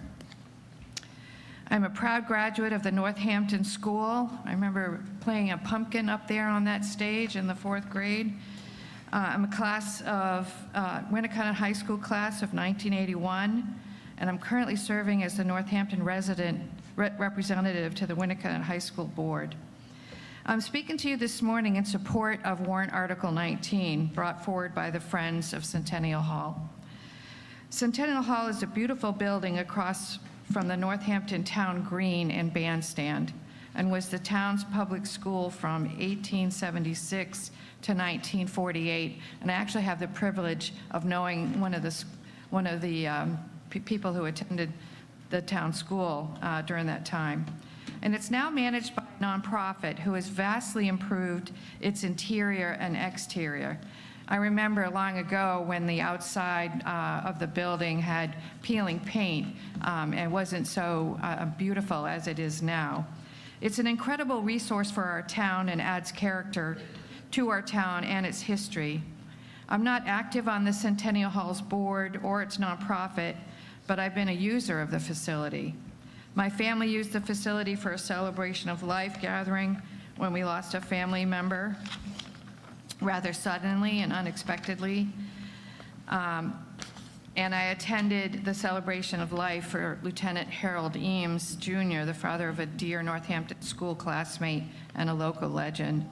I'm a proud graduate of the Northampton School. I remember playing a pumpkin up there on that stage in the 4th grade. I'm a class of Winnicott High School class of 1981, and I'm currently serving as the Northampton representative to the Winnicott High School Board. I'm speaking to you this morning in support of Warrant Article 19, brought forward by the Friends of Centennial Hall. Centennial Hall is a beautiful building across from the Northampton Town Green and Bandstand, and was the town's public school from 1876 to 1948. And I actually have the privilege of knowing one of the people who attended the town school during that time. And it's now managed by a nonprofit who has vastly improved its interior and exterior. I remember long ago when the outside of the building had peeling paint and wasn't so beautiful as it is now. It's an incredible resource for our town and adds character to our town and its history. I'm not active on the Centennial Hall's board or its nonprofit, but I've been a user of the facility. My family used the facility for a celebration of life gathering when we lost a family member rather suddenly and unexpectedly. And I attended the celebration of life for Lieutenant Harold Eames, Jr., the father of a dear Northampton school classmate and a local legend.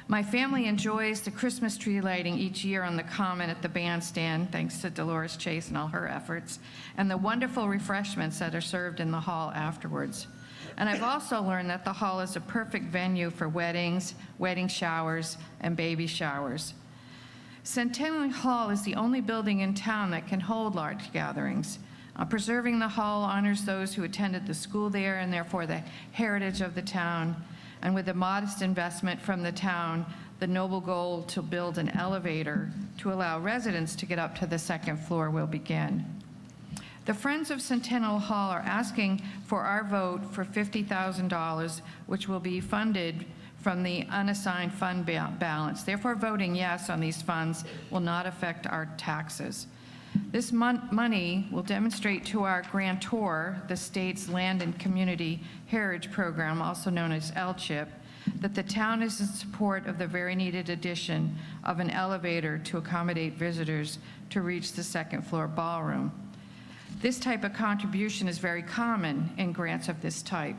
My family enjoys the Christmas tree lighting each year on the Common at the bandstand, thanks to Dolores Chase and all her efforts, and the wonderful refreshments that are served in the hall afterwards. And I've also learned that the hall is a perfect venue for weddings, wedding showers, and baby showers. Centennial Hall is the only building in town that can hold large gatherings. Preserving the hall honors those who attended the school there and therefore the heritage of the town. And with a modest investment from the town, the noble goal to build an elevator to allow residents to get up to the 2nd floor will begin. The Friends of Centennial Hall are asking for our vote for $50,000, which will be funded from the unassigned fund balance. Therefore, voting yes on these funds will not affect our taxes. This money will demonstrate to our grantor, the state's Land and Community Heritage Program, also known as LCHIP, that the town is in support of the very needed addition of an elevator to accommodate visitors to reach the 2nd floor ballroom. This type of contribution is very common in grants of this type.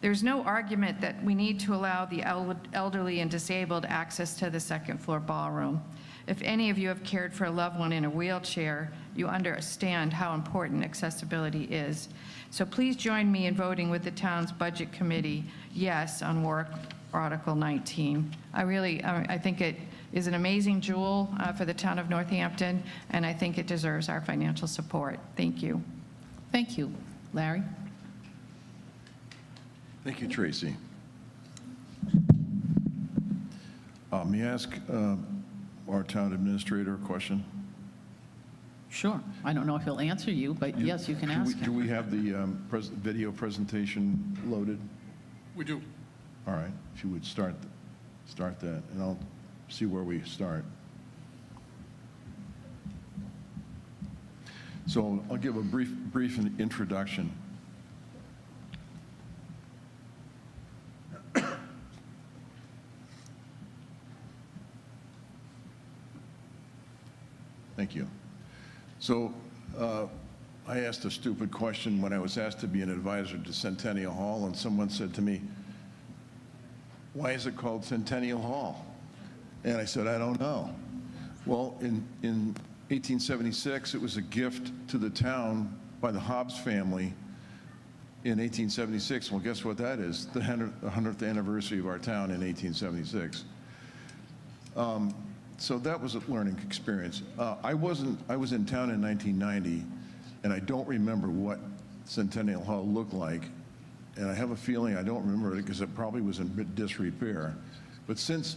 There's no argument that we need to allow the elderly and disabled access to the 2nd floor ballroom. If any of you have cared for a loved one in a wheelchair, you understand how important accessibility is. So please join me in voting with the town's budget committee yes on Warrant Article 19. I think it is an amazing jewel for the town of Northampton, and I think it deserves our financial support. Thank you. Thank you. Larry? Thank you, Tracy. May I ask our town administrator a question? Sure. I don't know if he'll answer you, but yes, you can ask Do him. we have the video presentation loaded? We do. All right, if you would start that, and I'll see where we start. So I'll give a brief introduction. Thank you. So I asked a stupid question when I was asked to be an advisor to Centennial Hall, and someone said to me, "Why is it called Centennial Hall?" And I said, "I don't know." Well, in 1876, it was a gift to the town by the Hobbs family in 1876. Well, guess what that is? The 100th anniversary of our town in 1876. So that was a learning experience. I was in town in 1990, and I don't remember what Centennial Hall looked like. And I have a feeling I don't remember it because it probably was in disrepair. But since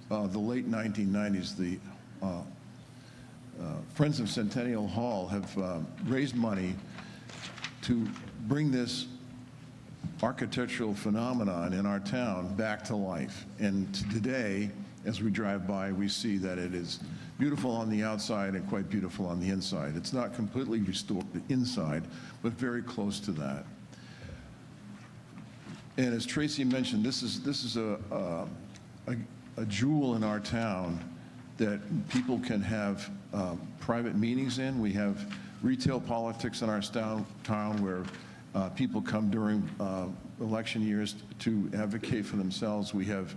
the late 1990s, the Friends of Centennial Hall have raised money to bring this architectural phenomenon in our town back to life. And today, as we drive by, we see that it is beautiful on the outside and quite beautiful on the inside. It's not completely restored inside, but very close to that. And as Tracy mentioned, this is a jewel in our town that people can have private meetings in. We have retail politics in our town where people come during election years to advocate for themselves. We have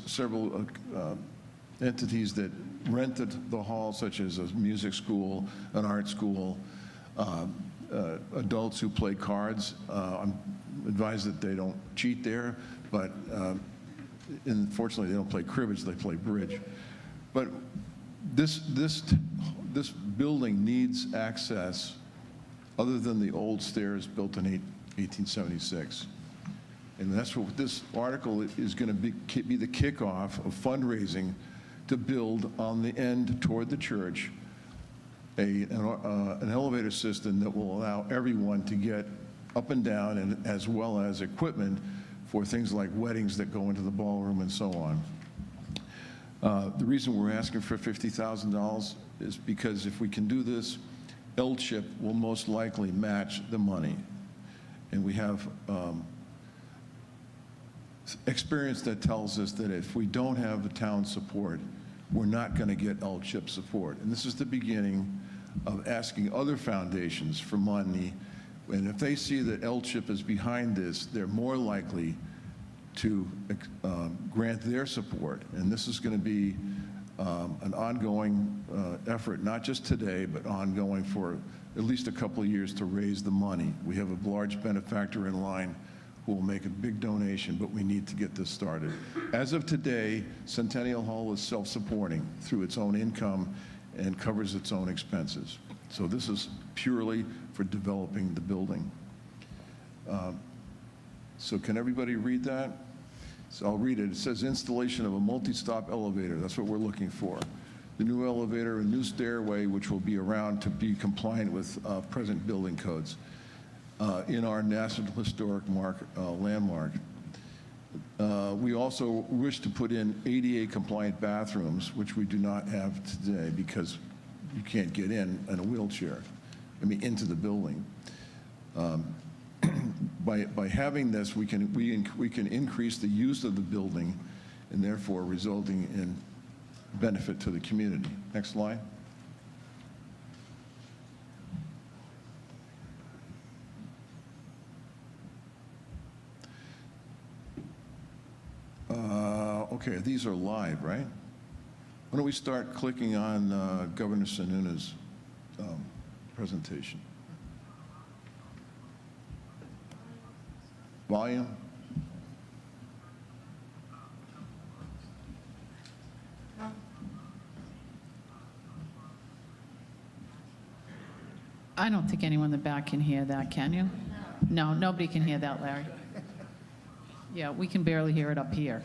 several entities that rented the hall, such as a music school, an art school, adults who play cards. I'm advised that they don't cheat there, but unfortunately they don't play cribbage, they play bridge. But this building needs access other than the old stairs built in 1876. And that's what this article is going to be the kickoff of fundraising to build on the end toward the church an elevator system that will allow everyone to get up and down, and as well as equipment for things like weddings that go into the ballroom and so on. The reason we're asking for $50,000 is because if we can do this, L-CHIP will most likely match the money. And we have experience that tells us that if we don't have the town support, we're not going to get L-CHIP support. And this is the beginning of asking other foundations for money. And if they see that L-CHIP is behind this, they're more likely to grant their support. And this is going to be an ongoing effort, not just today, but ongoing for at least a couple of years to raise the money. We have a large benefactor in line who will make a big donation, but we need to get this started. As of today, Centennial Hall is self-supporting through its own income and covers its own expenses. So this is purely for developing the building. So can everybody read that? So I'll read it. It says installation of a multi-stop elevator. That's what we're looking for. The new elevator, a new stairway, which will be around to be compliant with present building codes in our National Historic landmark. We also wish to put in ADA compliant bathrooms, which we do not have today because you can't get in a wheelchair, into the building. By having this, we can increase the use of the building and therefore resulting in benefit to the community. Next slide. Okay, these are live, right? Why don't we start clicking on Governor Sununu's presentation? Volume. I don't think anyone in the back can hear that, can you? No, nobody can hear that, Larry. Yeah, we can barely hear it up here.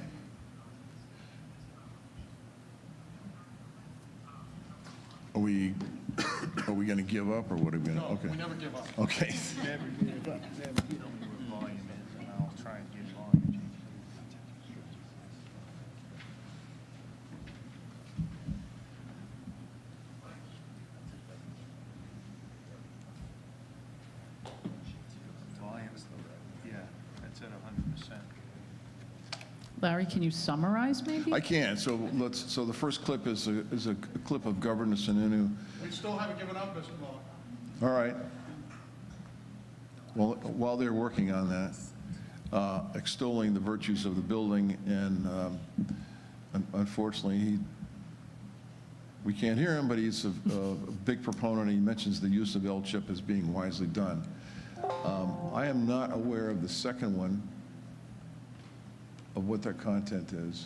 Are we going to give up, or what are we going to? No, Okay. we never give up. Okay. Larry, can you summarize maybe? I can. So the first clip is a clip of Governor Sununu. We still haven't given up, Mr. Muller. All right. Well, while they're working on that, extolling the virtues of the building, and unfortunately, we can't hear him, but he's a big proponent. He mentions the use of L-chip as being wisely done. I am not aware of the second one, of what their content is.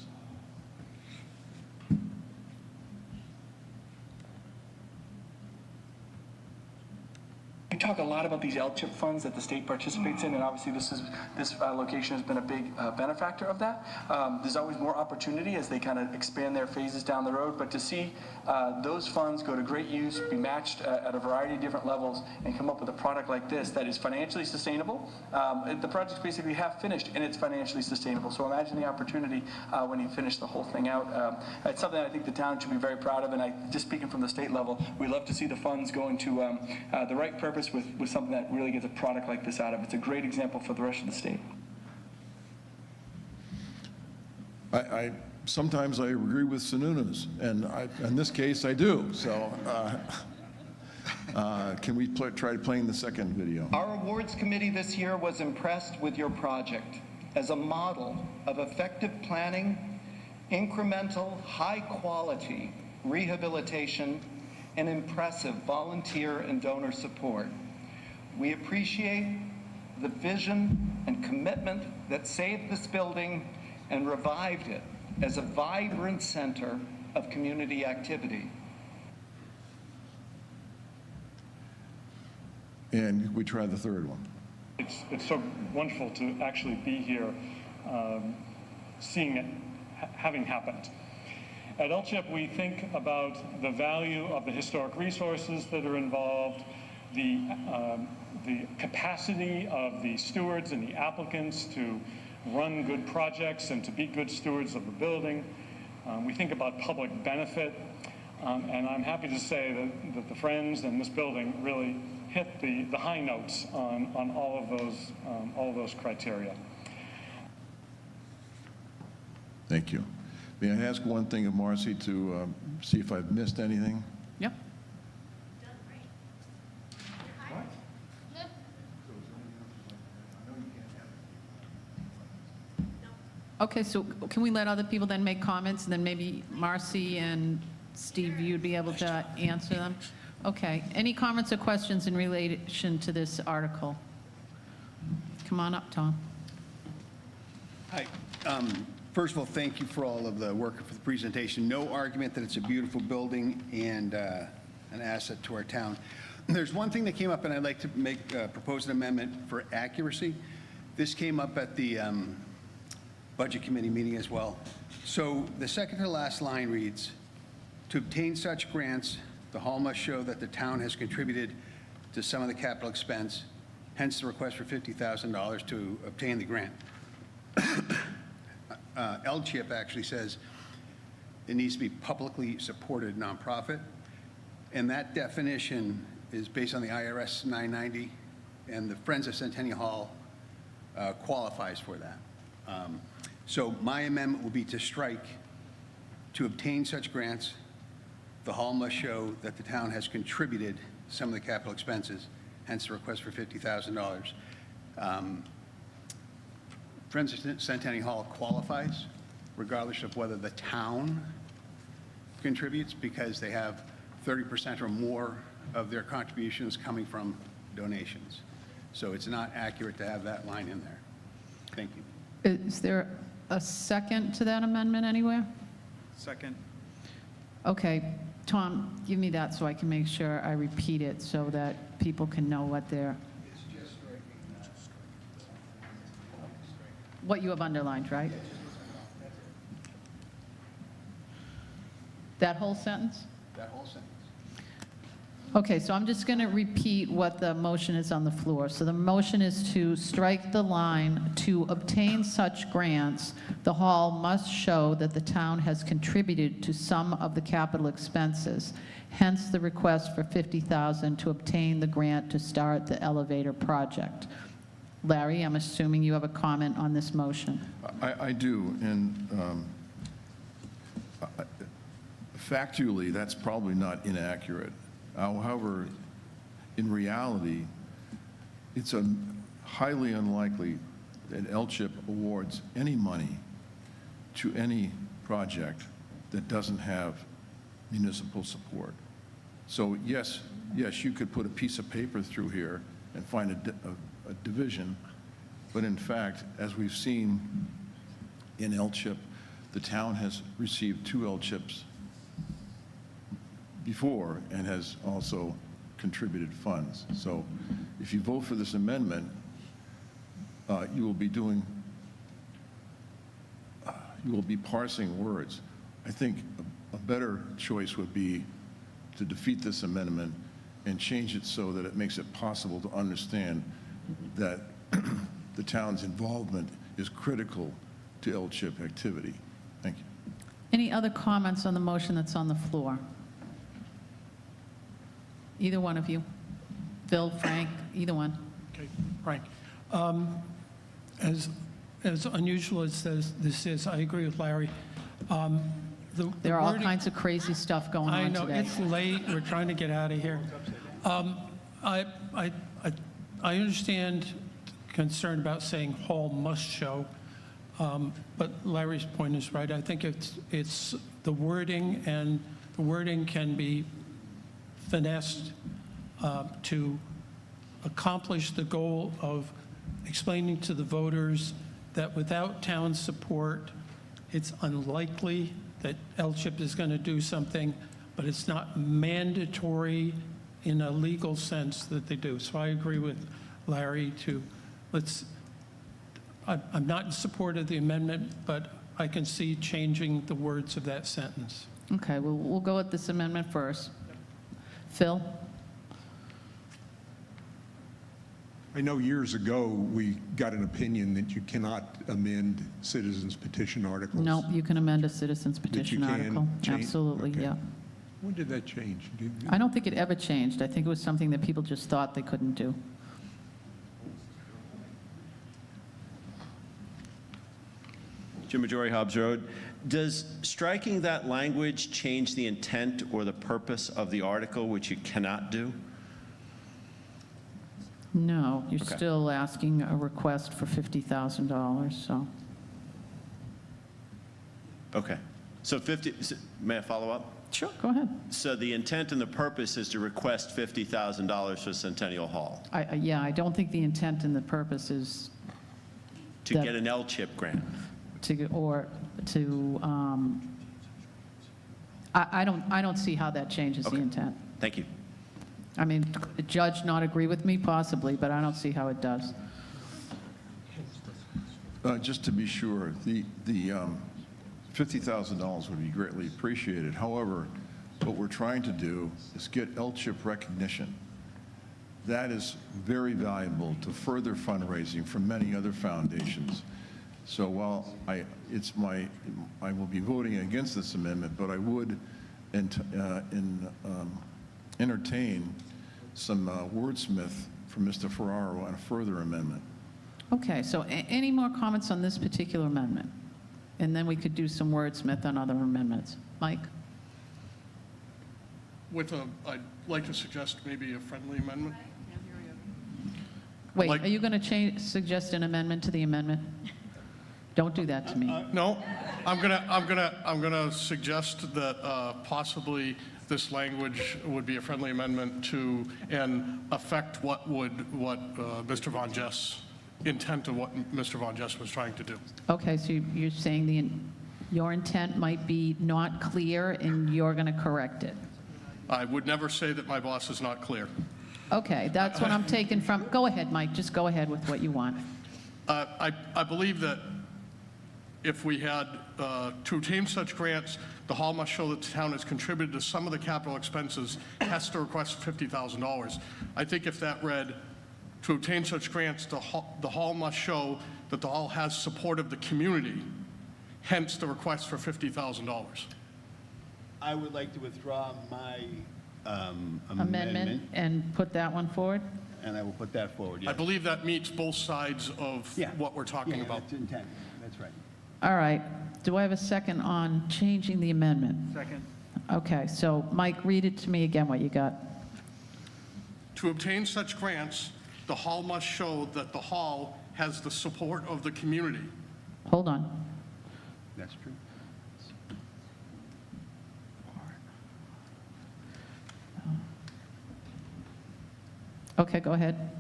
We talk a lot about these L-chip funds that the state participates in, and obviously this location has been a big benefactor of that. There's always more opportunity as they kind of expand their phases down the road, but to see those funds go to great use, be matched at a variety of different levels, and come up with a product like this that is financially sustainable. The project's basically half finished, and it's financially sustainable. So imagine the opportunity when you finish the whole thing out. It's something I think the town should be very proud of, and just speaking from the state level, we love to see the funds going to the right purpose with something that really gets a product like this out of it. It's a great example for the rest of the state. Sometimes I agree with Sununu's, and in this case I do. So can we try playing the second video? Our awards committee this year was impressed with your project as a model of effective planning, incremental, high-quality rehabilitation, and impressive volunteer and donor support. We appreciate the vision and commitment that saved this building and revived it as a vibrant center of community activity. And we try the third one. It's so wonderful to actually be here, seeing it having happened. At LCHIP, we think about the value of the historic resources that are involved, the capacity of the stewards and the applicants to run good projects and to be good stewards of the building. We think about public benefit, and I'm happy to say that the Friends and this building really hit the high notes on all of those criteria. Thank you. May I ask one thing of Marcy to see if I've missed anything? Yep. Okay, so can we let other people then make comments, and then maybe Marcy and Steve, you'd be able to answer them? Okay. Any comments or questions in relation to this article? Come on up, Tom. Hi. First of all, thank you for all of the work for the presentation. No argument that it's a beautiful building and an asset to our town. There's one thing that came up, and I'd like to propose an amendment for accuracy. This came up at the Budget Committee meeting as well. So the second to last line reads, to obtain such grants, the hall must show that the town has contributed to some of the capital expense, hence the request for $50,000 to obtain the grant. LCHIP actually says it needs to be publicly supported nonprofit, and that definition is based on the IRS 990, and the Friends of Centennial Hall qualifies for that. So my amendment will be to strike, to obtain such grants, the hall must show that the town has contributed some of the capital expenses, hence the request for $50,000. Friends of Centennial Hall qualifies regardless of whether the town contributes, because they have 30% or more of their contributions coming from donations. So it's not accurate to have that line in there. Thank you. Is there a second to that amendment anywhere? Second. Okay, Tom, give me that so I can make sure I repeat it so that people can know what what you have underlined, right? That whole sentence? That whole sentence. Okay, so I'm just going to repeat what the motion is on the floor. So the motion is to strike the line, "To obtain such grants, the hall must show that the town has contributed to some of the capital expenses, hence the request for $50,000 to obtain the grant to start the elevator project." Larry, I'm assuming you have a comment on this motion. I do, and factually, that's probably not inaccurate. However, in reality, it's highly unlikely that LCHIP awards any money to any project that doesn't have municipal support. So yes, you could put a piece of paper through here and find a division, but in fact, as we've seen in LCHIP, the town has received 2 LCHIPs before and has also contributed funds. So if you vote for this amendment, you will be parsing words. I think a better choice would be to defeat this amendment and change it so that it makes it possible to understand that the town's involvement is critical to LCHIP activity. Thank you. Any other comments on the motion that's on the floor? Either one of you? Phil, Frank, either one. Okay, Frank. As unusual as this is, I agree with Larry. There are all kinds of crazy stuff going on today. I know, it's late, we're trying to get out of here. I understand concern about saying hall must show, but Larry's point is right. I think it's the wording, and the wording can be finessed to accomplish the goal of explaining to the voters that without town support, it's unlikely that LCHIP is going to do something, but it's not mandatory in a legal sense that they do. So I agree with Larry I'm not in support of the amendment, but I can see changing the words of that sentence. Okay, well, we'll go with this amendment first. Phil? I know years ago, we got an opinion that you cannot amend citizens petition articles. No, you can amend a citizen's That you petition can article. change? Absolutely, Okay. yeah. When did that change? I don't think it ever changed. I think it was something that people just thought they couldn't do. Jim Majori, Hobbs Road. Does striking that language change the intent or the purpose of the article, which you cannot do? No, you're Okay. still asking a request for $50,000, so. Okay. So may I follow up? Sure, go ahead. So the intent and the purpose is to request $50,000 for Centennial Hall Yeah, I don't think the intent and the purpose is to get an LCHIP grant. I don't see how that changes the Okay. intent. Thank you. I mean, the judge not agree with me, possibly, but I don't see how it does. Just to be sure, the $50,000 would be greatly appreciated. However, what we're trying to do is get LCHIP recognition. That is very valuable to further fundraising for many other foundations. So while I will be voting against this amendment, but I would entertain some wordsmith from Mr. Ferraro on a further amendment. Okay, so any more comments on this particular amendment? And then we could do some wordsmith on other amendments. Mike? I'd like to suggest maybe a friendly amendment. Wait, Like- are you going to suggest an amendment to the amendment? Don't do that to me. No, I'm gonna suggest that possibly this language would be a friendly amendment to and affect what Mr. Von Jess intent of what Mr. Von Jess was trying to do. Okay, so you're saying your intent might be not clear and you're going to correct it. I would never say that my boss is not clear. Okay, that's what I'm taking from. Go ahead, Mike, just go ahead with what you want. I believe that if we had to obtain such grants, The hall must show that the town has contributed to some of the capital expenses, hence the request for $50,000. I think if that read, to obtain such grants, the hall must show that the hall has support of the community, hence the request for $50,000. I would like to withdraw my Amendment and put that one forward? and I will put that forward, I yes. believe that meets both sides of Yeah. what we're talking Yeah, about. that's intended, that's right. All right. Do I have a second on changing the amendment? Second. Okay, so Mike, read it to me again, what you got. To obtain such grants, the hall must show that the hall has the support of the community. Hold on. That's true. Okay, go ahead.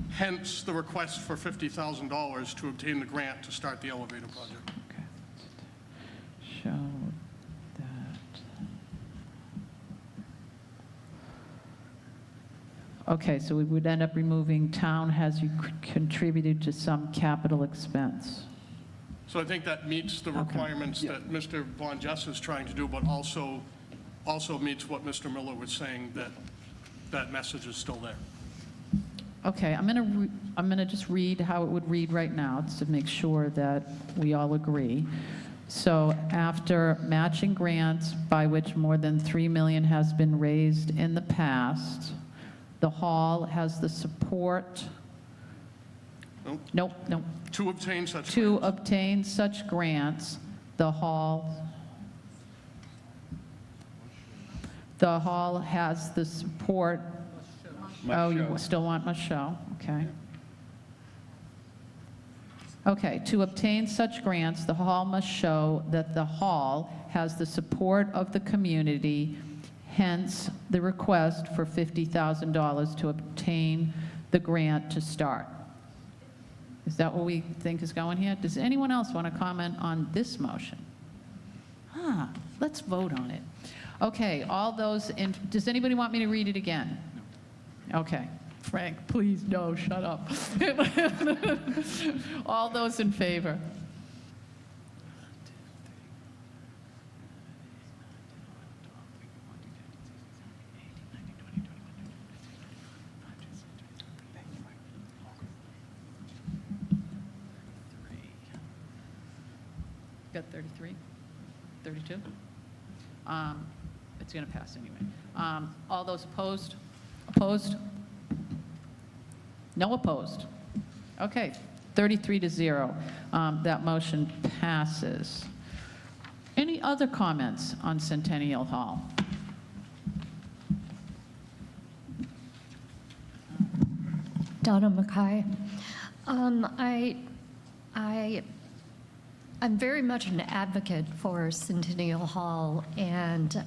Hence the request for $50,000 to obtain the grant to start the elevator project. Show that. Okay, so we would end up removing town has contributed to some capital expense. So I think that meets the requirements that Mr. Von Jess is trying to do, but also meets what Mr. Miller was saying, that that message is still there. Okay, I'm going to just read how it would read right now just to make sure that we all agree. So after matching grants by which more than $3 million has been raised in the past, the hall has the support. Nope. To obtain such To obtain such grants, the hall has the support. Oh, you still want must show, okay. Okay, to obtain such grants, the hall must show that the hall has the support of the community, hence the request for $50,000 to obtain the grant to start. Is that what we think is going here? Does anyone else want to comment on this motion? Let's vote on it. Okay, all those in, does anybody want me to read it again? Okay. Frank, please, no, shut up. All those in favor? Got 33? 32? It's going to pass anyway. All those opposed? Opposed? No opposed. Okay, 33-0. That motion passes. Any other comments on Centennial Hall? Donna Mackay. I'm very much an advocate for Centennial Hall, and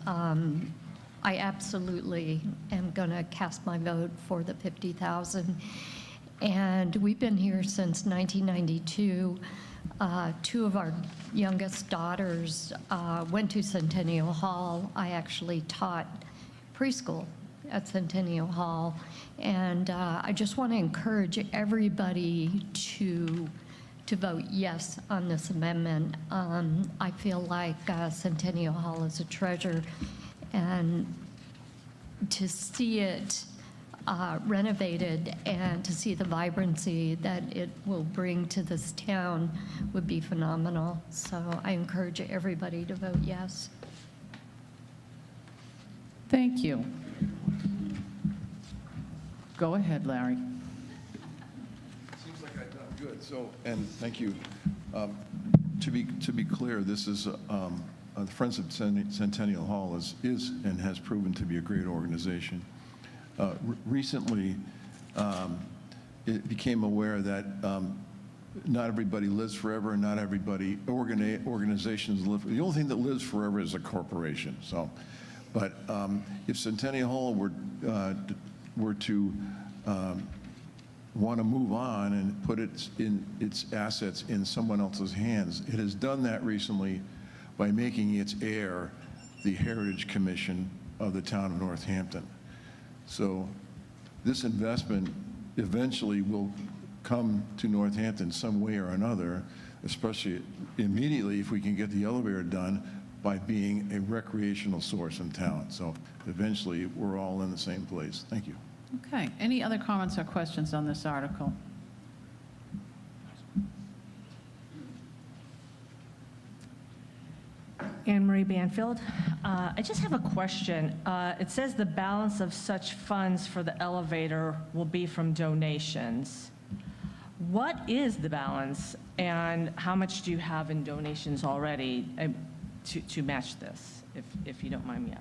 I absolutely am going to cast my vote for the $50,000. And we've been here since 1992. Two of our youngest daughters went to Centennial Hall. I actually taught preschool at Centennial Hall. And I just want to encourage everybody to vote yes on this amendment. I feel like Centennial Hall is a treasure, and to see it renovated and to see the vibrancy that it will bring to this town would be phenomenal. So I encourage everybody to vote yes. Thank you. Go ahead, Larry. Seems like I've done good. So, and thank you. To be clear, this is the Friends of Centennial Hall is and has proven to be a great organization. Recently, it became aware that not everybody lives forever, and not everybody organizations live. The only thing that lives forever is a corporation. So, but if Centennial Hall were to want to move on and put its assets in someone else's hands, it has done that recently by making its heir the Heritage Commission of the town of Northampton. So this investment eventually will come to Northampton some way or another, especially immediately if we can get the elevator done by being a recreational source in town. So eventually, we're all in the same place. Thank you. Okay, any other comments or questions on this article? Anne Marie Banfield. I just have a question. It says the balance of such funds for the elevator will be from donations. What is the balance, and how much do you have in donations already to match this, if you don't mind me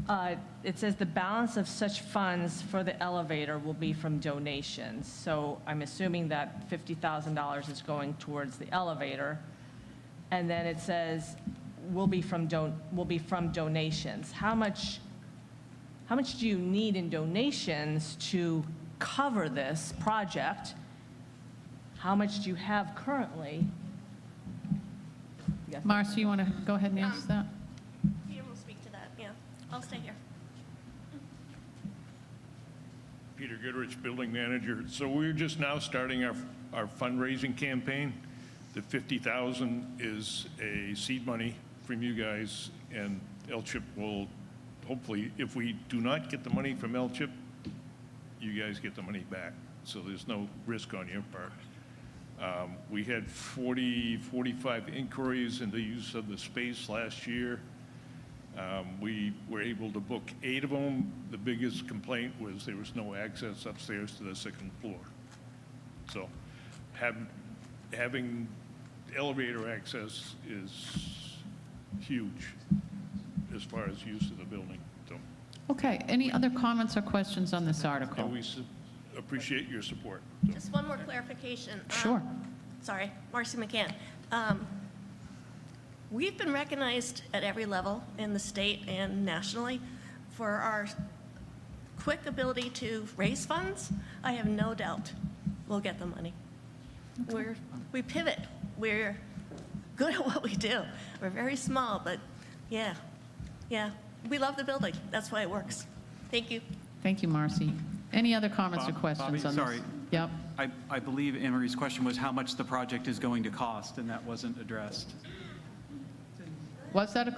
asking? It says the balance of such funds for the elevator will be from donations. So I'm assuming that $50,000 is going towards the elevator. And then it says will be from donations. How much do you need in donations to cover this project? How much do you have currently? Yes. Marcy, you want to go ahead and answer that? Peter will speak to that, yeah. I'll stay here. Peter Goodrich, building manager. So we're just now starting our fundraising campaign. The $50,000 is a seed money from you guys, and LCHIP will hopefully, if we do not get the money from LCHIP, you guys get the money back. So there's no risk on your part. We had 45 inquiries into use of the space last year. We were able to book 8 of them. The biggest complaint was there was no access upstairs to the 2nd floor. So having elevator access is huge as far as use of the building. So, Okay, any other comments or questions on this article? and we appreciate your support. Just one more clarification. Sure. Sorry, Marcy McCann. We've been recognized at every level in the state and nationally for our quick ability to raise funds. I have no doubt we'll get the money. We pivot. We're good at what we do. We're very small, but yeah. We love the building. That's why it works. Thank you. Thank you, Marcy. Any other comments or questions Bobby, on this? sorry. Yep. I believe Anne Marie's question was how much the project is going to cost, and that wasn't addressed. Was that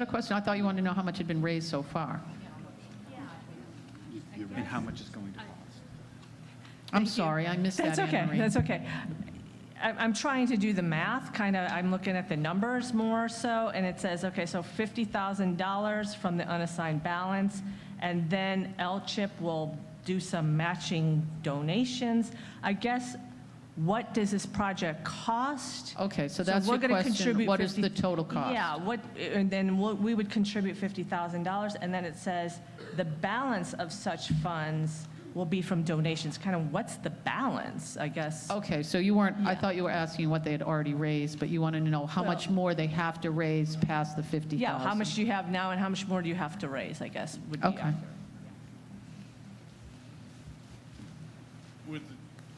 a question? I thought you wanted to know how much had been raised so far. And how much is going to cost. I'm sorry, I missed that, That's okay, Anne Marie. that's okay. I'm trying to do the math, kind of, I'm looking at the numbers more so, and it says, okay, so $50,000 from the unassigned balance, and then LCHIP will do some matching donations. I guess, what does this project cost? Okay, so that's we're your gonna question. contribute What is 50 the total cost? Yeah, and then we would contribute $50,000, and then it says the balance of such funds will be from donations. Kind of what's the balance, I guess? Okay, so you weren't, I thought you were asking what they had already raised, but you wanted to know how much more they have to raise past the 50,000. Yeah, how much do you have now and how much more do you have to raise, I guess, would be Okay. accurate.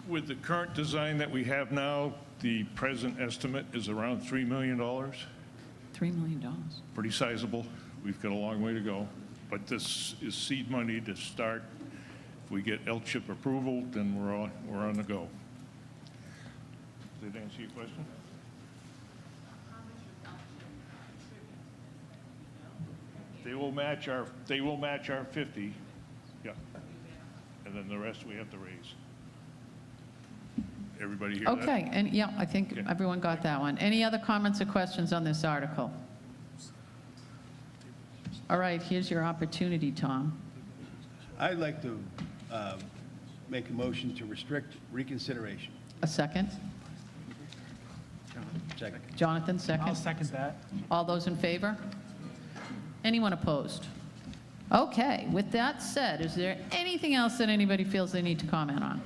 With the current design that we have now, the present estimate is around $3 million. $3 million. Pretty sizable. We've got a long way to go. But this is seed money to start. If we get LCHIP approval, then we're on the go. Did that answer your question? They will match our 50, yeah. And then the rest we have to raise. Everybody hear that? Okay, and yeah, I think Okay. everyone got that one. Any other comments or questions on this article? All right, here's your opportunity, Tom. I'd like to make a motion to restrict reconsideration. A second? Second. Jonathan, second? I'll second that. All those in favor? Anyone opposed? Okay, with that said, is there anything else that anybody feels they need to comment on?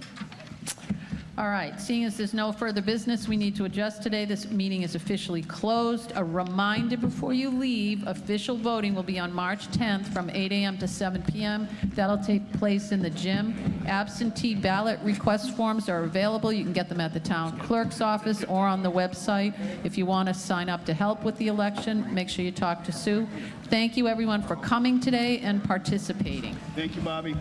All right, seeing as there's no further business we need to adjust today, this meeting is officially closed. A reminder before you leave, official voting will be on March 10th from 8 a.m. to 7 p.m. That'll take place in the gym. Absentee ballot request forms are available. You can get them at the town clerk's office or on the website. If you want to sign up to help with the election, make sure you talk to Sue. Thank you, everyone, for coming today and participating. Thank you, Bobby.